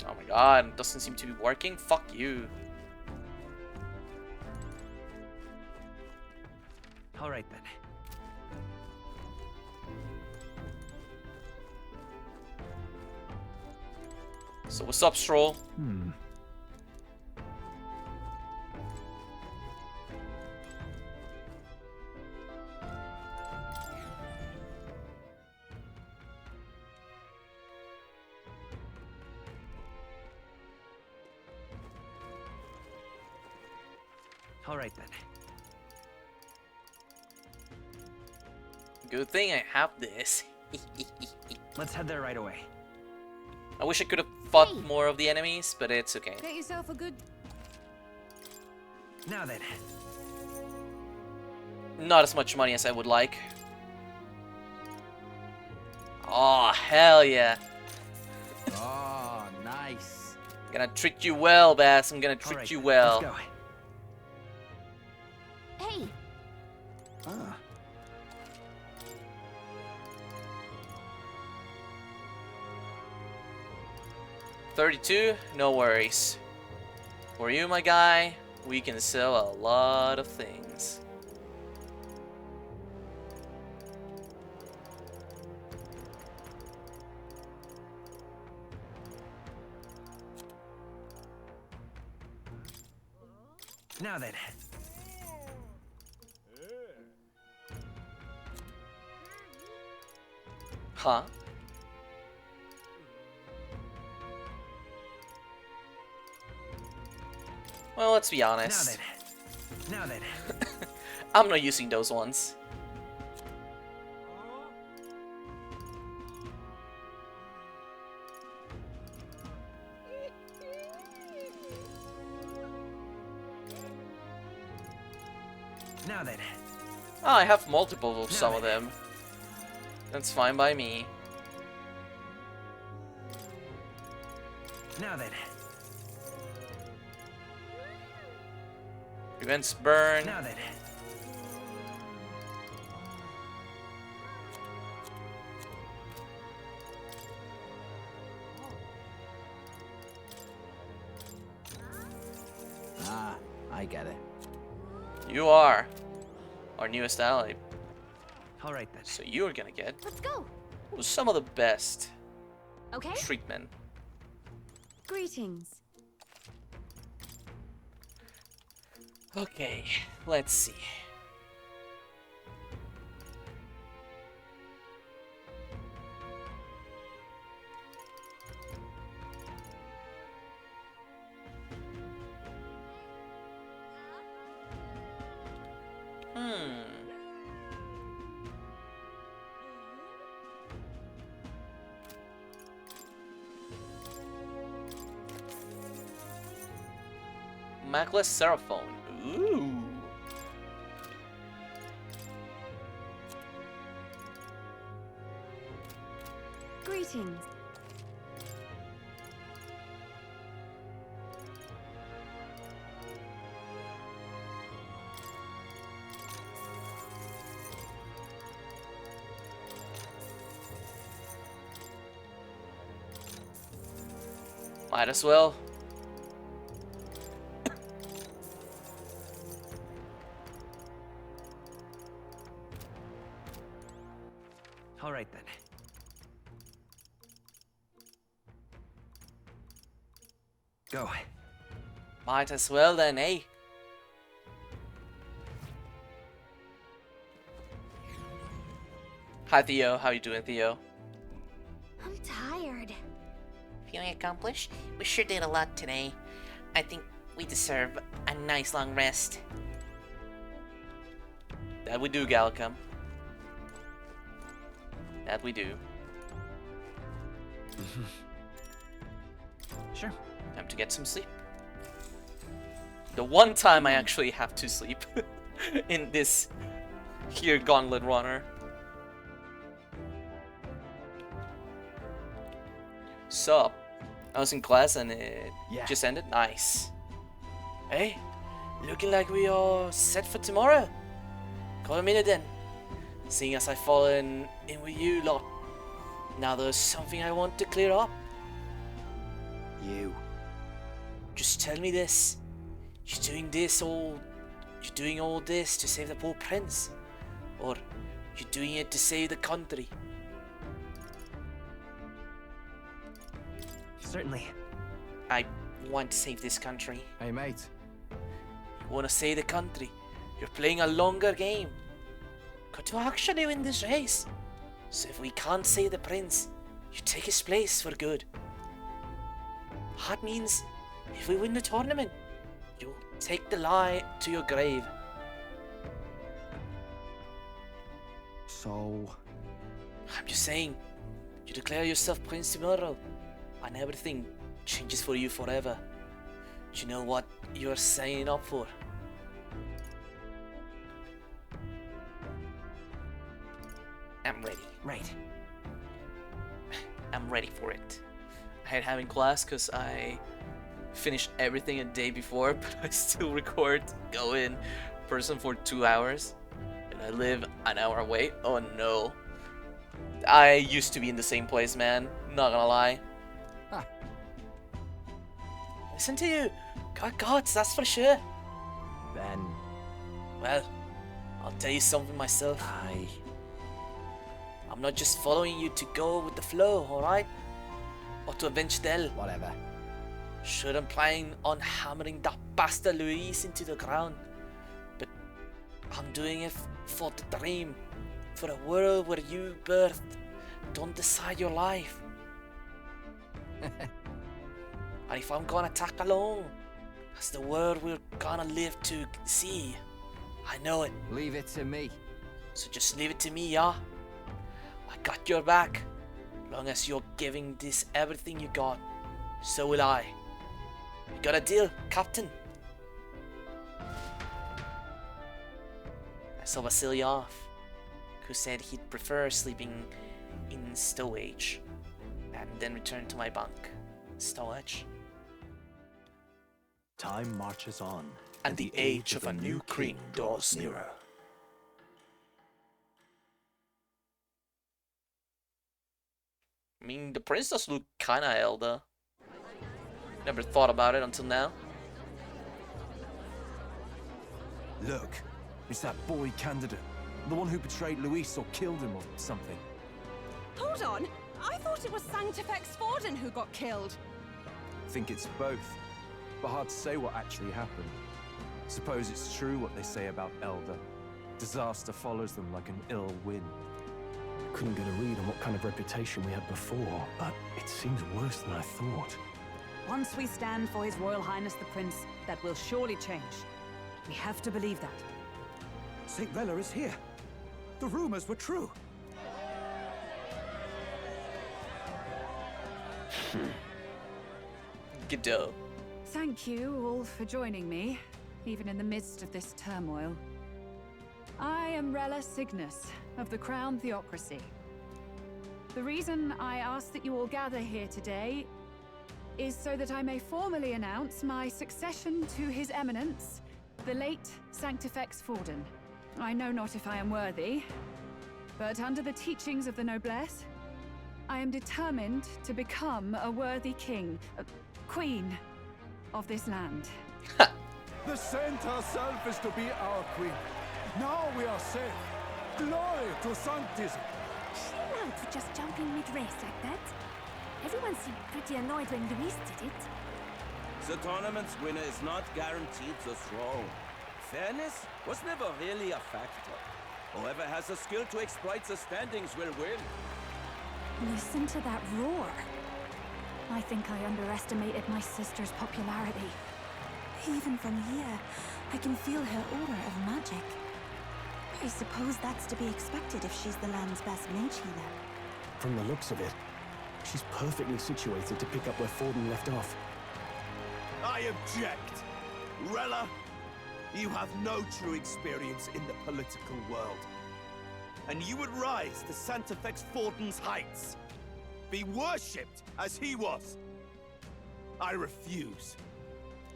Oh my god, it doesn't seem to be working. Fuck you. Alright then. So what's up, Stroll? All right then. Good thing I have this. Let's head there right away. I wish I could have fought more of the enemies, but it's okay. Get yourself a good... Now then. Not as much money as I would like. Oh, hell yeah. Oh, nice. Gonna treat you well, Bass. I'm gonna treat you well. Let's go. Hey! Ah. 32, no worries. For you, my guy, we can sell a lot of things. Now then. Huh? Well, let's be honest. Now then. I'm not using those ones. Now then. Oh, I have multiple of some of them. That's fine by me. Now then. Prevents burn. Now then. Ah, I get it. You are our newest ally. All right then. So you're gonna get Let's go. some of the best Okay. treatment. Greetings. Okay, let's see. Macless Seraphone. Ooh. Greetings. Might as well. All right then. Go. Might as well then, eh? Hi Theo, how you doing, Theo? I'm tired. Feeling accomplished? We sure did a lot today. I think we deserve a nice long rest. That we do, Galcum. That we do. Sure. Time to get some sleep. The one time I actually have to sleep in this here Gauntlet Runner. Sup? I was in class and it just ended. Nice. Hey, looking like we are set for tomorrow. Come a minute then. Seeing as I've fallen in with you lot, now there's something I want to clear up. You. Just tell me this. You're doing all this to save the poor prince? Or you're doing it to save the country? Certainly. I want to save this country. Hey, mate. You want to save the country? You're playing a longer game. Got to actually win this race. So if we can't save the prince, you take his place for good. That means if we win the tournament, You take the lie to your grave. So... I'm just saying, you declare yourself Prince tomorrow, and everything changes for you forever. Do you know what you're signing up for? I'm ready. Right. I'm ready for it. I had having class because I finished everything a day before, but I still record, go in person for 2 hours, and I live an hour away. Oh no. I used to be in the same place, man. Not gonna lie. Ah. Listen to you. Got gods, that's for sure. Then... Well, I'll tell you something myself. Aye. I'm not just following you to go with the flow, alright? Or to avenge Del. Whatever. Sure, I'm planning on hammering that bastard Luis into the ground. But I'm doing it for the dream. For a world where you birthed don't decide your life. And if I'm gonna tag along, that's the world we're gonna live to see. I know it. Leave it to me. So just leave it to me, yeah? I got your back. Long as you're giving this everything you got, so will I. You got a deal, Captain? I saw Basilio off, who said he'd prefer sleeping in stowage, and then return to my bunk. Stowage. Time marches on, And the age of a new king draws nearer. I mean, the prince does look kinda elder. Never thought about it until now. Look, it's that boy candidate. The one who betrayed Luis or killed him or something. Hold on! I thought it was Sanctifex Forden who got killed. Think it's both, but hard to say what actually happened. Suppose it's true what they say about Elder. Disaster follows them like an ill wind. Couldn't get a read on what kind of reputation we had before, but it seems worse than I thought. Once we stand for His Royal Highness the Prince, that will surely change. We have to believe that. St. Rella is here. The rumors were true. Godot. Thank you all for joining me, even in the midst of this turmoil. I am Rella Cygnus of the Crown Theocracy. The reason I ask that you all gather here today is so that I may formally announce my succession to His Eminence, the late Sanctifex Forden. I know not if I am worthy, but under the teachings of the noblesse, I am determined to become a worthy king, queen of this land. The saint herself is to be our queen. Now we are safe. Glory to Sanctism. Is she allowed to just jump in mid-race like that? Everyone seemed pretty annoyed when Luis did it. The tournament's winner is not guaranteed the throne. Fairness was never really a factor. Whoever has the skill to exploit the standings will win. Listen to that roar. I think I underestimated my sister's popularity. Even from here, I can feel her aura of magic. I suppose that's to be expected if she's the land's best mage healer. From the looks of it, she's perfectly situated to pick up where Forden left off. I object. Rella, you have no true experience in the political world. And you would rise to Sanctifex Forden's heights. Be worshipped as he was. I refuse.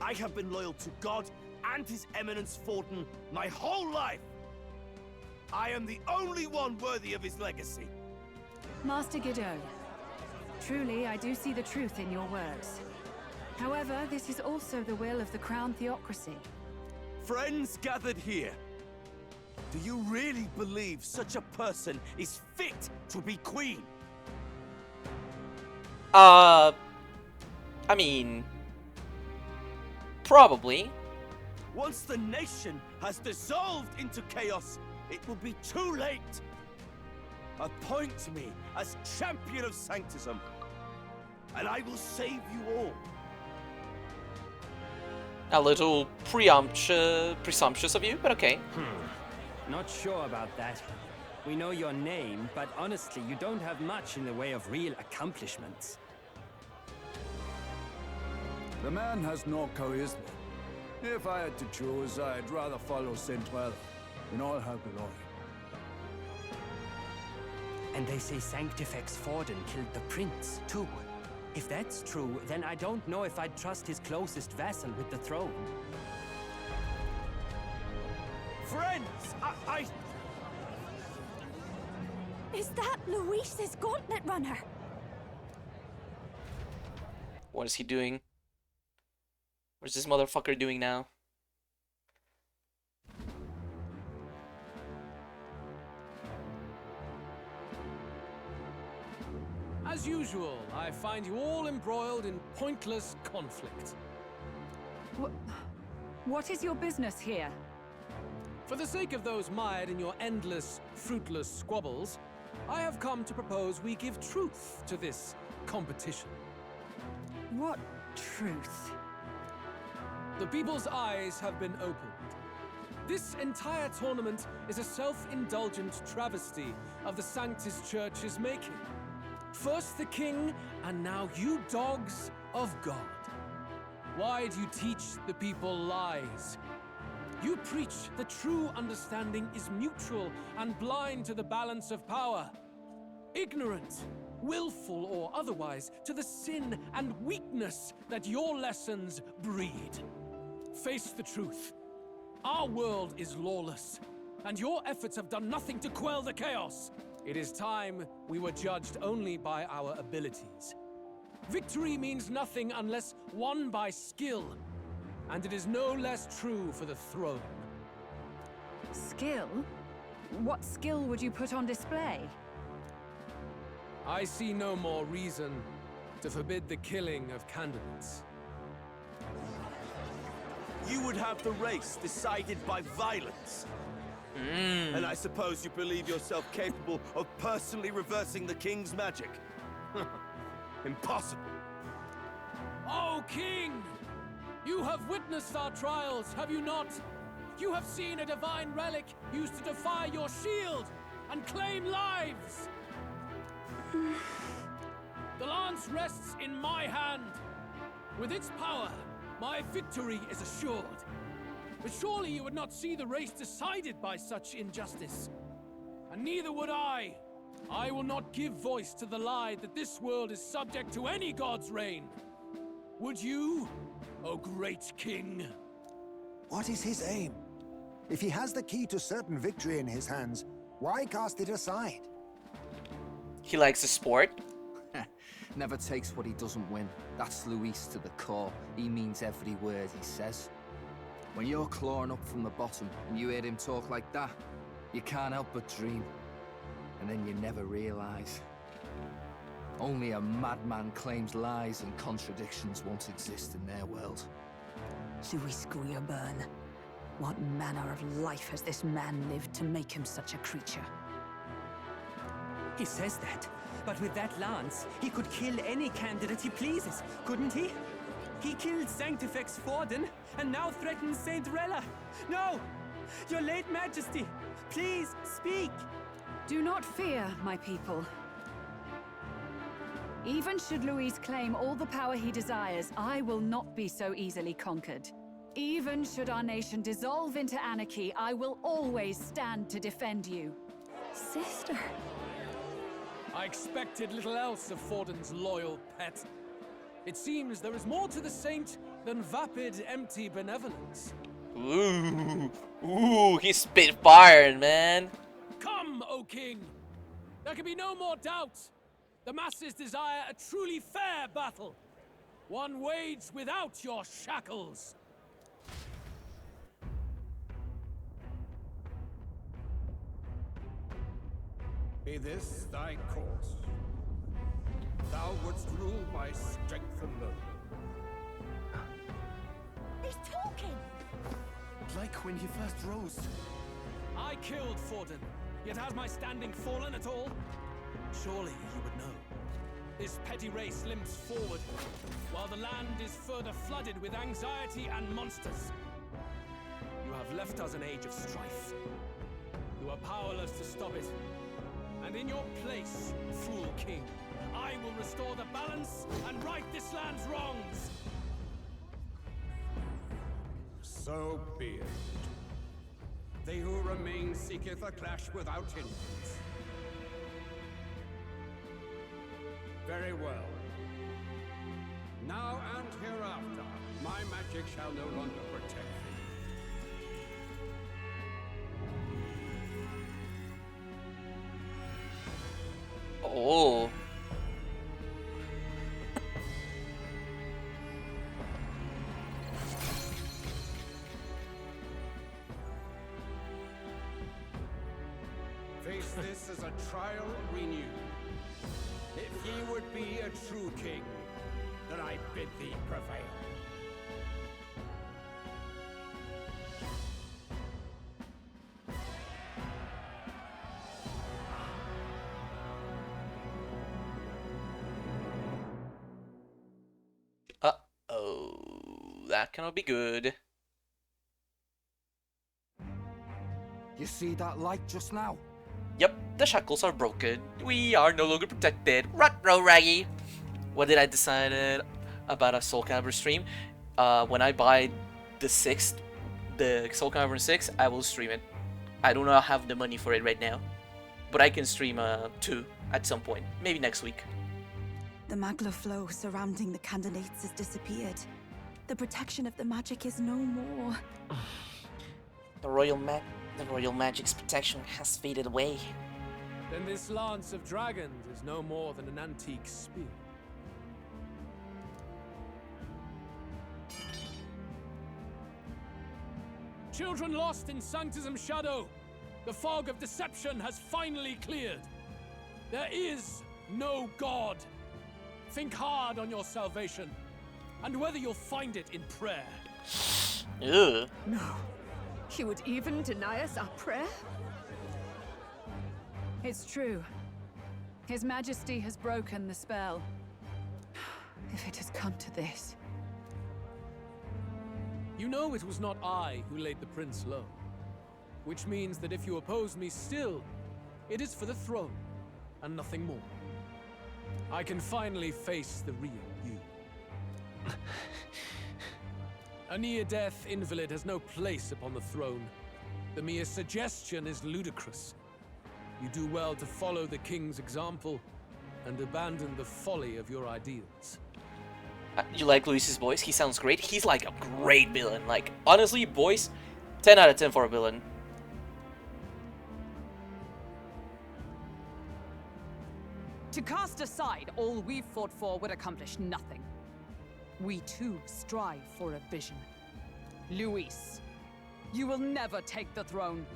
I have been loyal to God and His Eminence Forden my whole life. I am the only one worthy of his legacy. Master Godot, truly I do see the truth in your words. However, this is also the will of the Crown Theocracy. Friends gathered here, do you really believe such a person is fit to be queen? I mean, probably. Once the nation has dissolved into chaos, it will be too late. Appoint me as champion of Sanctism, and I will save you all. A little presumptuous of you, but okay. Not sure about that. We know your name, but honestly, you don't have much in the way of real accomplishments. The man has no charisma. If I had to choose, I'd rather follow Centrella in all her glory. And they say Sanctifex Forden killed the prince, too. If that's true, then I don't know if I'd trust his closest vassal with the throne. Friends, I... Is that Luis's gauntlet runner? What is he doing? What's this motherfucker doing now? As usual, I find you all embroiled in pointless conflict. What is your business here? For the sake of those mired in your endless, fruitless squabbles, I have come to propose we give truth to this competition. What truth? The people's eyes have been opened. This entire tournament is a self-indulgent travesty of the Sanctus Church's making. First the king, and now you dogs of God. Why do you teach the people lies? You preach that true understanding is mutual and blind to the balance of power. Ignorant, willful or otherwise, to the sin and weakness that your lessons breed. Face the truth. Our world is lawless, and your efforts have done nothing to quell the chaos. It is time we were judged only by our abilities. Victory means nothing unless won by skill, and it is no less true for the throne. Skill? What skill would you put on display? I see no more reason to forbid the killing of candidates. You would have the race decided by violence. And I suppose you believe yourself capable of personally reversing the king's magic? Impossible. Oh, king! You have witnessed our trials, have you not? You have seen a divine relic used to defy your shield and claim lives! The lance rests in my hand. With its power, my victory is assured. But surely you would not see the race decided by such injustice. And neither would I. I will not give voice to the lie that this world is subject to any god's reign. Would you, O great king? What is his aim? If he has the key to certain victory in his hands, why cast it aside? He likes the sport. Never takes what he doesn't win. That's Luis to the core. He means every word he says. When you're clawing up from the bottom and you hear him talk like that, you can't help but dream. And then you never realize. Only a madman claims lies and contradictions won't exist in their world. Luis Guillerburn. What manner of life has this man lived to make him such a creature? He says that, but with that lance, he could kill any candidate he pleases, couldn't he? He killed Sanctifex Forden, and now threatens Saint Rella. No! Your late majesty, please, speak! Do not fear, my people. Even should Luis claim all the power he desires, I will not be so easily conquered. Even should our nation dissolve into anarchy, I will always stand to defend you. Sister. I expected little else of Forden's loyal pet. It seems there is more to the saint than vapid, empty benevolence. Ooh, he spit fire, man. Come, O king! There can be no more doubt. The masses desire a truly fair battle. One waged without your shackles. Be this thy course. Thou wouldst rule by strength alone. He's talking! Like when he first rose. I killed Forden, yet has my standing fallen at all? Surely you would know. This petty race limps forward, while the land is further flooded with anxiety and monsters. You have left us an age of strife. You are powerless to stop it. And in your place, fool king, I will restore the balance and right this land's wrongs! So be it. They who remain seeketh a clash without hindrance. Very well. Now and hereafter, my magic shall no longer protect thee. Oh. Face this as a trial renewed. If ye would be a true king, then I bid thee prevail. Uh-oh. That cannot be good. You see that light just now? Yep, the shackles are broken. We are no longer protected. Ruh-roh, Raggy! What did I decide about a Soul Calibur stream? When I buy the Soul Calibur 6, I will stream it. I do not have the money for it right now, but I can stream 2 at some point, maybe next week. The magla flow surrounding the candidates has disappeared. The protection of the magic is no more. The royal magic's protection has faded away. Then this lance of dragons is no more than an antique spear. Children lost in Sanctism's shadow, the fog of deception has finally cleared. There is no God. Think hard on your salvation, and whether you'll find it in prayer. Ugh. No. He would even deny us our prayer? It's true. His Majesty has broken the spell. If it has come to this. You know it was not I who laid the prince low. Which means that if you oppose me still, it is for the throne, and nothing more. I can finally face the real you. A near-death invalid has no place upon the throne. The mere suggestion is ludicrous. You do well to follow the king's example and abandon the folly of your ideals. You like Luis's voice? He sounds great. He's like a great villain. Like, honestly, boys, 10 out of 10 for a villain. To cast aside all we've fought for would accomplish nothing. We too strive for a vision. Luis, you will never take the throne.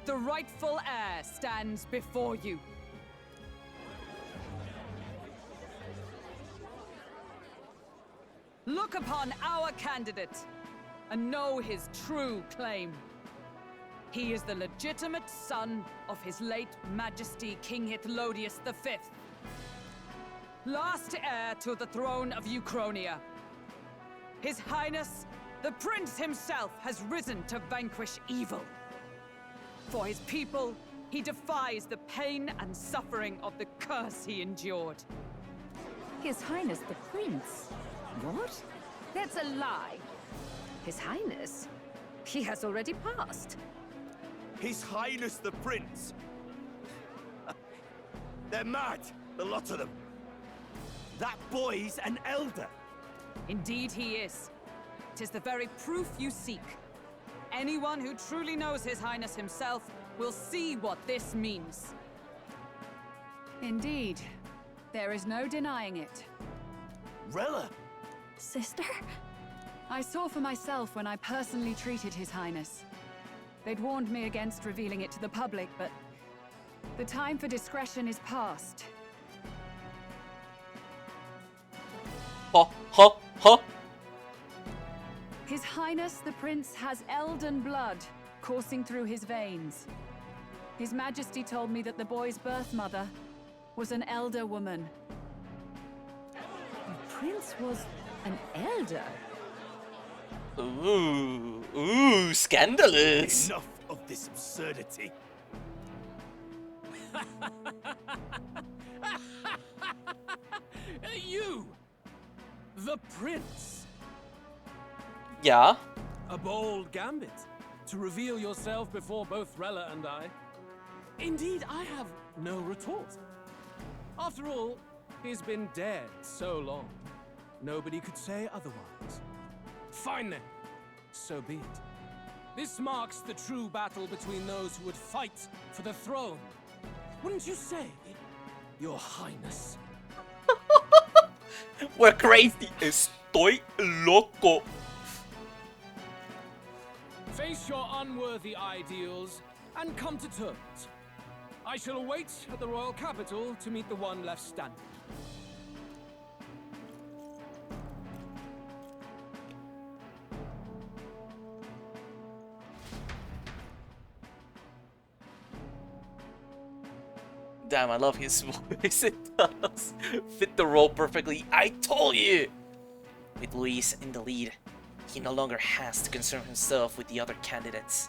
The rightful heir stands before you. Look upon our candidate and know his true claim. He is the legitimate son of his late Majesty King Hithlodius V, last heir to the throne of Uchronia. His Highness, the Prince himself, has risen to vanquish evil. For his people, he defies the pain and suffering of the curse he endured. His Highness the Prince? What? That's a lie. His Highness? He has already passed. His Highness the Prince? They're mad, the lot of them. That boy's an elder. Indeed he is. 'Tis the very proof you seek. Anyone who truly knows His Highness himself will see what this means. Indeed. There is no denying it. Rella! Sister? I saw for myself when I personally treated His Highness. They'd warned me against revealing it to the public, but the time for discretion is past. His Highness the Prince has Elden blood coursing through his veins. His Majesty told me that the boy's birth mother was an elder woman. prince was an elder. Ooh, scandalous. Enough of this absurdity. You! The prince! Yeah? A bold gambit to reveal yourself before both Rella and I. Indeed, I have no retort. After all, he's been dead so long, nobody could say otherwise. Fine then, so be it. This marks the true battle between those who would fight for the throne. Wouldn't you say, Your Highness? We're crazy. Estoy loco. Face your unworthy ideals and come to terms. I shall await at the royal capital to meet the one left standing. Damn, I love his voice. It does fit the role perfectly. I told you! With Luis in the lead, he no longer has to concern himself with the other candidates,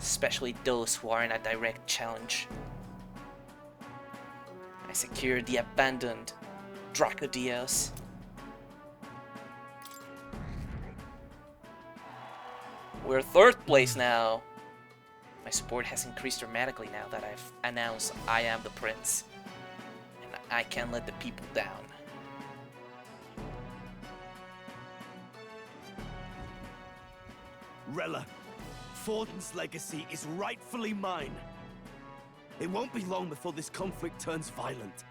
especially those who are in a direct challenge. I secured the abandoned Draco Dios. We're third place now. My support has increased dramatically now that I've announced I am the prince. And I can't let the people down. Rella, Forden's legacy is rightfully mine. It won't be long before this conflict turns violent.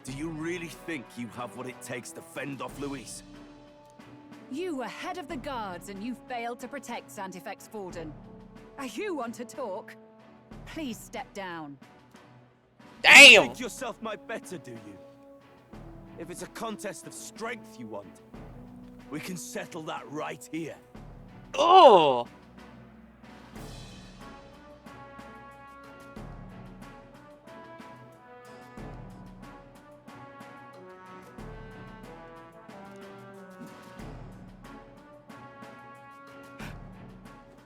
Do you really think you have what it takes to fend off Luis? You were head of the guards and you failed to protect Santifex Forden. You want to talk? Please step down. Damn! You think yourself my better, do you? If it's a contest of strength you want, we can settle that right here. Oh!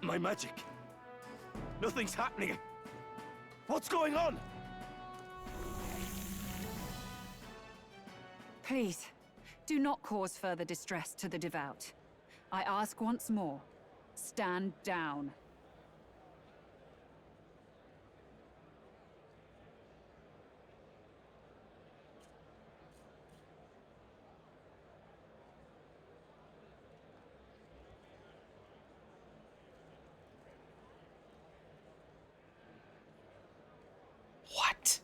My magic. Nothing's happening. What's going on? Please, do not cause further distress to the devout. I ask once more, stand down. What?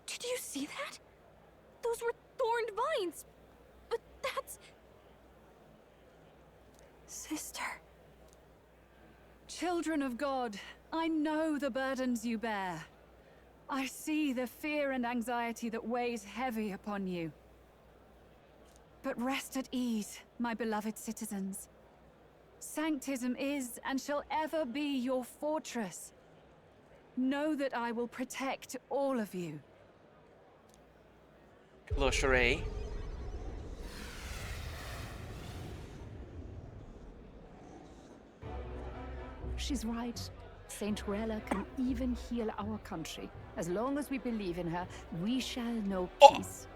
Did you see that? Those were thorned vines. But that's... Sister. Children of God, I know the burdens you bear. I see the fear and anxiety that weighs heavy upon you. But rest at ease, my beloved citizens. Sanctism is and shall ever be your fortress. Know that I will protect all of you. Closure. She's right. Saint Rella can even heal our country. As long as we believe in her, we shall know peace.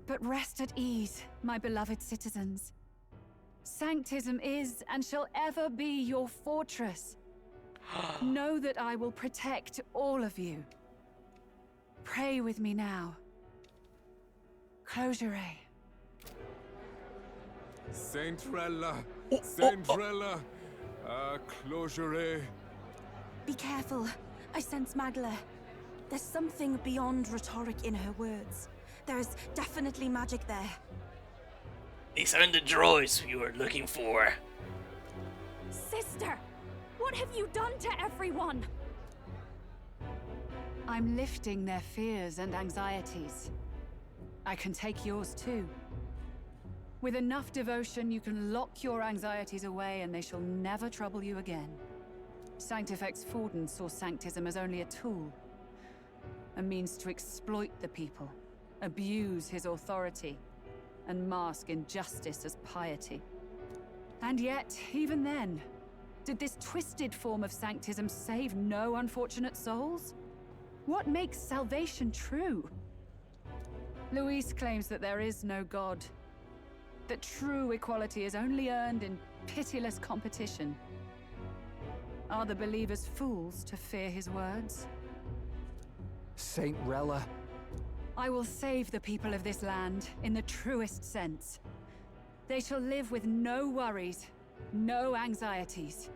But rest at ease, my beloved citizens. Sanctism is and shall ever be your fortress. Know that I will protect all of you. Pray with me now. Closure. Saint Rella, Saint Rella, closure. Be careful. I sense Magla. There's something beyond rhetoric in her words. There's definitely magic there. These aren't the droids you were looking for. Sister! What have you done to everyone? I'm lifting their fears and anxieties. I can take yours too. With enough devotion, you can lock your anxieties away and they shall never trouble you again. Sanctifex Forden saw Sanctism as only a tool. A means to exploit the people, abuse his authority, and mask injustice as piety. And yet, even then, did this twisted form of Sanctism save no unfortunate souls? What makes salvation true? Luis claims that there is no God, that true equality is only earned in pitiless competition. Are the believers fools to fear his words? Saint Rella. I will save the people of this land in the truest sense. They shall live with no worries, no anxieties,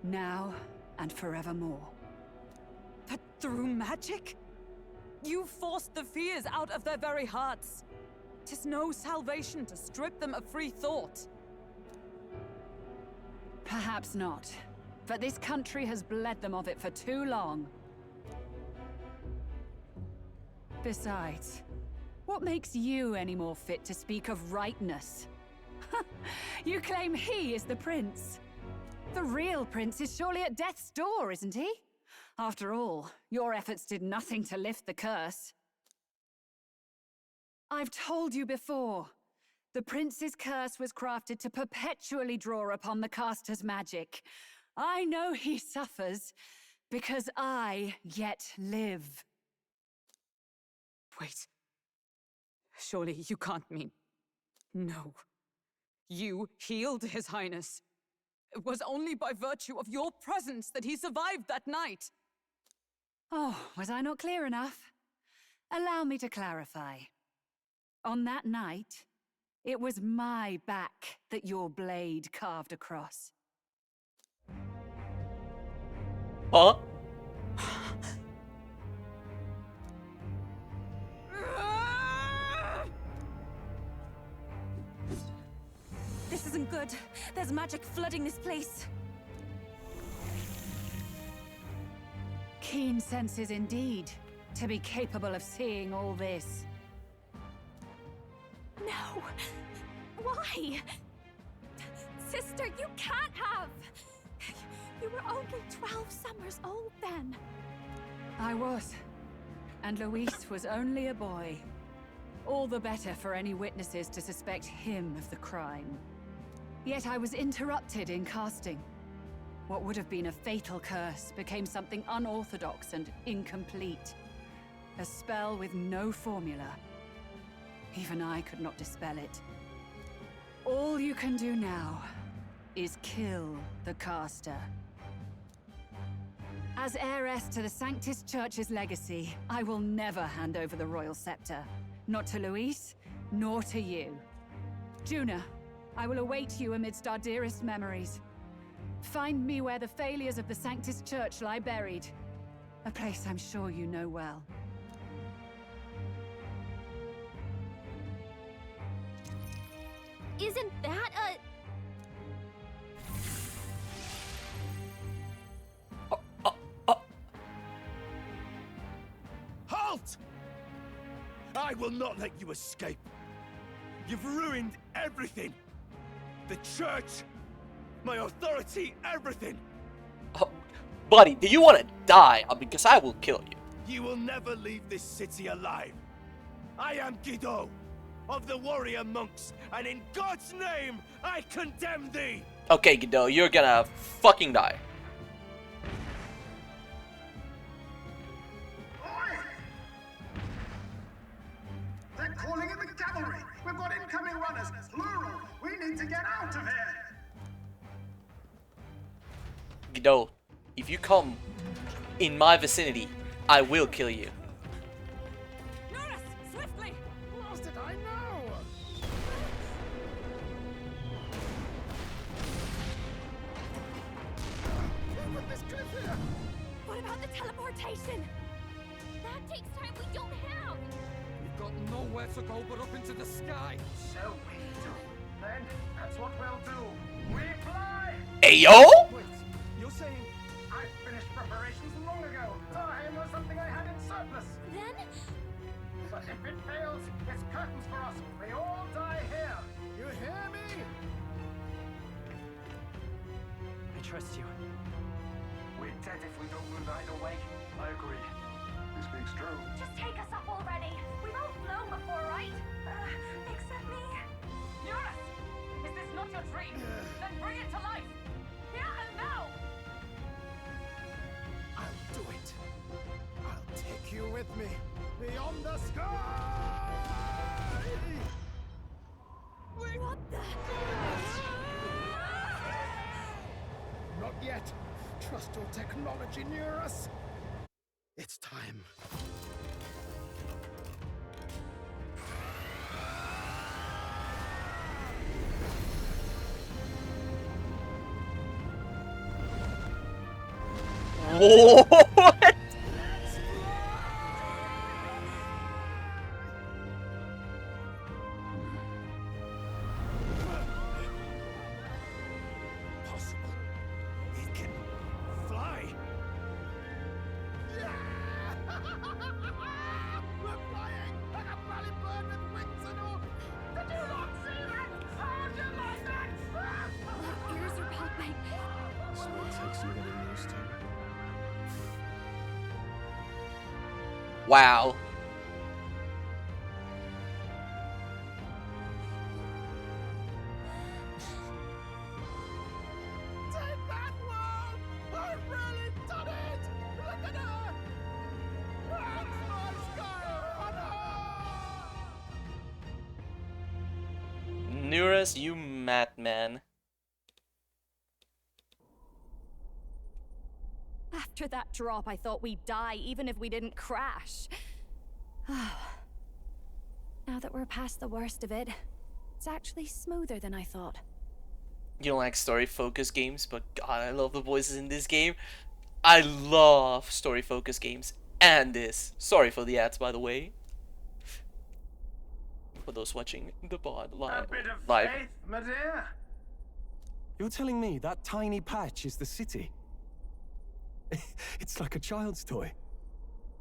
now and forevermore. But through magic? You forced the fears out of their very hearts. 'Tis no salvation to strip them of free thought. Perhaps not, but this country has bled them of it for too long. Besides, what makes you any more fit to speak of rightness? You claim he is the prince. The real prince is surely at death's door, isn't he? After all, your efforts did nothing to lift the curse. I've told you before. The prince's curse was crafted to perpetually draw upon the caster's magic. I know he suffers, because I yet live. Wait. Surely you can't mean... No. You healed His Highness. It was only by virtue of your presence that he survived that night. Oh, was I not clear enough? Allow me to clarify. On that night, it was my back that your blade carved across. Huh? This isn't good. There's magic flooding this place. Keen senses indeed, to be capable of seeing all this. No! Why? Sister, you can't have! You were only 12 summers old then. I was. And Luis was only a boy. All the better for any witnesses to suspect him of the crime. Yet I was interrupted in casting. What would have been a fatal curse became something unorthodox and incomplete. A spell with no formula. Even I could not dispel it. All you can do now is kill the caster. As heiress to the Sanctis Church's legacy, I will never hand over the royal scepter. Not to Luis, nor to you. Juna, I will await you amidst our dearest memories. Find me where the failures of the Sanctis Church lie buried. A place I'm sure you know well. Isn't that a... Halt! I will not let you escape. You've ruined everything. The church, my authority, everything. Oh, buddy, do you want to die? Because I will kill you. You will never leave this city alive. I am Guido, of the warrior monks, and in God's name, I condemn thee! Okay, Guido, you're gonna fucking die. They're calling in the cavalry! We've got incoming runners, plural! We need to get out of here! Guido, if you come in my vicinity, I will kill you. Norris, swiftly! What did I know? Look at this cliff here! What about the teleportation? That takes time we don't have. We've got nowhere to go but up into the sky. So we do. Then, that's what we'll do. We fly! Ayo! Wait, you're saying... I finished preparations long ago. Time was something I had in surplus. Then, But if it fails, it's curtains for us. We all die here. You hear me? I trust you. We're dead if we don't move either way. I agree. He speaks true. Just take us up already. We've all flown before, right? Except me. Eurus! Is this not your dream? Then bring it to life! Here and now! I'll do it. I'll take you with me. Beyond the sky! What the? Not yet. Trust your technology near us. It's time. What? Possible. It can fly. We're flying like a bally bird with wings and all. Did you not see that? How do you like that? My ears are popping. So it takes you getting used to. Wow. Take that, world! I've really done it! Look at her! That's my Skyrunner! Neurus, you madman. After that drop, I thought we'd die, even if we didn't crash. Now that we're past the worst of it, it's actually smoother than I thought. You don't like story-focused games, but God, I love the voices in this game. I love story-focused games. And this. Sorry for the ads, by the way. For those watching the pod A live. bit of faith, my dear. You're telling me that tiny patch is the city? It's like a child's toy.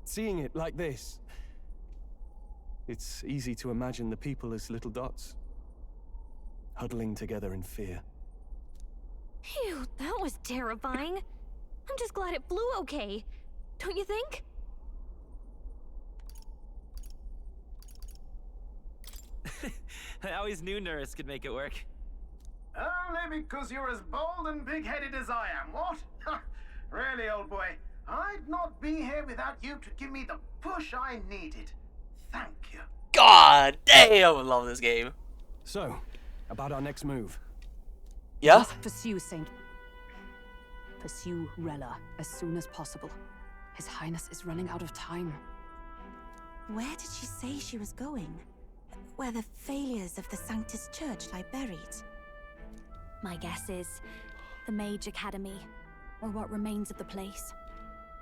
Seeing it like this, it's easy to imagine the people as little dots, huddling together in fear. Phew, that was terrifying. I'm just glad it flew okay. Don't you think? I always knew Nurse could make it work. Only because you're as bold and big-headed as I am, what? Really, old boy, I'd not be here without you to give me the push I needed. Thank you. God damn, I love this game. So, about our next move. Yeah? Must pursue Pursue Rella as soon as possible. His Highness is running out of time. Where did she say she was going? Where the failures of the Sanctus Church lie buried? My guess is the Mage Academy, or what remains of the place.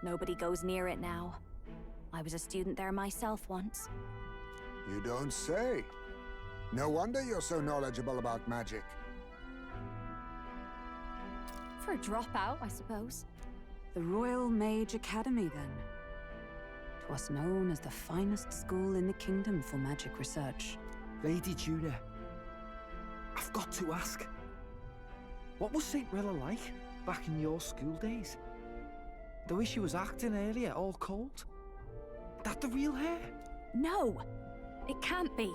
Nobody goes near it now. I was a student there myself once. You don't say. No wonder you're so knowledgeable about magic. For a dropout, I suppose. The Royal Mage Academy, then. 'Twas known as the finest school in the kingdom for magic research. Lady Julia, I've got to ask. What was St. Rilla like back in your school days? The way she was acting earlier, all cold? That the real hair? No! It can't be.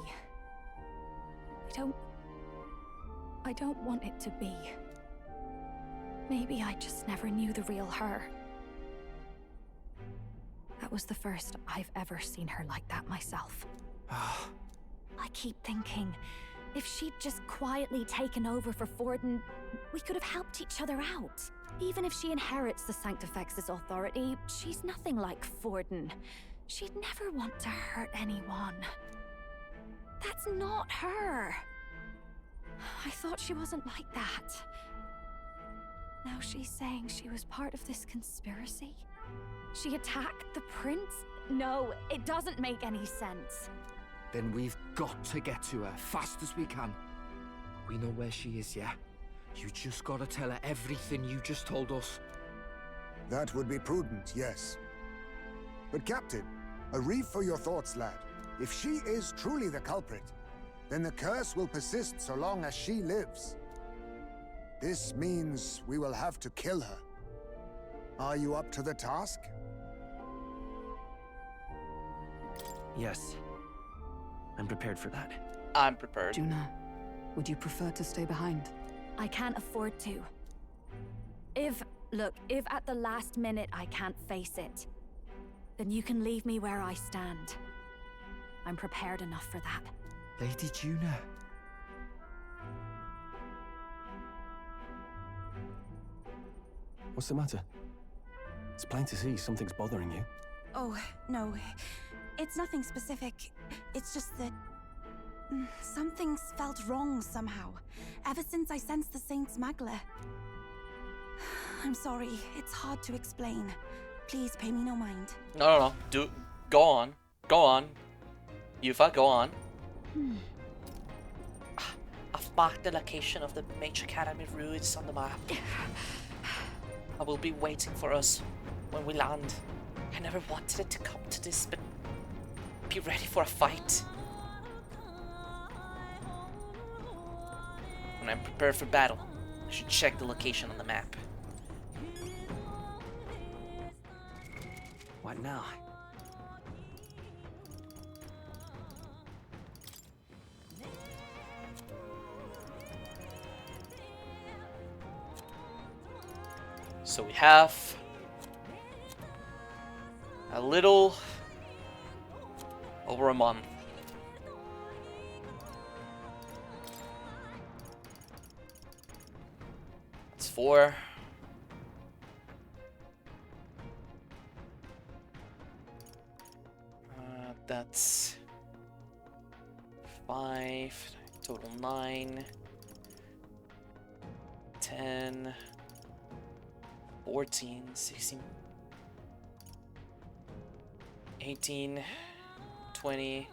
I don't want it to be. Maybe I just never knew the real her. That was the first I've ever seen her like that myself. I keep thinking, if she'd just quietly taken over for Forden, we could have helped each other out. Even if she inherits the Sanctifex's authority, she's nothing like Forden. She'd never want to hurt anyone. That's not her. I thought she wasn't like that. Now she's saying she was part of this conspiracy? She attacked the prince? No, it doesn't make any sense. Then we've got to get to her fast as we can. We know where she is, yeah? You just gotta tell her everything you just told us. That would be prudent, yes. But Captain, a reef for your thoughts, lad. If she is truly the culprit, then the curse will persist so long as she lives. This means we will have to kill her. Are you up to the task? Yes. I'm prepared for that. I'm prepared. Juna, would you prefer to stay behind? I can't afford to. If at the last minute I can't face it, then you can leave me where I stand. I'm prepared enough for that. Lady Juna. What's the matter? It's plain to see something's bothering you. Oh, no. It's nothing specific. It's just that... something's felt wrong somehow, ever since I sensed the Saint's Magla. I'm sorry, it's hard to explain. Please pay me no mind. No. Go on. Go on. Yufa, go on. I've marked the location of the Mage Academy ruins on the map. I will be waiting for us when we land. I never wanted it to come to this, but be ready for a fight. When I'm prepared for battle, I should check the location on the map. What now? So we have a little over a month. It's 4. That's 5, total 9, 10, 14, 16, 18, 20,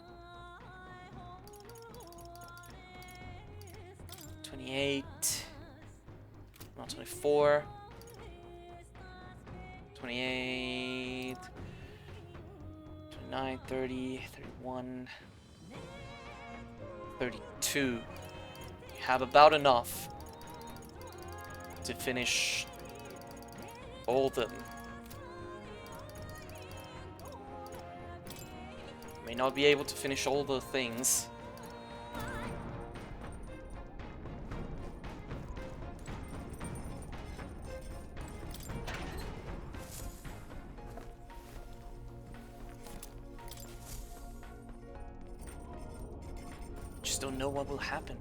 28, not 24, 28, 29, 30, 31, 32. You have about enough to finish all of them. May not be able to finish all the things. Just don't know what will happen.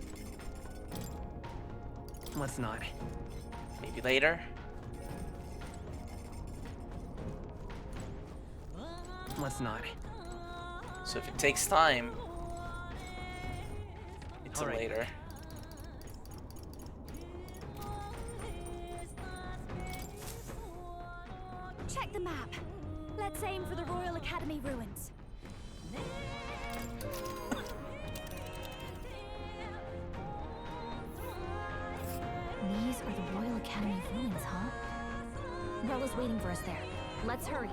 Let's not. Maybe later. Let's not. So if it takes time, it's All right. later. Check the map. Let's aim for the Royal Academy ruins. These are the Royal Academy ruins, huh? Rella's waiting for us there. Let's hurry.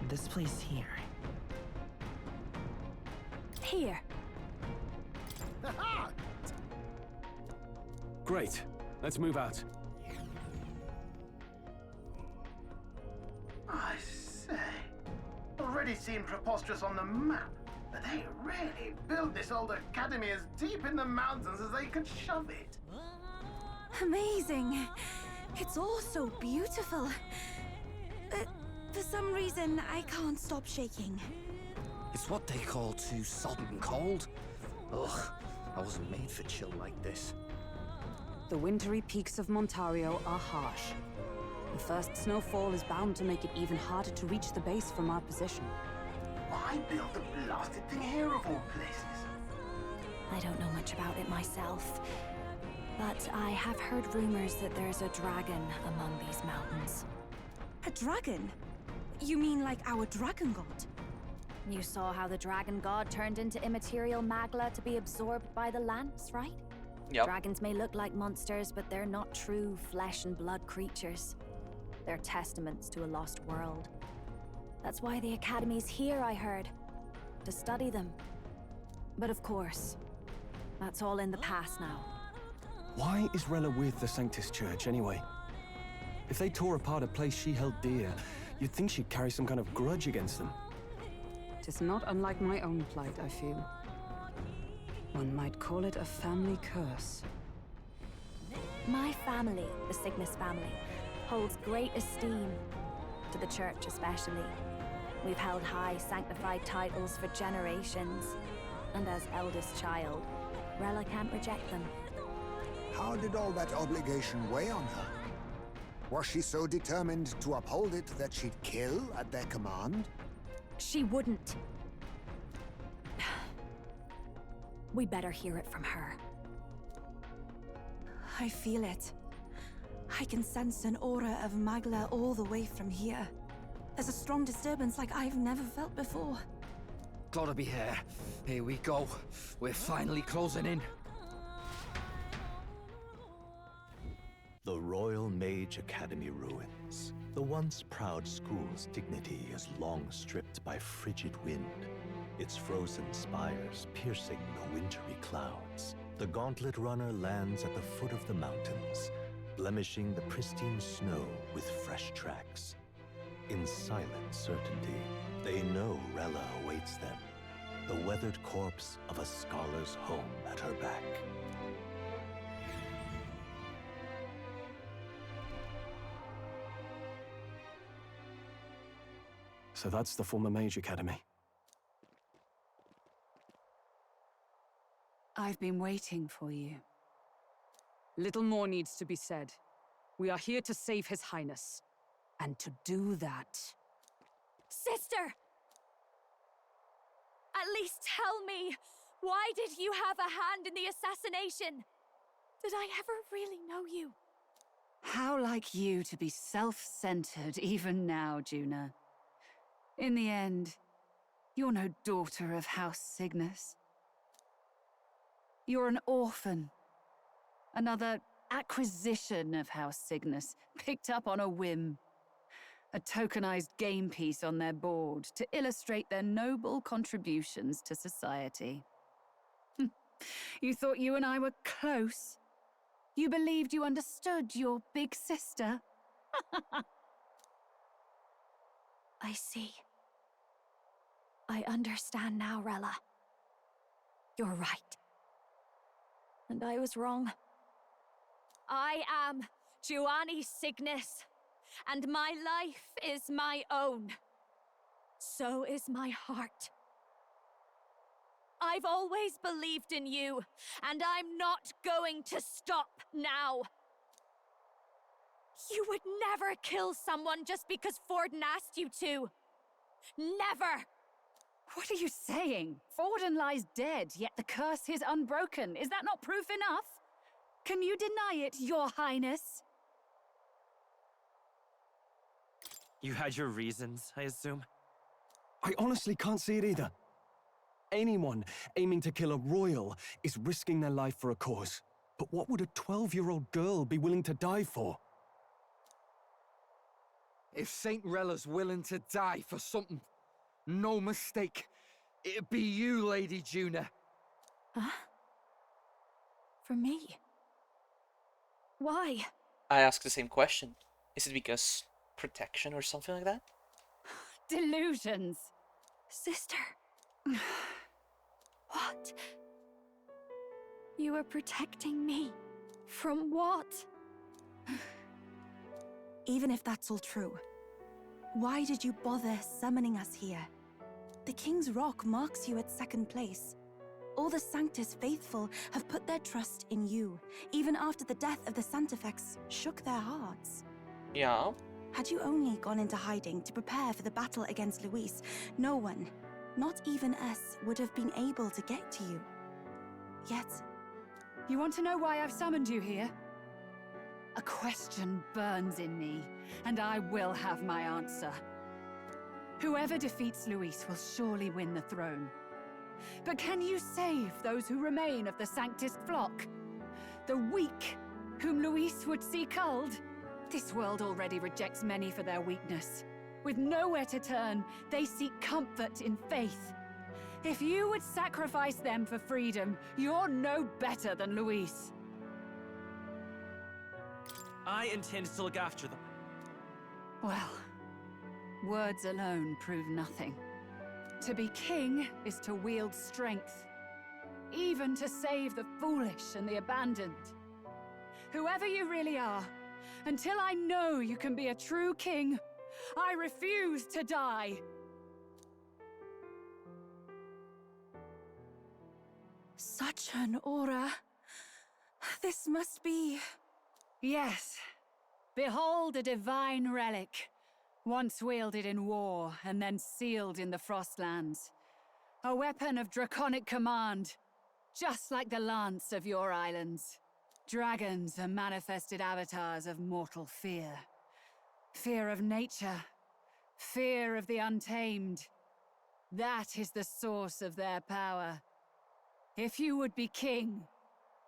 This place here. Here. Great. Let's move out. I say, already seen preposterous on the map, but they really built this old academy as deep in the mountains as they could shove it. Amazing. It's all so beautiful. For some reason, I can't stop shaking. It's what they call too sodden cold. Ugh, I wasn't made for chill like this. The wintry peaks of Montario are harsh. The first snowfall is bound to make it even harder to reach the base from our position. Why build the blasted thing here of all places? I don't know much about it myself, but I have heard rumors that there's a dragon among these mountains. A dragon? You mean like our dragon god? You saw how the dragon god turned into immaterial magla to be absorbed by the lance, right? Yep. Dragons may look like monsters, but they're not true flesh and blood creatures. They're testaments to a lost world. That's why the Academy's here, I heard. To study them. But of course, that's all in the past now. Why is Rella with the Sanctus Church, anyway? If they tore apart a place she held dear, you'd think she'd carry some kind of grudge against them. It is not unlike my own plight, I feel. One might call it a family curse. My family, the Cygnus family, holds great esteem, to the Church especially. We've held high sanctified titles for generations, and as eldest child, Rella can't reject them. How did all that obligation weigh on her? Was she so determined to uphold it that she'd kill at their command? She wouldn't. We better hear it from her. I feel it. I can sense an aura of Magla all the way from here. There's a strong disturbance like I've never felt before. Gotta be here. Here we go. We're finally closing in. The Royal Mage Academy ruins. The once proud school's dignity is long stripped by frigid wind, its frozen spires piercing the wintry clouds. The gauntlet runner lands at the foot of the mountains, blemishing the pristine snow with fresh tracks. In silent certainty, they know Rella awaits them, the weathered corpse of a scholar's home at her back. So that's the former Mage Academy. I've been waiting for you. Little more needs to be said. We are here to save His Highness. And to do that... Sister! At least tell me, why did you have a hand in the assassination? Did I ever really know you? How like you to be self-centered even now, Juna. In the end, you're no daughter of House Cygnus. You're an orphan. Another acquisition of House Cygnus, picked up on a whim. A tokenized game piece on their board to illustrate their noble contributions to society. You thought you and I were close? You believed you understood your big sister? I see. I understand now, Rella. You're right. And I was wrong. I am Giovanni Cygnus, and my life is my own. So is my heart. I've always believed in you, and I'm not going to stop now. You would never kill someone just because Forden asked you to. Never! What are you saying? Forden lies dead, yet the curse is unbroken. Is that not proof enough? Can you deny it, Your Highness? You had your reasons, I assume? I honestly can't see it either. Anyone aiming to kill a royal is risking their life for a cause. But what would a 12-year-old girl be willing to die for? If Saint Rella's willing to die for something, no mistake, it'd be you, Lady Juna. Huh? For me? Why? I ask the same question. Is it because protection or something like that? Delusions. Sister. What? You were protecting me. From what? Even if that's all true, why did you bother summoning us here? The King's Rock marks you at second place. All the Sanctus faithful have put their trust in you, even after the death of the Sanctifex shook their hearts. Yeah. Had you only gone into hiding to prepare for the battle against Luis, no one, not even us, would have been able to get to you. Yet... You want to know why I've summoned you here? A question burns in me, and I will have my answer. Whoever defeats Luis will surely win the throne. But can you save those who remain of the Sanctist flock? The weak, whom Luis would see culled? This world already rejects many for their weakness. With nowhere to turn, they seek comfort in faith. If you would sacrifice them for freedom, you're no better than Luis. I intend to look after them. Well, words alone prove nothing. To be king is to wield strength, even to save the foolish and the abandoned. Whoever you really are, until I know you can be a true king, I refuse to die. Such an aura. This must be... Yes. Behold a divine relic, once wielded in war and then sealed in the Frostlands. A weapon of draconic command, just like the lance of your islands. Dragons are manifested avatars of mortal fear. Fear of nature, fear of the untamed. That is the source of their power. If you would be king,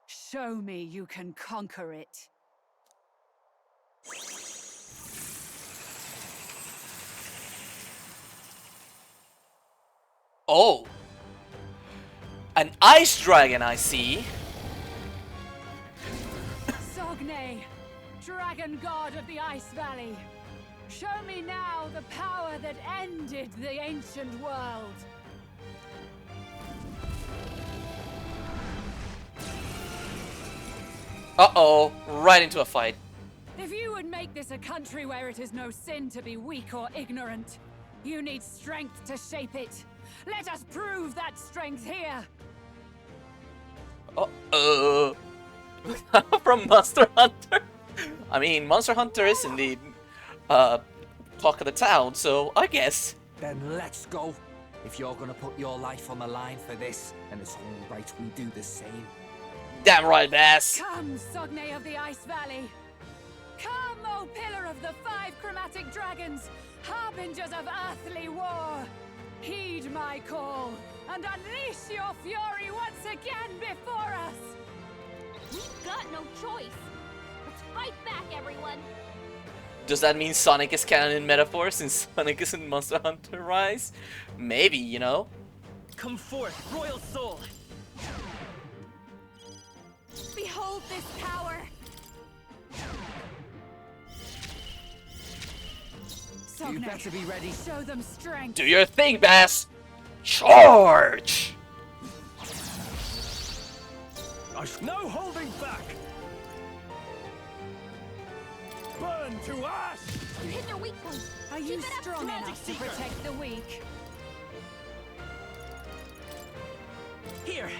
show me you can conquer it. Oh! An ice dragon, I see. Sogne, dragon god of the Ice Valley. Show me now the power that ended the ancient world. Uh-oh, right into a fight. If you would make this a country where it is no sin to be weak or ignorant, you need strength to shape it. Let us prove that strength here. From Monster Hunter. I mean, Monster Hunter is indeed talk of the town, so I guess. Then let's go. If you're gonna put your life on the line for this, then it's all right we do the same. Damn right, Bass. Come, Sogne of the Ice Valley. Come, O Pillar of the 5 Chromatic Dragons, harbingers of earthly war. Heed my call, and unleash your fury once again before us! We've got no choice! Let's fight back, everyone! Does that mean Sonic is canon in metaphor since Sonic is in Monster Hunter Rise? Maybe, you know? Come forth, Royal Soul! Behold this power! Sogne, you better be ready. Show them strength. Do your thing, Bass! Charge! No holding back! Burn to ash! You hit their weak point! Are you strong enough to protect the weak? Here!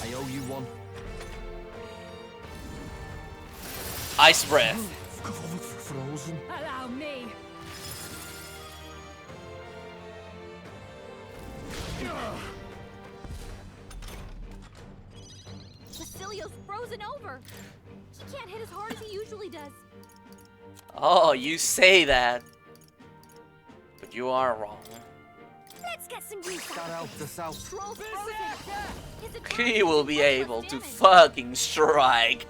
I owe you one. Ice breath. Frozen. Allow me. Basilio's frozen over! He can't hit as hard as he usually does. Oh, you say that. But you are wrong. Let's get some use That helped us out. Troll's frozen! He will be able to fucking strike.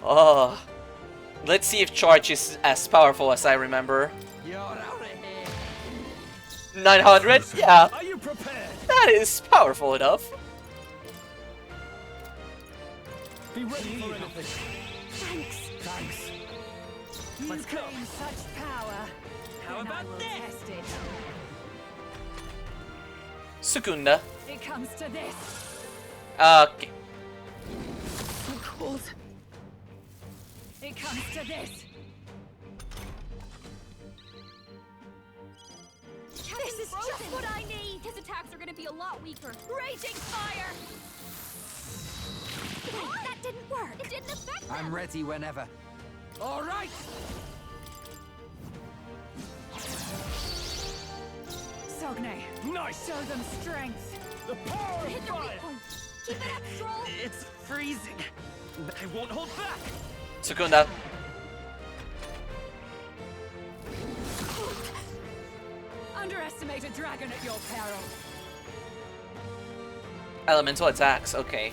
Oh. Let's see if Charge is as powerful as I remember. You're out of here. 900? Yeah. Are you prepared? That is powerful enough. Be ready for anything. Thanks. You Let's go. claim such power. How then I about will this? test it. Secunda. It comes to this. Okay. So cold. It comes to this. This is just what I need! His attacks are gonna be a lot weaker. Raging fire! Wait, that didn't work! It didn't affect them! I'm ready whenever. All right. Sogne. Nice! Show them strength. The power of Hit their weak fire! point! Keep it up, Troll! It's freezing. I won't hold back. Secunda. Underestimate a dragon at your peril. Elemental attacks, okay.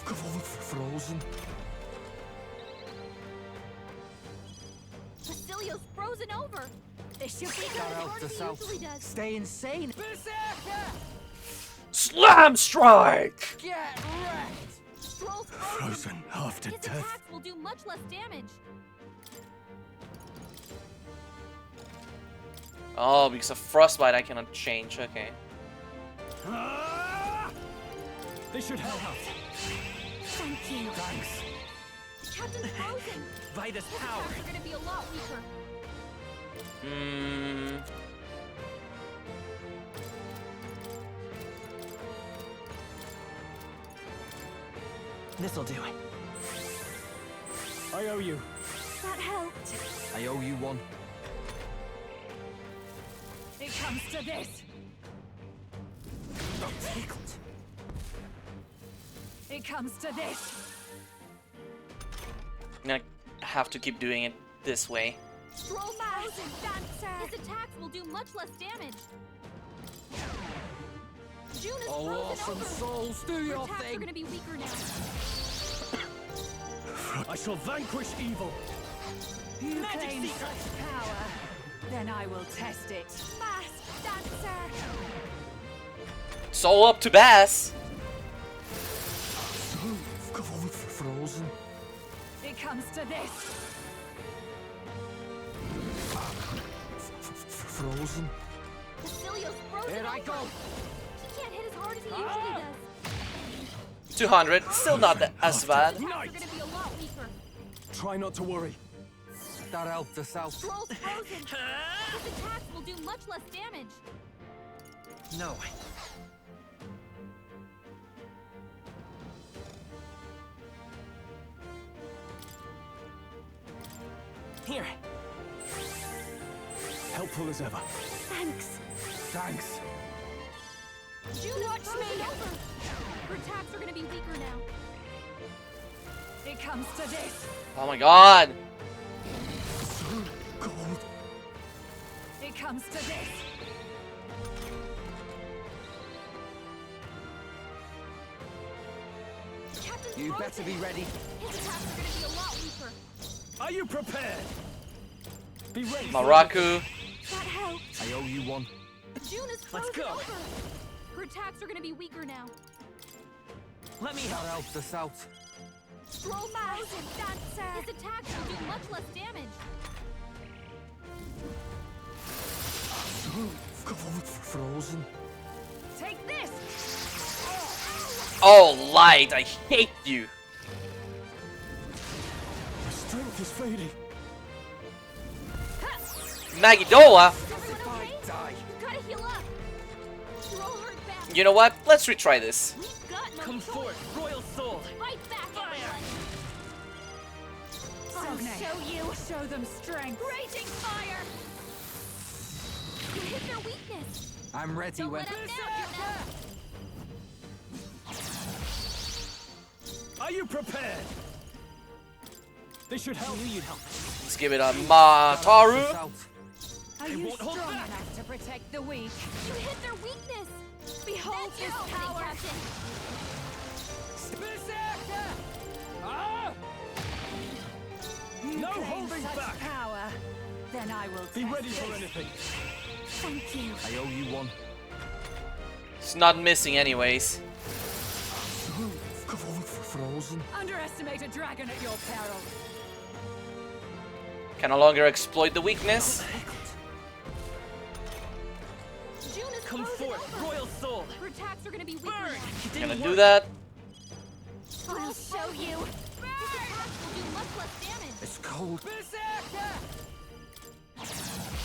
Frozen. frozen over. This should be That as out hard the as he south. usually does. Stay insane. Slam strike! Get wrecked. Stroll's Frozen half to His death. attacks will do much less damage. Oh, because of frostbite I cannot change. Okay. They should help. Thank you. Thanks. Captain's frozen. Vitus His power. attacks are gonna be a lot weaker. Hmm. This'll do it. I owe you. That helped. I owe you one. It comes to this. I'm tickled. It comes to this. I'm gonna have to keep doing it this way. Stroll frozen. Dancer. His attacks will do much less damage. June is Oh, frozen awesome over. souls, do Her your attacks are thing. gonna be weaker now. I shall vanquish evil. You Magic claim secret. such power. Then I will test it. Fast, Dancer. It's all up to Bass. Frozen. It comes to this. Frozen. Basilio's frozen Here I over. go. He can't hit as hard as he usually does. 200. Still not that as bad. His attacks are gonna be a lot weaker. Try not to worry. That helped us out. Stroll's frozen. His attacks will do much less damage. No. Here. Helpful as ever. Thanks. Thanks. June is frozen over. Her attacks are gonna be weaker now. It comes to this. Oh my god. Cold. It comes to this. Captain's You frozen. better be ready. His attacks are gonna be a lot weaker. Are you prepared? Be ready. Maraku. That helped. I owe you one. June is Let's frozen go. over. Her attacks are gonna be weaker now. Let me That help. helped us out. Stroll frozen. Dancer. His attacks will do much less damage. Frozen. Take this. Oh, light. I hate you. My strength is fading. Magidola. Everyone okay? Die. You gotta heal up. Stroll hurt back. You know what? Let's retry this. We've got no Come choice. forth, royal soul. Fight back, everyone. I'll Sogne. show you. Show them strength. Raging fire. You hit their weakness. I'm ready Don't when. let up now, Are you prepared? They should help. I knew you'd help. Let's give it a Mataru. Are you won't hold strong back. enough to protect the weak? You hit their weakness. Behold That's this your opening, power. Captain. Ah! You No claim holding such back. power. Then I will Be test ready for it. anything. Thank you. I owe you one. It's not missing anyways. Frozen. Underestimate a dragon at your peril. Can no longer exploit the weakness. June is Come frozen forth, over. royal soul. Her attacks are gonna be weaker Burn. now. It Gonna didn't do work. that. I'll show you. His attacks will do much less damage. It's cold.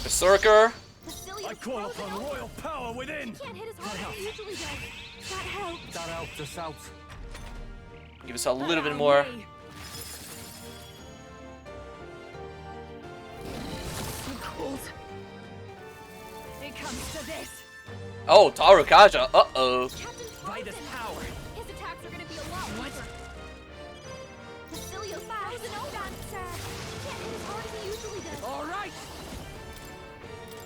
Berserker. Basilio's I call frozen upon over. royal power within. He can't hit as hard as he usually does. That helped. That helped us out. Give us a little bit more. So cold. It comes to this. Oh, Tarukaja. Uh-oh. Captain's Vitus frozen. power. His attacks are gonna be a lot weaker. Basilio's frozen over. Dancer. He can't hit as hard as he usually does. All right.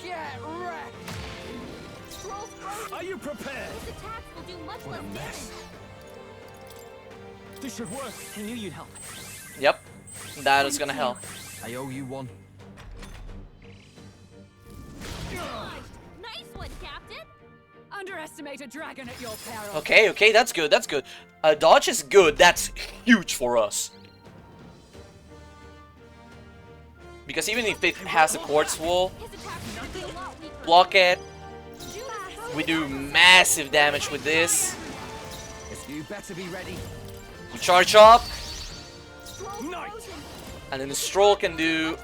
Get wrecked. Stroll's frozen. Are you prepared? His attacks will do much What a less mess. damage. This should work. I knew you'd help. Yep. That is gonna help. I owe you one. underestimate a dragon at your peril. Okay, okay, that's good, that's good. Dodge is good, that's huge for us. Because even if it has a quartz wall, block it. We do massive damage with this. You better be ready. We charge up. And then the Stroll can do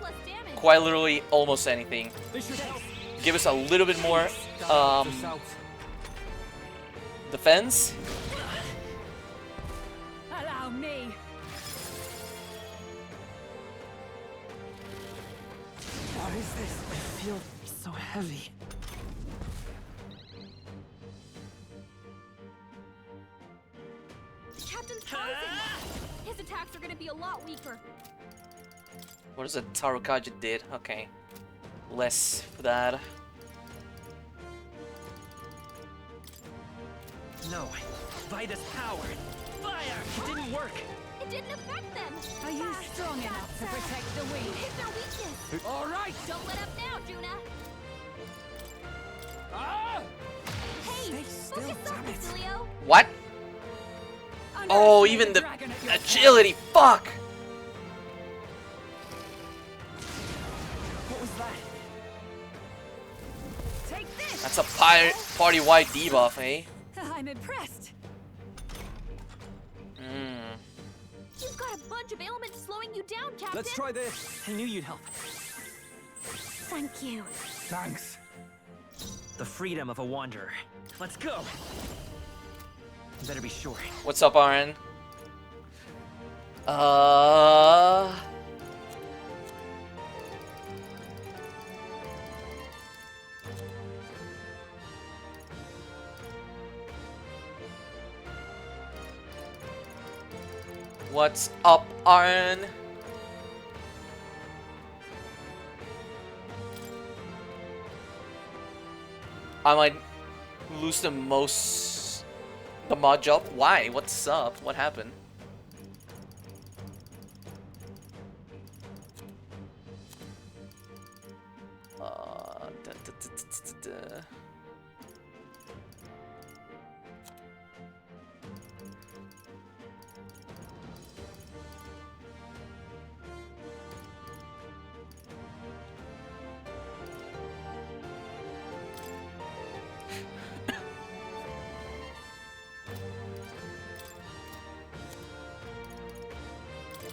quite literally almost anything. Give us a little bit more defense. Allow me. What is this? I feel so heavy. Captain's frozen. His attacks are gonna be a lot weaker. What is it Tarukaja did? Okay. Less for that. No. Vitus power. Fire! It didn't work. It didn't affect them. Are you strong enough to protect the weak? Hit their weakness. All right. Don't let up now, Juna. Ah! Hey, Stay still, focus up, damn it. Basilio. What? Oh, even the agility. Fuck. What was that? Take this. That's a party-wide debuff, eh? I'm impressed. You've got a bunch of ailments slowing you down, Captain. Let's try this. I knew you'd help. Thank you. Thanks. The freedom of a wanderer. Let's go. Better be sure. What's up, Aaron? What's up, Aaron? I might lose the mod job. Why? What's up? What happened?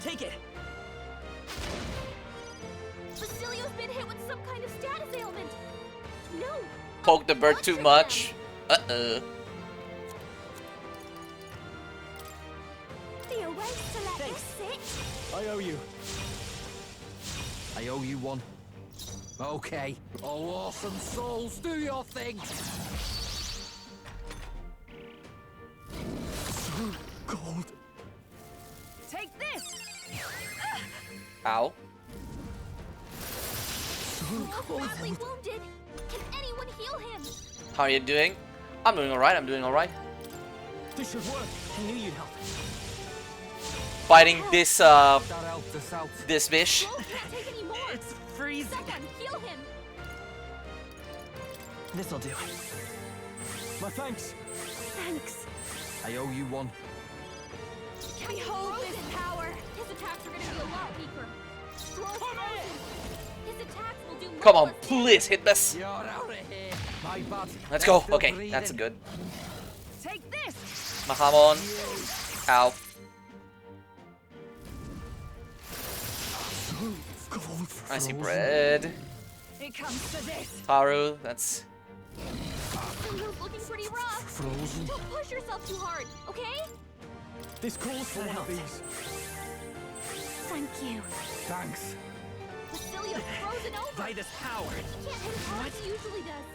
Take it. Basilio's been hit with some kind of status ailment. No. Poke the bird too much. The erase to let this sit. I owe you. I owe you one. Okay. Oh, awesome souls, do your thing. So cold. Take this. Ow. So cold. Badly wounded. Can anyone heal him? How are you doing? I'm doing alright, I'm doing alright. This should work. I knew you'd help. Fighting this, this fish. Can't take any more. It's freezing. Someone heal him. This'll do. My thanks. Thanks. I owe you one. Can hold this power. His attacks are going to be a lot weaker. Stroll's frozen. His attacks will do more. Come on, please hit this. You're out of here. My bad. Let's go. Still Okay, breathing. that's good. Take this. Mahamon. Ow. I see bread. It comes to this. Taru, that's... Basilio's looking pretty rough. Frozen. Don't push yourself too hard, okay? This calls for one of these. Thank you. Thanks. Basilio's frozen over. Vitus power. He can't hit as hard as he usually does.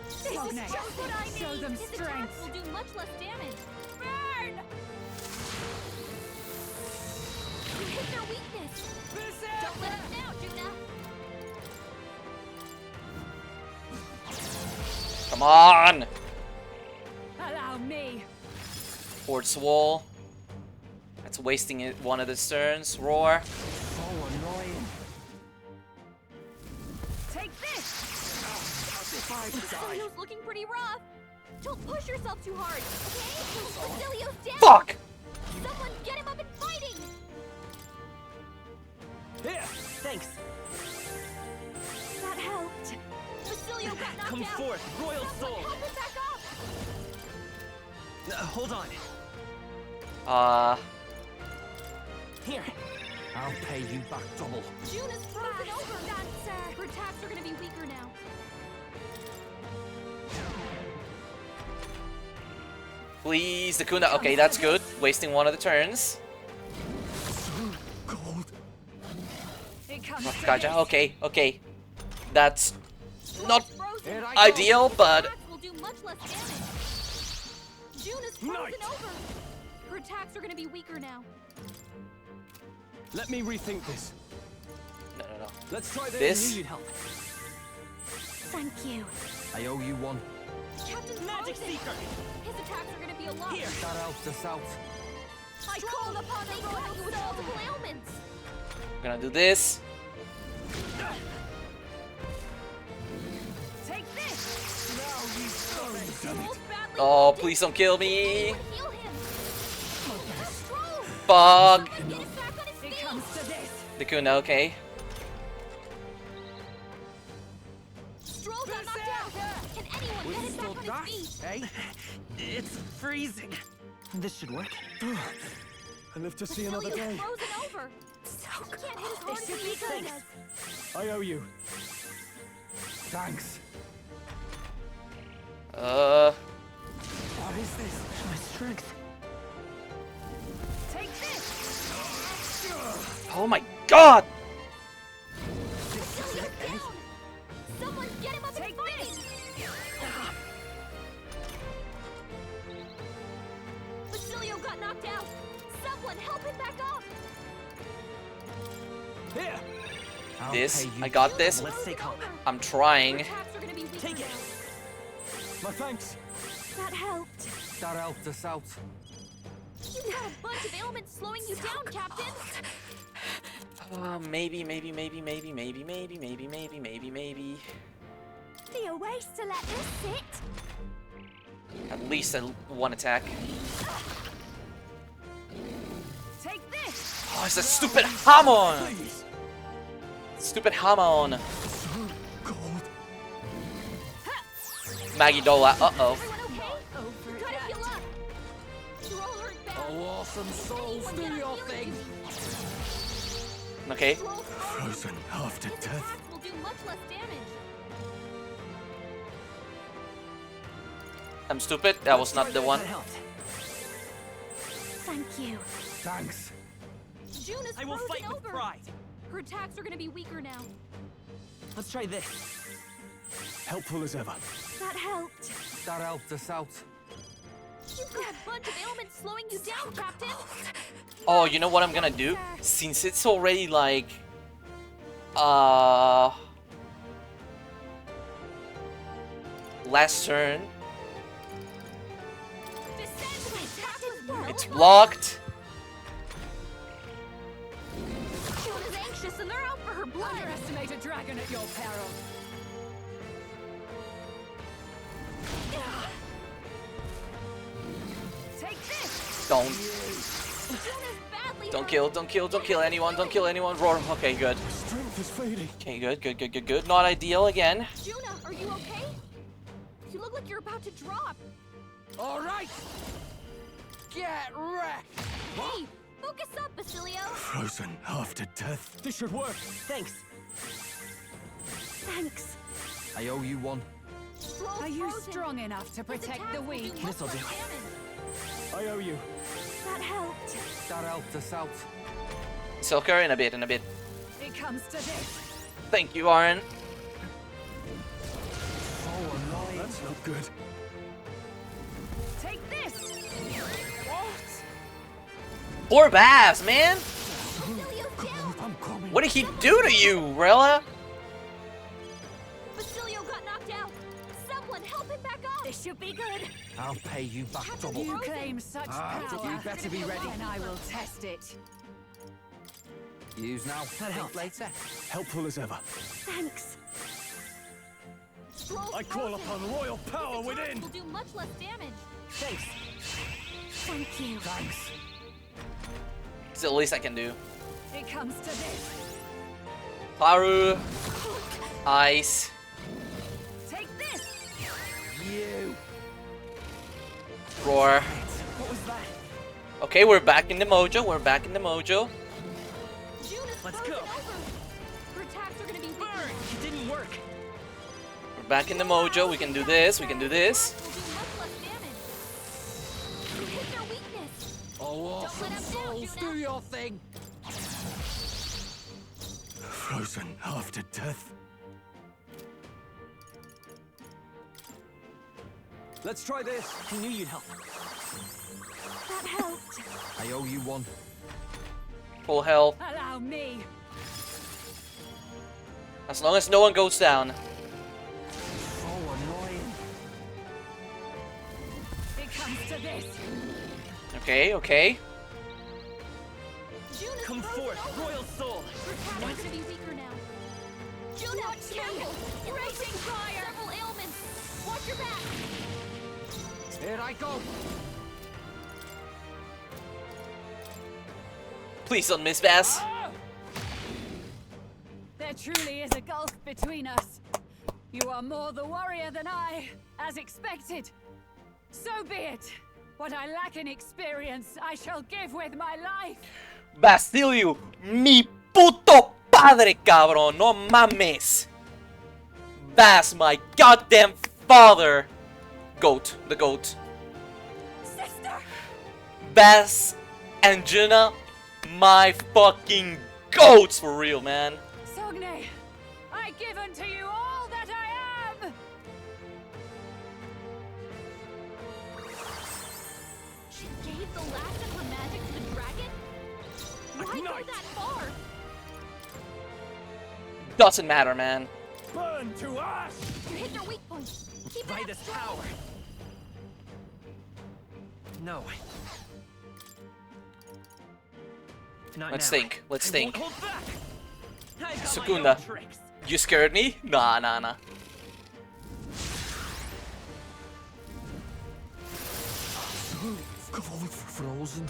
This Slow is neck. just what I need. Show them His strength. attacks will do much less damage. Burn! You hit their weakness. Don't let up now, Juna. Come on! Allow me. Quartz wall. That's wasting it one of the turns. Roar. So annoying. Take this. Basilio's looking pretty rough. Don't push yourself too hard, okay? Basilio's down! Fuck! Someone get him up and fighting! Here! Thanks! That helped. Basilio got knocked Come out! forth, Royal Soul! Help him back up! Hold on. Here. I'll pay you back double. June is frozen over! Dancer! Her attacks are gonna be weaker now. Please, the Kuna. Okay, that's good. Wasting one of the turns. Gotcha. Okay, okay. That's not ideal, but Will do much less damage. June is frozen over. Her attacks are gonna be weaker now. Let me rethink this. no. Let's try This? You need help. Thank you. I owe you one. Captain Magic Frozen. Seeker! His attacks are gonna be a lot. Here. That helps us out. I called upon the royal with multiple ailments. I'm gonna do this. Take this. Rolls badly Oh, wounded. please don't kill me. Heal him. Fuck. Get him back on his feet. It comes to this. The Kuna. Okay. Stroll got knocked out. Can anyone get him back on his feet? Hey? It's freezing. This should work. I live to see another Basilio's day. frozen over. So he can't hit as hard as should he be usually good. does. I owe you. Thanks. What is this? My strength. Take this. Oh my God. Basilio's down. Someone get him up and fighting. Basilio got knocked out. Someone help him back up. Here. I'll This. pay you I got this. Let's take home. I'm trying. Attacks are gonna be weaker Take it. now. My thanks. That helped. That helped us out. You've got a bunch of ailments slowing you down, Captain. Maybe. Be a waste to let this sit. At least one attack. Take this. Oh, it's a stupid Hamon! Stupid Hamon. Maggie Dola. Uh-oh. Everyone okay? Gotta heal up. You're all hurt bad. Oh, awesome souls, Anyone do get a your healing thing. Okay. Stroll's Frozen after His death. attacks will do much less damage. I'm stupid. That was not the one. That helped. Thank you. Thanks. June is I will frozen fight with over. pride. Her attacks are gonna be weaker now. Let's try this. Helpful as ever. That helped. That helped us out. You've got a bunch of ailments slowing you down, Captain. Oh, you know what I'm gonna do? Since it's already like... last turn. It's blocked. June is anxious and they're out for her blood. Underestimate a dragon at your peril. Take this. Don't. June is badly Don't hurt. kill, don't kill, don't kill anyone, don't kill anyone. Roar. Okay, good. Strength is fading. Okay, good. Not ideal again. Juna, are you okay? You look like you're about to drop. All right. Get wrecked. Hey, focus up, Basilio. Frozen after death. This should work. Thanks. Thanks. I owe you one. Stroll's Are you frozen. strong enough to His protect attacks the will weak? do much This'll less do. damage. I owe you. That helped. That helped us out. Silker in a bit. It comes to this. Thank you, Aaron. Oh, annoying. That's not good. Take this. Poor Babs, man. Basilio's down. I'm coming. What did he do to you, Rella? Basilio got knocked out. Someone help him back up. This should be good. I'll pay you back double. You claim such power. You better be ready. And I will test it. Use now. That helped. Think later. Helpful as ever. Thanks. I call upon royal power within. Will do much less damage. Thanks. Thank you. Thanks. It's the least I can do. It comes to this. Haru. Ice. Take this. You. Roar. What was that? Okay, we're back in the mojo. We're back in the mojo. Let's go. Her attacks are gonna be weaker. Burn! It didn't work. We're back in the mojo. We can do this. We can do this. Will do much less damage. You hit their weakness. Oh, awesome souls, do your thing. Frozen after death. Let's try this. I knew you'd help. That helped. I owe you one. Full health. Allow me. As long as no one goes down. So annoying. It comes to this. Okay, okay. Come forth, royal soul. Her attacks are gonna be weaker now. Juno, careful! Raging fire! Several ailments. Watch your back. Here I go. Please don't miss, Bass. There truly is a gulf between us. You are more the warrior than I, as expected. So be it. What I lack in experience, I shall give with my life. Basilio, mi puto padre, cabrón. No mames. Bass, my goddamn father. Goat, the goat. Sister. Bass and Juna, my fucking goats for real, man. Sogne, I give unto you all that I am. She gave the last of her magic to the dragon? Why go that far? Doesn't matter, man. Burn to ash! You hit their weak point. Keep By it up this strong. power. No. Not Let's now. think. Let's I think. won't hold back. I've got my Secunda. own tricks. You scared me? Nah. Frozen.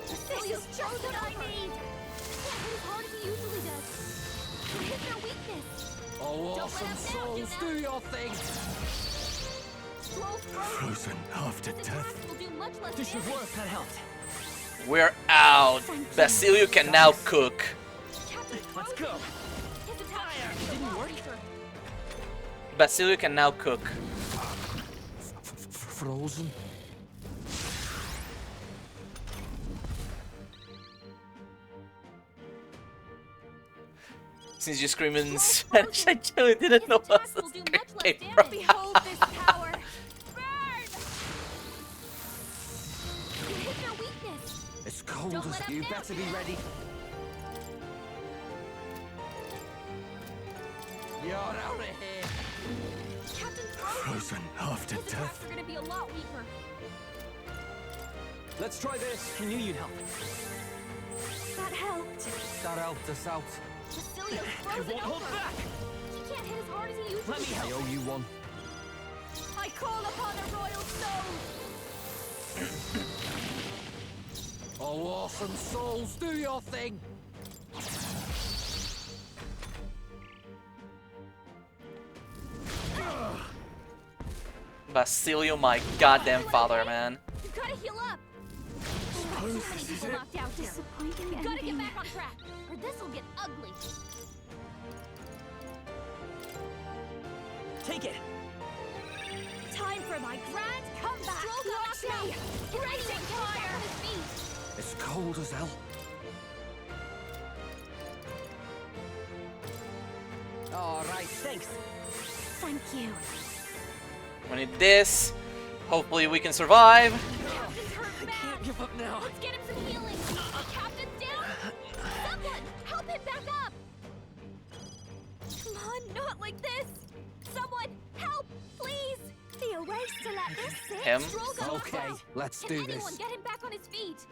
This is just what I need. Can't hit as hard as he usually does. You hit their weakness. Oh, Don't awesome let him down, souls, Juna. do your thing. Scroll's Frozen after His death. attacks will do much less This should damage. work. That helped. We're out. Basilio can now cook. Let's go. His attacks didn't work. Basilio can now cook. Frozen. Since you're screaming in Spanish, I actually didn't know what Will do much less came damage. from. Behold this power. Burn! You hit their weakness. It's cold Don't as let him you down, better be Juna. ready. You're out of here. Captain Frozen. Frozen after His death. attacks are gonna be a lot weaker. Let's try this. I knew you'd help. That helped. That helped us out. Basilio's I frozen won't hold over. back. He can't hit as hard as he usually Let me does. I owe you one. I call upon a royal soul. Oh, awesome souls, do your thing. Basilio, my goddamn father, man. You gotta heal up. This is it. Knocked out there. You gotta get back on track, or this'll get ugly. Take it. Time for my grand comeback. Watch me. Raging fire. It's cold as hell. All right, Thanks. Thank you. We need this. Hopefully we can survive. Captain's hurt bad. Can't give up now. Let's get him some healing. Captain's down. Someone help him back up. Come on, not like this. Someone help, please. The erase to let this sit. Him? Stroll got knocked Okay, out. let's Can do anyone this. get him back on his feet?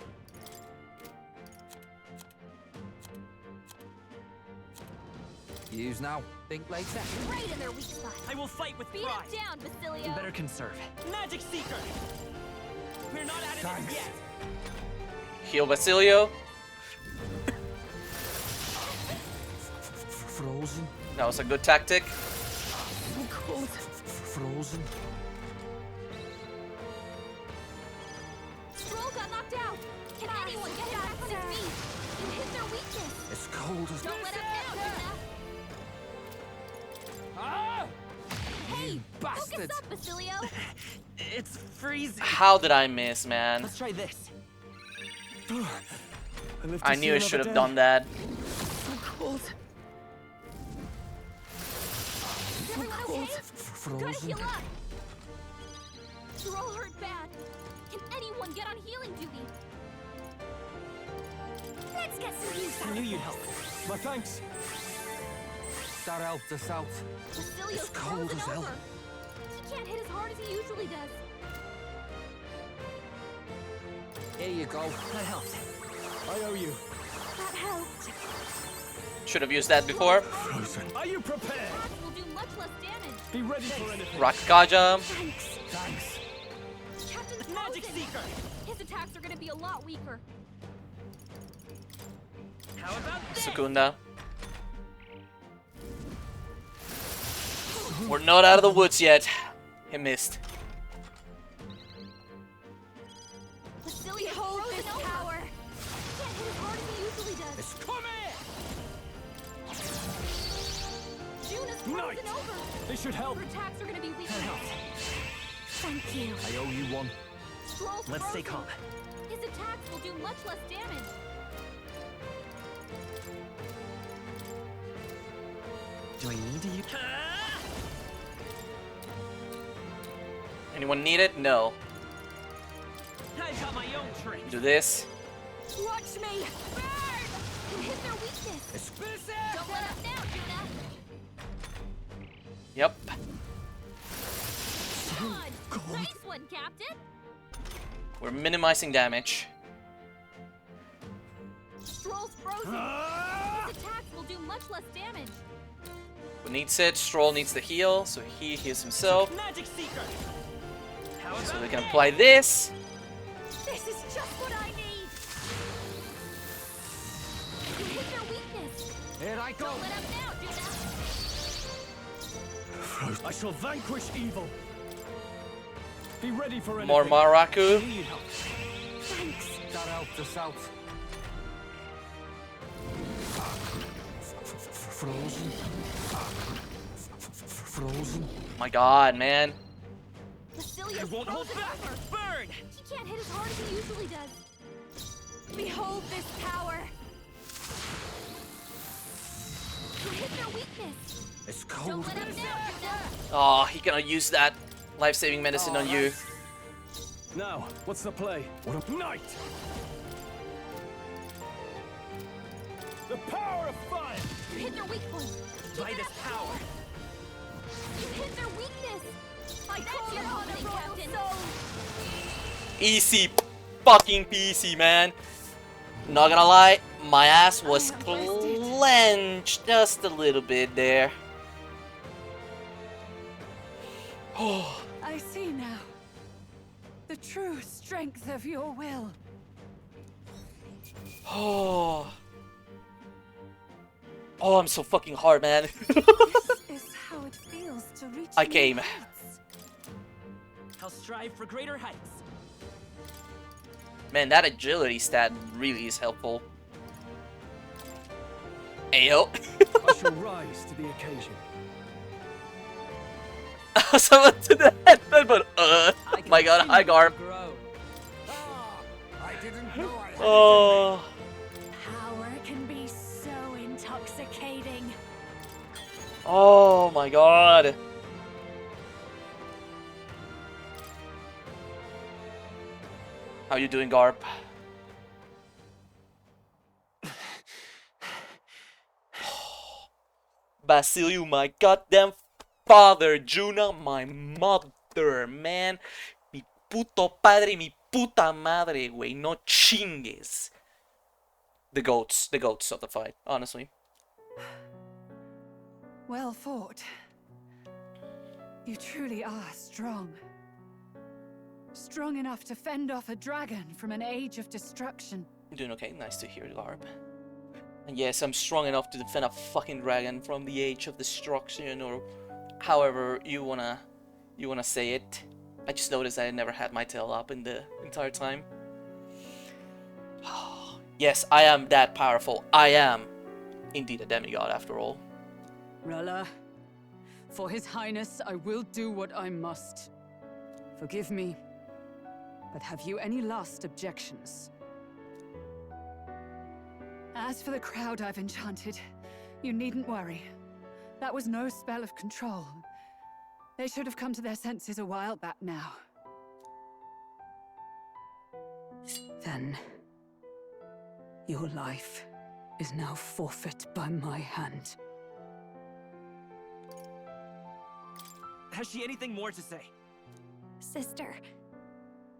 Use now, think later. Right in their weak spot. I will fight with Beat pride. him down, Basilio. Better conserve. Magic Seeker! We're not out of this yet! Heal Basilio. Frozen. That was a good tactic. So cold. Frozen. Stroll got knocked out. Can anyone get him back on his feet? You hit their weakness. It's cold as... Don't let him down, Luna. Ah! Hey, You focus bastard! up, Basilio. It's freezing. How did I miss, man? Let's try this. I knew I should have done that. So cold. Is everyone okay? Gotta heal up. You're all hurt bad. Can anyone get on healing duty? Let's get some use out I of knew you'd this. help. My thanks. That helped us out. Basilio's It's cold frozen as hell. over. He can't hit as hard as he usually does. Here you go. That helped. I owe you. That helped. Should have used that before. Frozen. Are you prepared? Attacks will do much less damage. Be ready for anything. Rock Gajam. Thanks. Thanks. Captain's Magic frozen. Seeker! His attacks are gonna be a lot weaker. How about this? Secunda. We're not out of the woods yet. He missed. Basilio's frozen over. Power. He can't hit as hard as he usually does. It's coming! Juna's frozen over. This should help. Her attacks are gonna be weaker. Thank you. I owe you one. Stroll's Let's stay frozen. calm. His attacks will do much less damage. Do I need to use... Anyone need it? No. I've got my own trick. Do this. Watch me! Burn! You hit their weakness. It's busy! Don't let us down, Juna. Yep. Good. Nice one, Captain. We're minimizing damage. Stroll's frozen. His attacks will do much less damage. Who needs it? Stroll needs the heal, so he heals himself. Magic Seeker! How So about we can this? apply this. This is just what I need. You hit their weakness. Here I go. Don't let them down, Juna. I shall vanquish evil. Be ready for anything. More Maraku. You'd help. Thanks. That helped us out. Frozen. Frozen. My god, man. Basilio's I won't hold frozen back. over. Burn! He can't hit as hard as he usually does. Behold this power. You hit their weakness. It's Don't cold. let him down, Juna. Oh, he gonna use that life-saving medicine on you. Now, what's the play? What a night! The power of fire! You hit their weak point. By this power. You hit their weakness. I call your opening, Captain. Easy fucking peasy, man. Not gonna lie, my ass was clenched just a little bit there. Oh. I see now. The true strength of your will. Oh. Oh, I'm so fucking hard, man. This is how it feels to reach I new came. heights. I'll strive for greater heights. Man, that agility stat really is helpful. Ayo. I shall rise to the occasion. Someone to the headband, but my god, hi Garb. I didn't know I had Oh. Power can be so intoxicating. Oh my god. How you doing, Garp? Basilio, my goddamn father. Juna, my mother, man. Mi puto padre, mi puta madre, güey. No chingues. The goats of the fight, honestly. Well fought. You truly are strong. Strong enough to fend off a dragon from an age of destruction. Doing okay, nice to hear, Garb. And yes, I'm strong enough to defend a fucking dragon from the age of destruction, or however you wanna say it. I just noticed I never had my tail up in the entire time. Yes, I am that powerful. I am indeed a demigod after all. Rella, for His Highness, I will do what I must. Forgive me, but have you any last objections? As for the crowd I've enchanted, you needn't worry. That was no spell of control. They should have come to their senses a while back now. Then, your life is now forfeit by my hand. Has she anything more to say? Sister,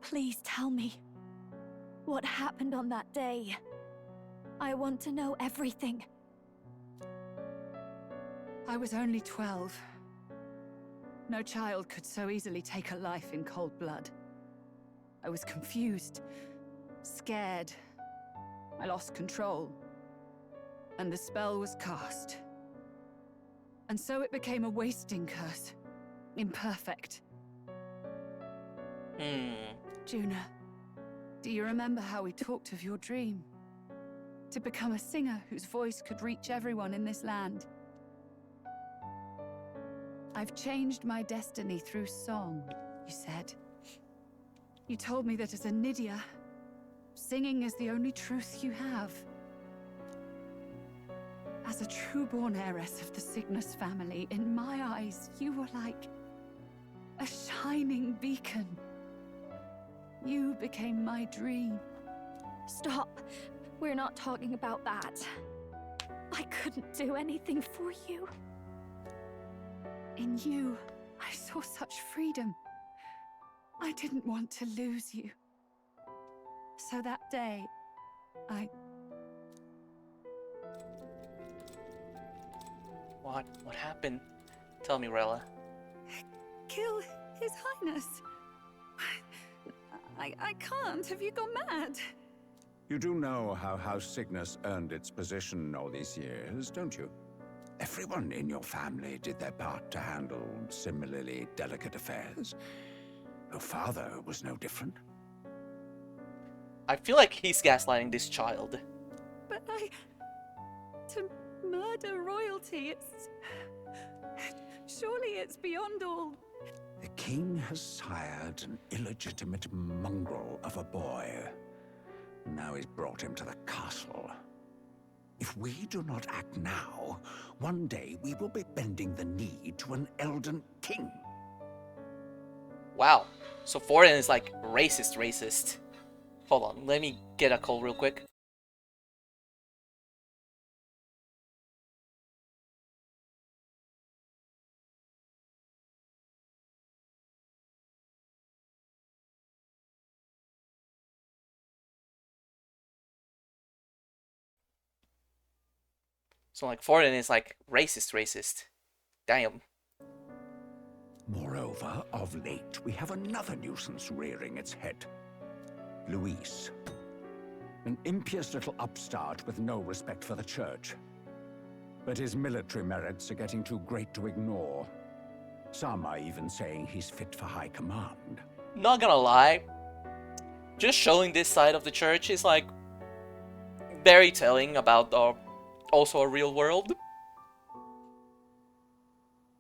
please tell me. What happened on that day? I want to know everything. I was only 12. No child could so easily take a life in cold blood. I was confused, scared. I lost control. And the spell was cast. And so it became a wasting curse. Imperfect. Juna, do you remember how we talked of your dream? To become a singer whose voice could reach everyone in this land. I've changed my destiny through song, you said. You told me that as a Nydia, singing is the only truth you have. As a true-born heiress of the Cygnus family, in my eyes, you were like a shining beacon. You became my dream. Stop. We're not talking about that. I couldn't do anything for you. In you, I saw such freedom. I didn't want to lose you. So that day, What happened? Tell me, Rella. Kill His Highness. I can't. Have you gone mad? You do know how House Cygnus earned its position all these years, don't you? Everyone in your family did their part to handle similarly delicate affairs. Your father was no different. I feel like he's gaslighting this child. But to murder royalty, surely it's beyond all. The king has sired an illegitimate mongrel of a boy. Now he's brought him to the castle. If we do not act now, one day we will be bending the knee to an Elden king. Wow. So Forden is like racist. Hold on, let me get a call real quick. So like Forden is like racist. Damn. Moreover, of late, we have another nuisance rearing its head. Luis. An impious little upstart with no respect for the church. But his military merits are getting too great to ignore. Some are even saying he's fit for high command. Not gonna lie, just showing this side of the church is like very telling about also a real world.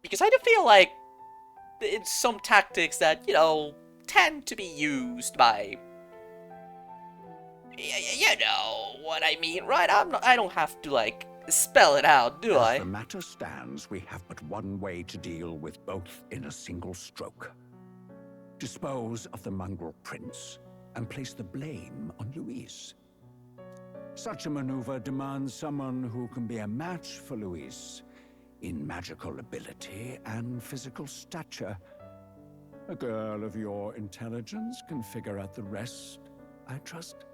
Because I do feel like it's some tactics that, you know, tend to be used by, you know what I mean, right? I don't have to like spell it out, do I? As the matter stands, we have but one way to deal with both in a single stroke. Dispose of the mongrel prince and place the blame on Luis. Such a maneuver demands someone who can be a match for Luis in magical ability and physical stature. A girl of your intelligence can figure out the rest, I trust.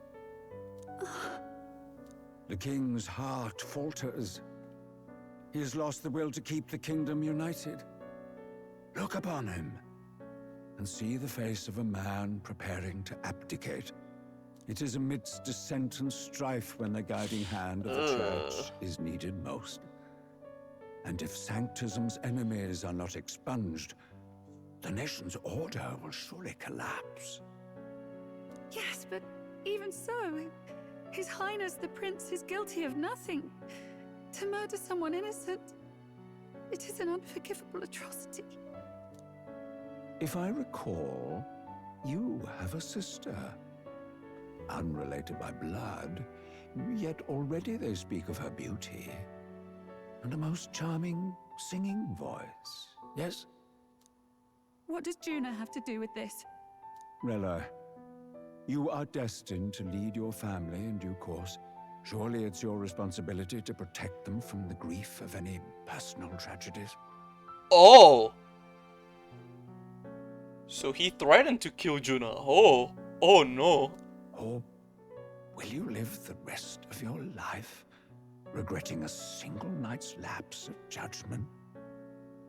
The king's heart falters. He has lost the will to keep the kingdom united. Look upon him, and see the face of a man preparing to abdicate. It is amidst dissent and strife when the guiding hand of the church is needed most. And if Sanctism's enemies are not expunged, the nation's order will surely collapse. Yes, but even so, His Highness the Prince is guilty of nothing. To murder someone innocent, it is an unforgivable atrocity. If I recall, you have a sister. Unrelated by blood, yet already they speak of her beauty. And a most charming singing voice, yes? What does Juna have to do with this? Rella, you are destined to lead your family in due course. Surely it's your responsibility to protect them from the grief of any personal tragedies. Oh! So he threatened to kill Juna. Oh no. Or will you live the rest of your life regretting a single night's lapse of judgment?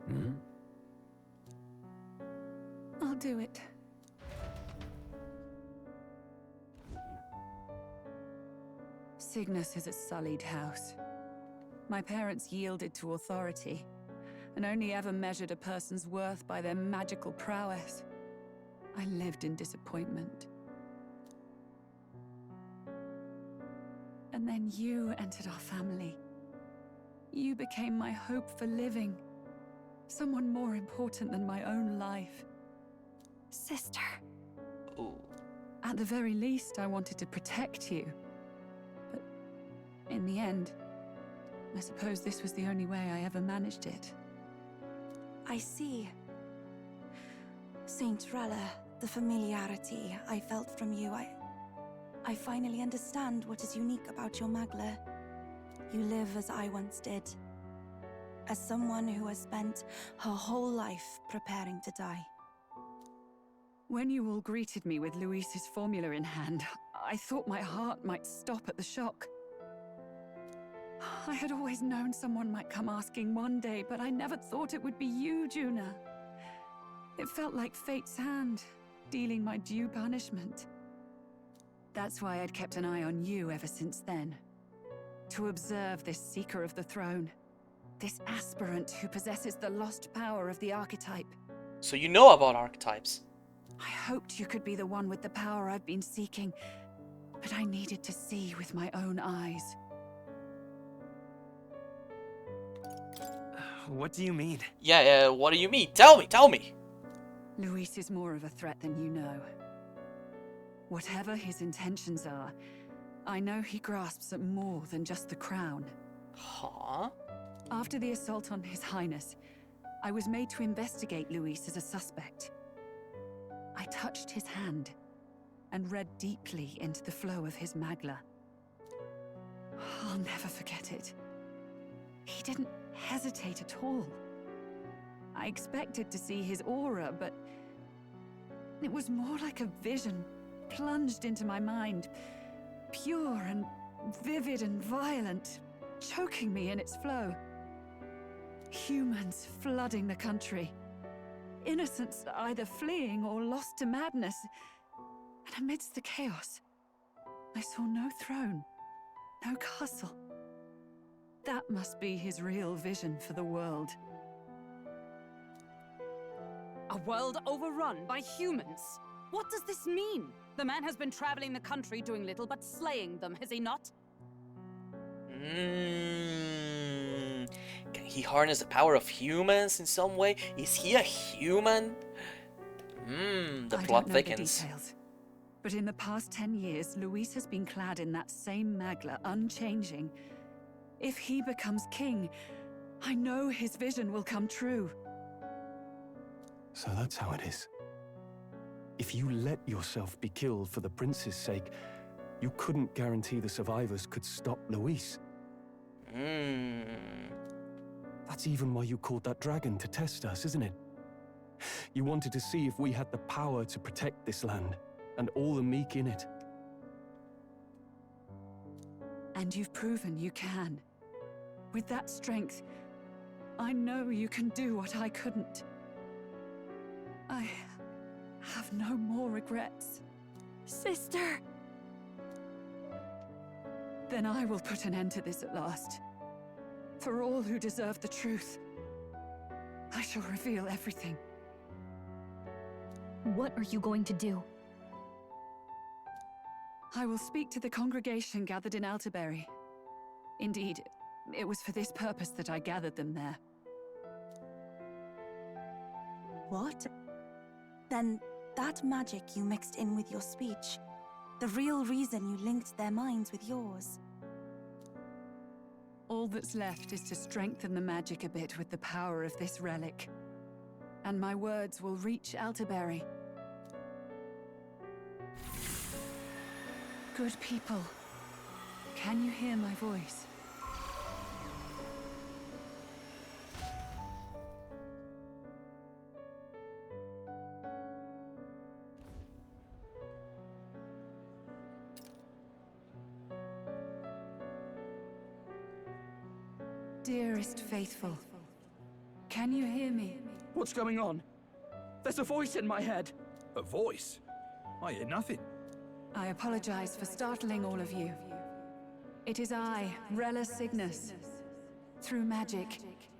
Hmm? I'll do it. Cygnus is a sullied house. My parents yielded to authority, and only ever measured a person's worth by their magical prowess. I lived in disappointment. And then you entered our family. You became my hope for living. Someone more important than my own life. Sister. Ooh. At the very least, I wanted to protect you. But in the end, I suppose this was the only way I ever managed it. I see. Saint Rella, the familiarity I felt from you, I finally understand what is unique about your Magla. You live as I once did. As someone who has spent her whole life preparing to die. When you all greeted me with Luis's formula in hand, I thought my heart might stop at the shock. I had always known someone might come asking one day, but I never thought it would be you, Juna. It felt like fate's hand, dealing my due punishment. That's why I'd kept an eye on you ever since then. To observe this seeker of the throne. This aspirant who possesses the lost power of the archetype. So you know about archetypes? I hoped you could be the one with the power I've been seeking, but I needed to see with my own eyes. What do you mean? Yeah, what do you mean? Tell me! Luis is more of a threat than you know. Whatever his intentions are, I know he grasps at more than just the crown. Huh? After the assault on His Highness, I was made to investigate Luis as a suspect. I touched his hand and read deeply into the flow of his Magla. I'll never forget it. He didn't hesitate at all. I expected to see his aura, but it was more like a vision plunged into my mind, pure and vivid and violent, choking me in its flow. Humans flooding the country. Innocents either fleeing or lost to madness. And amidst the chaos, I saw no throne, no castle. That must be his real vision for the world. A world overrun by humans? What does this mean? The man has been traveling the country doing little but slaying them, has he not? Can he harness the power of humans in some way? Is he a human? The plot thickens. The details, but in the past 10 years, Luis has been clad in that same Magla, unchanging. If he becomes king, I know his vision will come true. So that's how it is. If you let yourself be killed for the prince's sake, you couldn't guarantee the survivors could stop Luis. That's even why you called that dragon to test us, isn't it? You wanted to see if we had the power to protect this land, and all the meek in it. And you've proven you can. With that strength, I know you can do what I couldn't. I have no more regrets. Sister! Then I will put an end to this at last. For all who deserve the truth, I shall reveal everything. What are you going to do? I will speak to the congregation gathered in Altaberry. Indeed, it was for this purpose that I gathered them there. What? Then that magic you mixed in with your speech, the real reason you linked their minds with yours. All that's left is to strengthen the magic a bit with the power of this relic. And my words will reach Altaberry. Good people, can you hear my voice? Dearest faithful, can you hear me? What's going on? There's a voice in my head. A voice? I hear nothing. I apologize for startling all of you. It is I, Rella Cygnus. Through magic,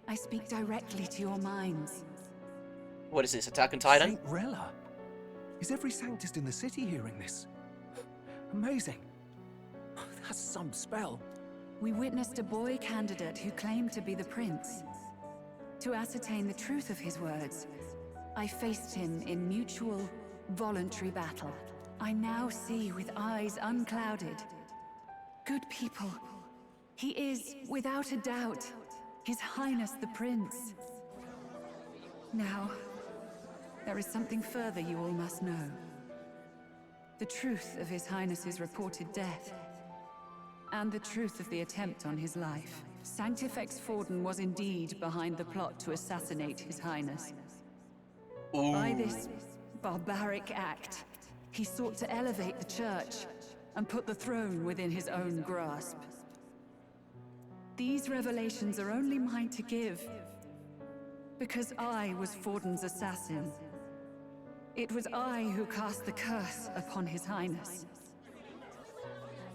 I speak directly to your minds. What is this, Attack on Titan? Saint Rella? Is every Sanctist in the city hearing this? Amazing. That's some spell. We witnessed a boy candidate who claimed to be the prince. To ascertain the truth of his words, I faced him in mutual, voluntary battle. I now see with eyes unclouded. Good people, he is, without a doubt, His Highness the Prince. Now, there is something further you all must know. The truth of His Highness's reported death, and the truth of the attempt on his life. Sanctifex Forden was indeed behind the plot to assassinate His Highness. Ooh. By this barbaric act, he sought to elevate the church and put the throne within his own grasp. These revelations are only mine to give, because I was Forden's assassin. It was I who cast the curse upon His Highness.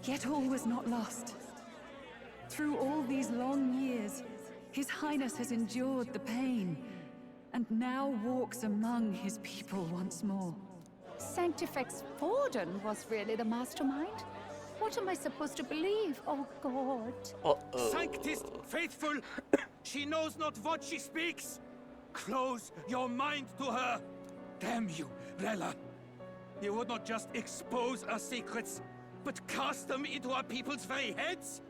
Yet all was not lost. Through all these long years, His Highness has endured the pain, and now walks among his people once more. Sanctifex Forden was really the mastermind? What am I supposed to believe? Oh, God. Sanctist faithful, she knows not what she speaks. Close your mind to her. Damn you, Rella. You would not just expose our secrets, but cast them into our people's very heads?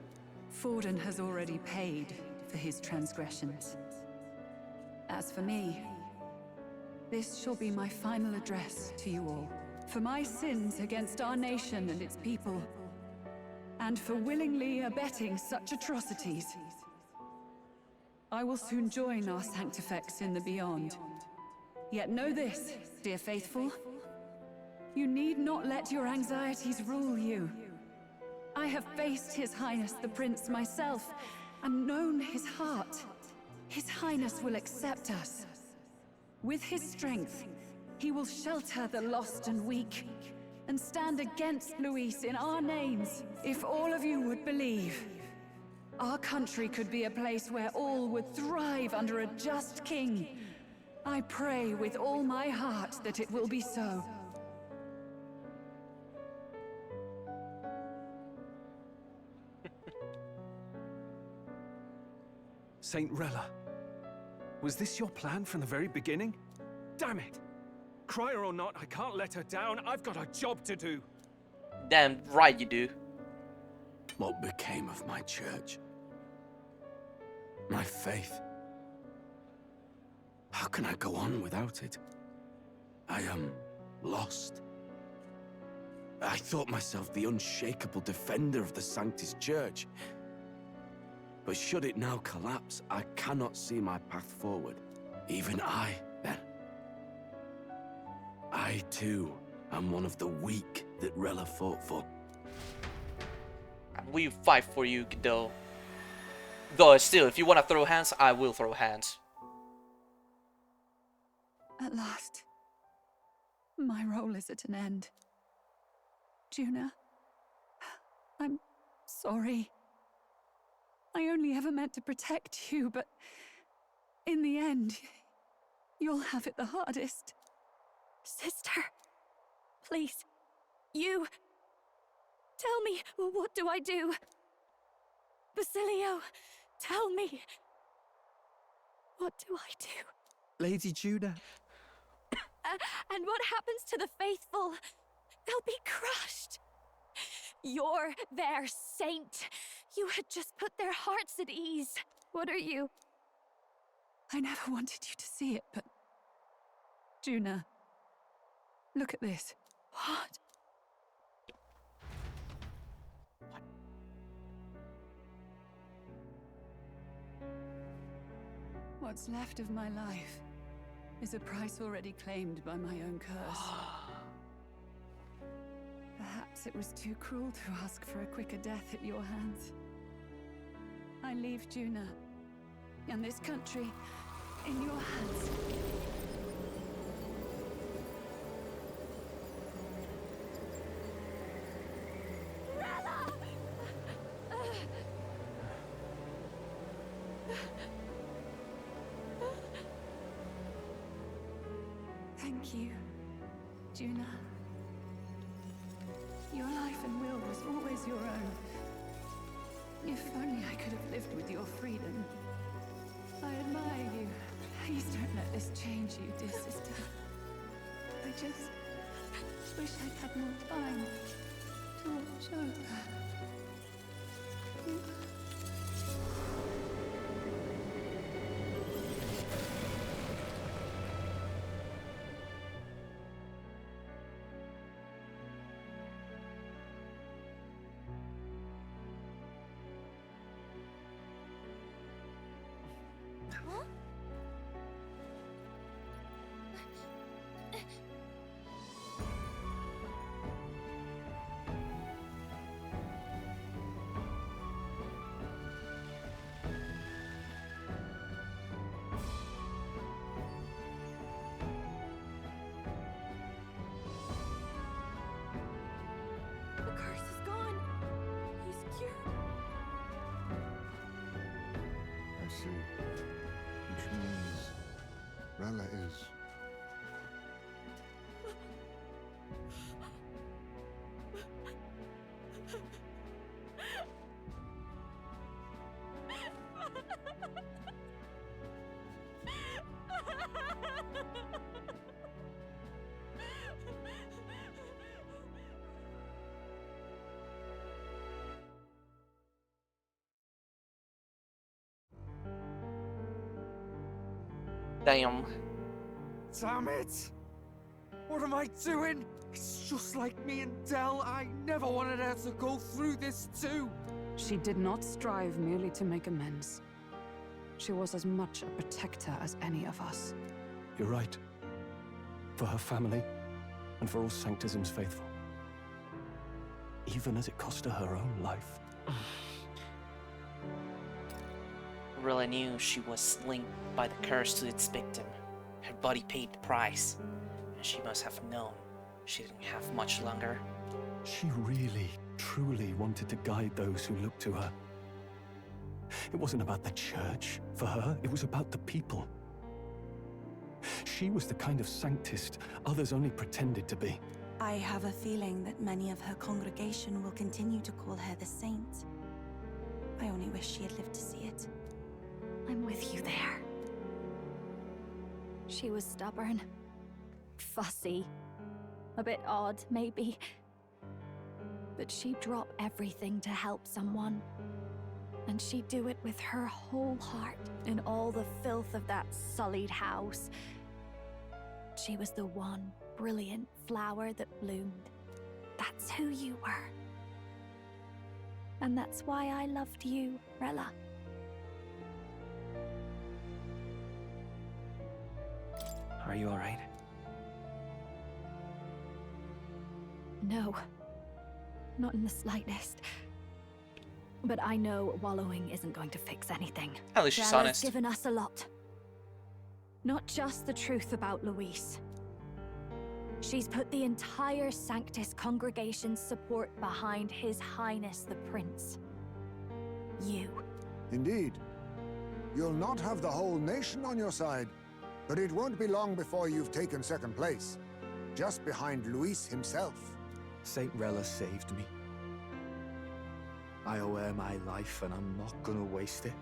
Forden has already paid for his transgressions. As for me, this shall be my final address to you all. For my sins against our nation and its people, and for willingly abetting such atrocities. I will soon join our Sanctifex in the beyond. Yet know this, dear faithful. You need not let your anxieties rule you. I have faced His Highness the Prince myself, and known his heart. His Highness will accept us. With his strength, he will shelter the lost and weak, and stand against Luis in our names. If all of you would believe, our country could be a place where all would thrive under a just king. I pray with all my heart that it will be so. Saint Rella, was this your plan from the very beginning? Damn it! Crier or not, I can't let her down. I've got a job to do. Damn right you do. What became of my church? My faith? How can I go on without it? I am lost. I thought myself the unshakable defender of the Sanctist Church. But should it now collapse, I cannot see my path forward. Even I, then. I, too, am one of the weak that Rella fought for. We fight for you, Godot. Though still, if you want to throw hands, I will throw hands. At last, my role is at an end. Juna, I'm sorry. I only ever meant to protect you, but in the end, you'll have it the hardest. Sister, please, you... Tell me, what do I do? Basilio, tell me. What do I do? Lady Juna. And what happens to the faithful? They'll be crushed. You're their saint. You had just put their hearts at ease. What are you? I never wanted you to see it, but... Juna, look at this. What? What's left of my life is a price already claimed by my own curse. Perhaps it was too cruel to ask for a quicker death at your hands. I leave Juna and this country in your hands. Thank you, Juna. Your life and will was always your own. If only I could have lived with your freedom. I admire you. Please don't let this change you, dear sister. I just wish I'd had more time to watch over. Which means Rella is... Damn. Damn it! What am I doing? It's just like me and Dell. I never wanted her to go through this too. She did not strive merely to make amends. She was as much a protector as any of us. You're right. For her family, and for all Sanctism's faithful. Even as it cost her her own life. Rella knew she was linked by the curse to its victim. Her body paid the price, and she must have known she didn't have much longer. She really, truly wanted to guide those who looked to her. It wasn't about the church for her, it was about the people. She was the kind of sanctist others only pretended to be. I have a feeling that many of her congregation will continue to call her the saint. I only wish she had lived to see it. I'm with you there. She was stubborn, fussy, a bit odd, maybe. But she'd drop everything to help someone. And she'd do it with her whole heart in all the filth of that sullied house. She was the one brilliant flower that bloomed. That's who you were. And that's why I loved you, Rella. Are you alright? No. Not in the slightest. But I know wallowing isn't going to fix anything. At least she's Rella's honest. given us a lot. Not just the truth about Luis. She's put the entire Sanctus congregation's support behind His Highness the Prince. You. Indeed. You'll not have the whole nation on your side, but it won't be long before you've taken second place, just behind Luis himself. Saint Rella saved me. I owe her my life, and I'm not gonna waste it.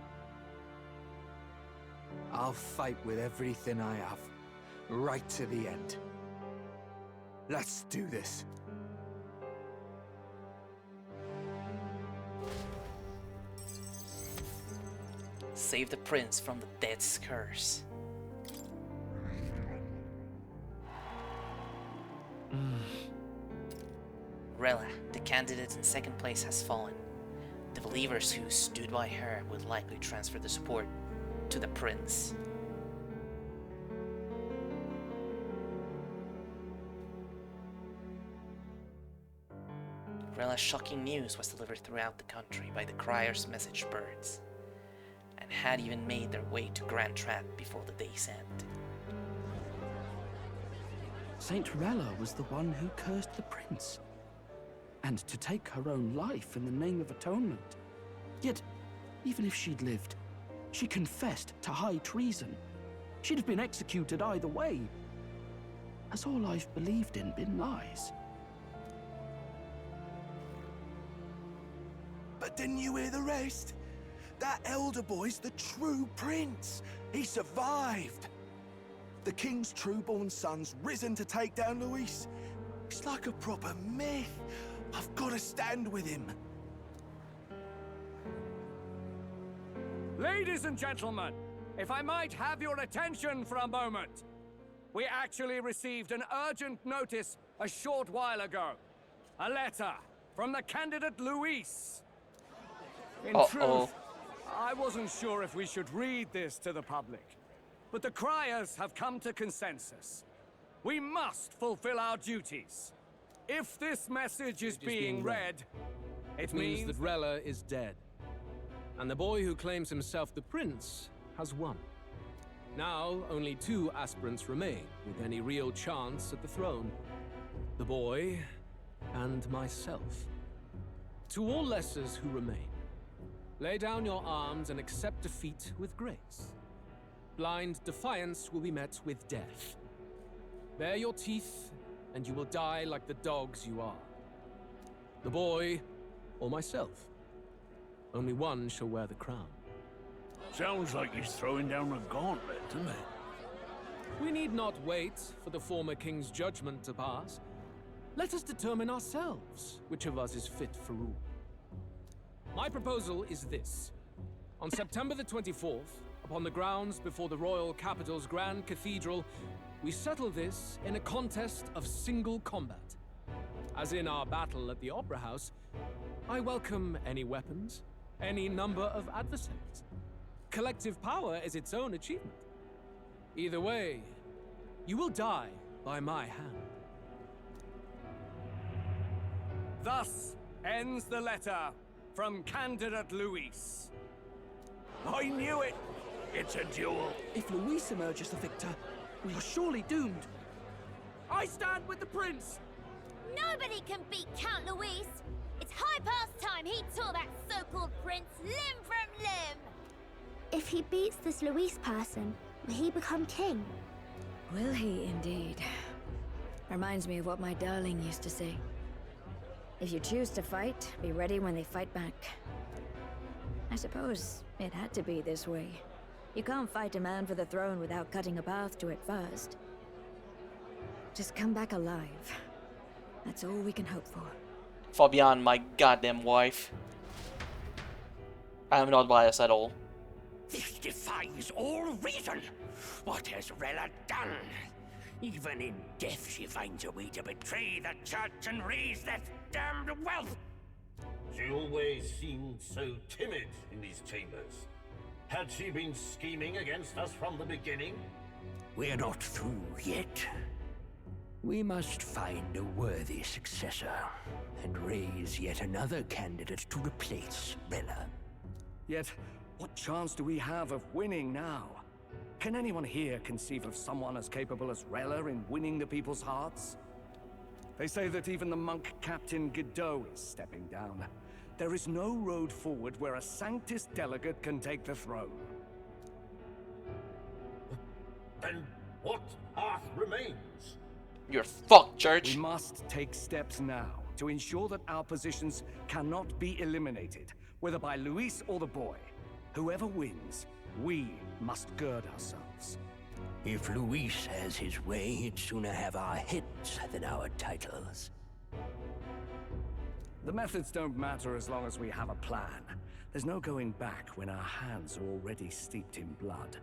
I'll fight with everything I have, right to the end. Let's do this. Save the prince from the death's curse. Rella, the candidate in second place, has fallen. The believers who stood by her will likely transfer the support to the prince. Rella's shocking news was delivered throughout the country by the crier's message birds, and had even made their way to Grand Trap before the day's end. Saint Rella was the one who cursed the prince, and to take her own life in the name of atonement. Yet, even if she'd lived, she confessed to high treason. She'd have been executed either way. Has all I've believed in been lies? But didn't you hear the rest? That elder boy's the true prince. He survived. The king's true-born son's risen to take down Luis. It's like a proper myth. I've got to stand with him. Ladies and gentlemen, if I might have your attention for a moment. We actually received an urgent notice a short while ago. A letter from the candidate Luis. In truth, I wasn't sure if we should read this to the public, but the criers have come to consensus. We must fulfill our duties. If this message is being read, it means that Rella is dead. And the boy who claims himself the prince has won. Now, only 2 aspirants remain with any real chance at the throne. The boy and myself. To all lessers who remain, lay down your arms and accept defeat with grace. Blind defiance will be met with death. Bare your teeth, and you will die like the dogs you are. The boy, or myself. Only one shall wear the crown. Sounds like he's throwing down a gauntlet, doesn't it? We need not wait for the former king's judgment to pass. Let us determine ourselves which of us is fit for rule. My proposal is this. On September the 24th, upon the grounds before the royal capital's Grand Cathedral, we settle this in a contest of single combat. As in our battle at the Opera House, I welcome any weapons, any number of adversaries. Collective power is its own achievement. Either way, you will die by my hand. Thus ends the letter from candidate Luis. I knew it! It's a duel. If Luis emerges the victor, we are surely doomed. I stand with the prince! Nobody can beat Count Luis! It's high past time he tore that so-called prince limb from limb! If he beats this Luis person, will he become king? Will he indeed? Reminds me of what my darling used to say. If you choose to fight, be ready when they fight back. I suppose it had to be this way. You can't fight a man for the throne without cutting a path to it first. Just come back alive. That's all we can hope for. Fabian, my goddamn wife. I am not biased at all. This defies all reason. What has Rella done? Even in death she finds a way to betray the church and raise that damned wealth. She always seemed so timid in these chambers. Had she been scheming against us from the beginning? We're not through yet. We must find a worthy successor and raise yet another candidate to replace Rella. Yet, what chance do we have of winning now? Can anyone here conceive of someone as capable as Rella in winning the people's hearts? They say that even the monk Captain Godot is stepping down. There is no road forward where a Sanctus delegate can take the throne. Then what path remains? You're fucked, Church. We must take steps now to ensure that our positions cannot be eliminated, whether by Luis or the boy. Whoever wins, we must gird ourselves. If Luis has his way, he'd sooner have our heads than our titles. The methods don't matter as long as we have a plan. There's no going back when our hands are already steeped in blood.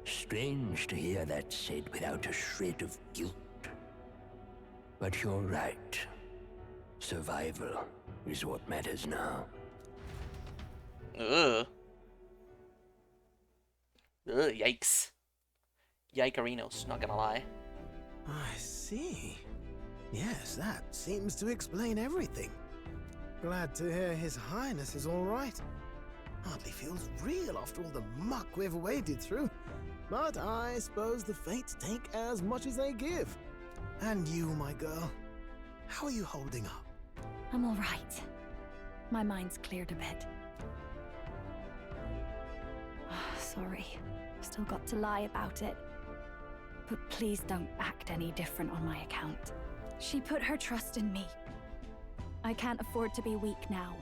Strange to hear that said without a shred of guilt. But you're right. Survival is what matters now. Ugh. Ugh, yikes. Yikerinos, not gonna lie. I see. Yes, that seems to explain everything. Glad to hear His Highness is all right. Hardly feels real after all the muck we've waded through. But I suppose the fates take as much as they give. And you, my girl, how are you holding up? I'm all right. My mind's cleared a bit. Sorry. Still got to lie about it. But please don't act any different on my account. She put her trust in me. I can't afford to be weak now.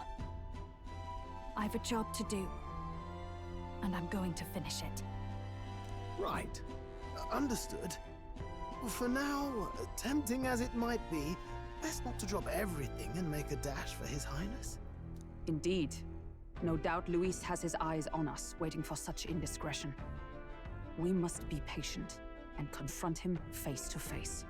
I've a job to do. And I'm going to finish it. Right. Understood. For now, tempting as it might be, best not to drop everything and make a dash for His Highness. Indeed. No doubt Luis has his eyes on us, waiting for such indiscretion. We must be patient and confront him face to face.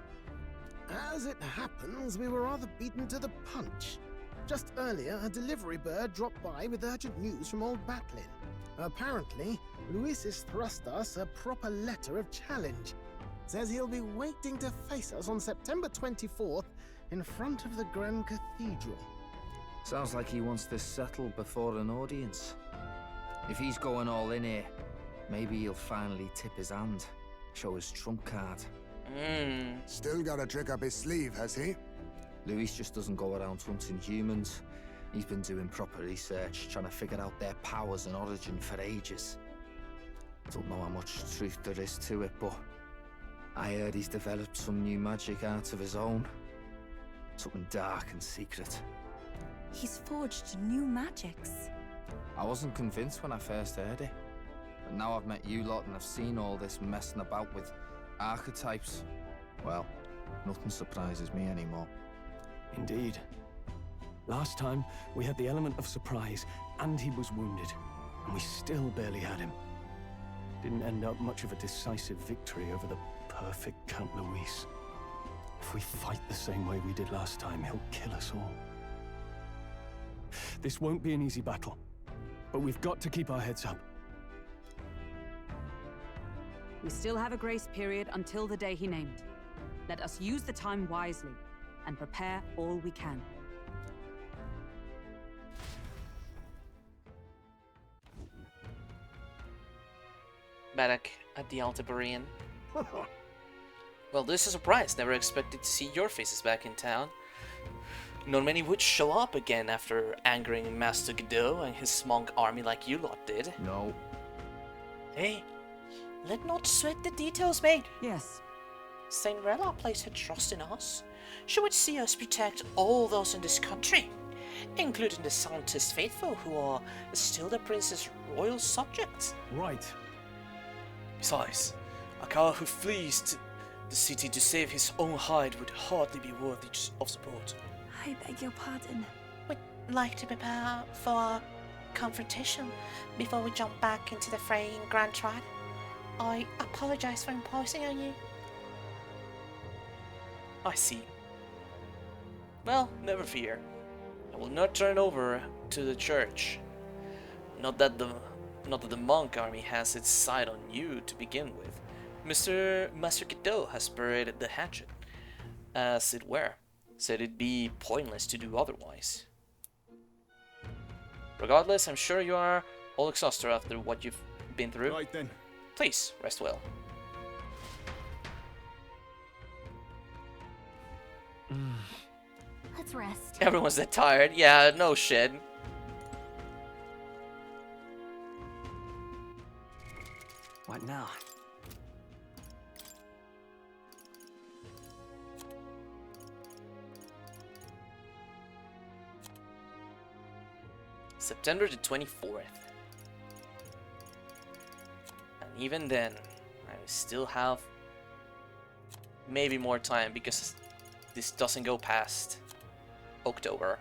As it happens, we were rather beaten to the punch. Just earlier, a delivery bird dropped by with urgent news from old Batlin. Apparently, Luis has thrust us a proper letter of challenge. Says he'll be waiting to face us on September 24th in front of the Grand Cathedral. Sounds like he wants this settled before an audience. If he's going all in here, maybe he'll finally tip his hand, show his trump card. Still got a trick up his sleeve, has he? Luis just doesn't go around hunting humans. He's been doing proper research, trying to figure out their powers and origin for ages. Don't know how much truth there is to it, but I heard he's developed some new magic art of his own. Something dark and secret. He's forged new magics. I wasn't convinced when I first heard it. But now I've met you lot and I've seen all this messing about with archetypes. Well, nothing surprises me anymore. Indeed. Last time, we had the element of surprise, and he was wounded. And we still barely had him. Didn't end up much of a decisive victory over the perfect Count Luis. If we fight the same way we did last time, he'll kill us all. This won't be an easy battle, but we've got to keep our heads up. We still have a grace period until the day he named. Let us use the time wisely and prepare all we can. Back at the Altabarian. Well, this is a surprise. Never expected to see your faces back in town. Not many would show up again after angering Master Godot and his monk army like you lot did. No. Hey, let not sweat the details, mate. Yes. Saint Rella placed her trust in us. She would see us protect all those in this country, including the Sanctus faithful who are still the prince's royal subjects. Right. Besides, a coward who flees to the city to save his own hide would hardly be worthy of support. I beg your pardon. We'd like to prepare for our confrontation before we jump back into the fray in Grand Trad. I apologize for imposing on you. I see. Well, never fear. I will not turn over to the church. Not that the monk army has its sight on you to begin with. Master Godot has buried the hatchet. as it were, said it'd be pointless to do otherwise. Regardless, I'm sure you are all exhausted after what you've been through. Right then. Please, rest well. Let's rest. Everyone's that tired. Yeah, no shit. What now? September the 24th. And even then, I still have maybe more time because this doesn't go past October.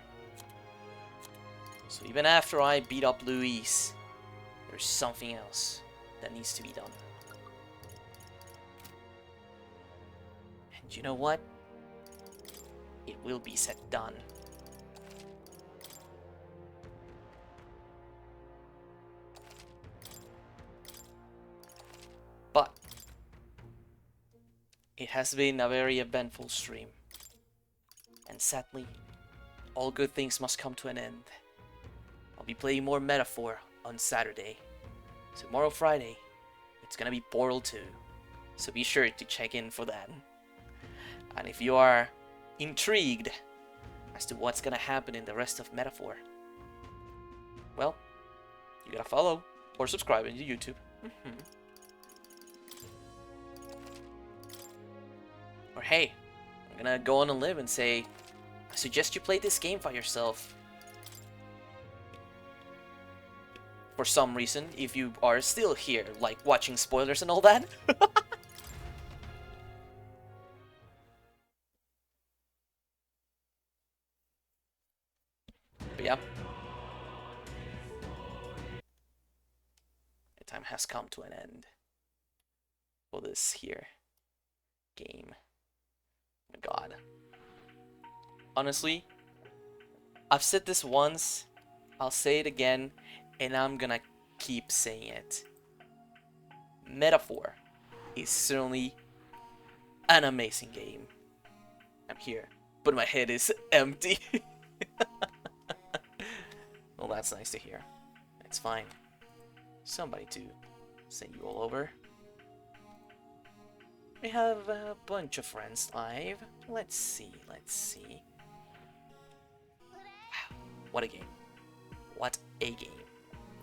So even after I beat up Luis, there's something else that needs to be done. And you know what? It will be set done. But it has been a very eventful stream. And sadly, all good things must come to an end. I'll be playing more Metaphor on Saturday. Tomorrow, Friday, it's gonna be Portal 2. So be sure to check in for that. And if you are intrigued as to what's gonna happen in the rest of Metaphor, well, you gotta follow or subscribe into YouTube. Or hey, I'm gonna go on a limb and say, I suggest you play this game by yourself. For some reason, if you are still here, like watching spoilers and all that. But yeah. The time has come to an end for this here game. Oh my god. Honestly, I've said this once, I'll say it again, and I'm gonna keep saying it. Metaphor is certainly an amazing game. I'm here, but my head is empty. Well, that's nice to hear. It's fine. Somebody to send you all over. We have a bunch of friends live. Let's see. Wow, what a game. What a game.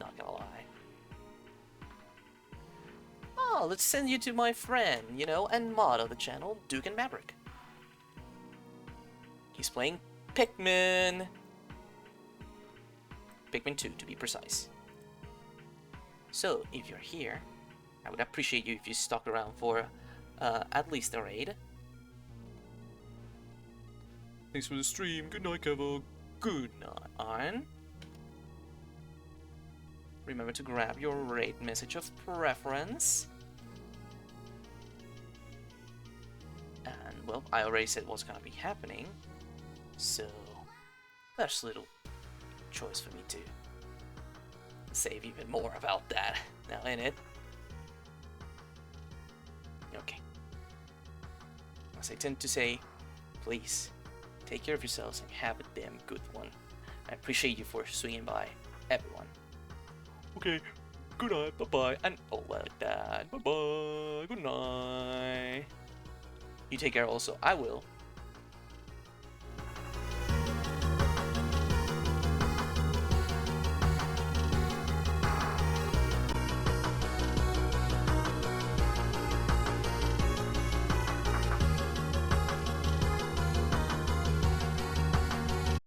Not gonna lie. Oh, let's send you to my friend, you know, and mod of the channel, Duke and Maverick. He's playing Pikmin. Pikmin 2, to be precise. So, if you're here, I would appreciate you if you stuck around for at least a raid. Thanks for the stream. Good night, Kevo. Good night, Arn. Remember to grab your raid message of preference. And, well, I already said what's gonna be happening. So, there's little choice for me to save even more about that now, in it. Okay. As I tend to say, please take care of yourselves and have a damn good one. I appreciate you for swinging by, everyone. Okay, good night, bye-bye, and all like that. Bye-bye, good night. You take care also, I will.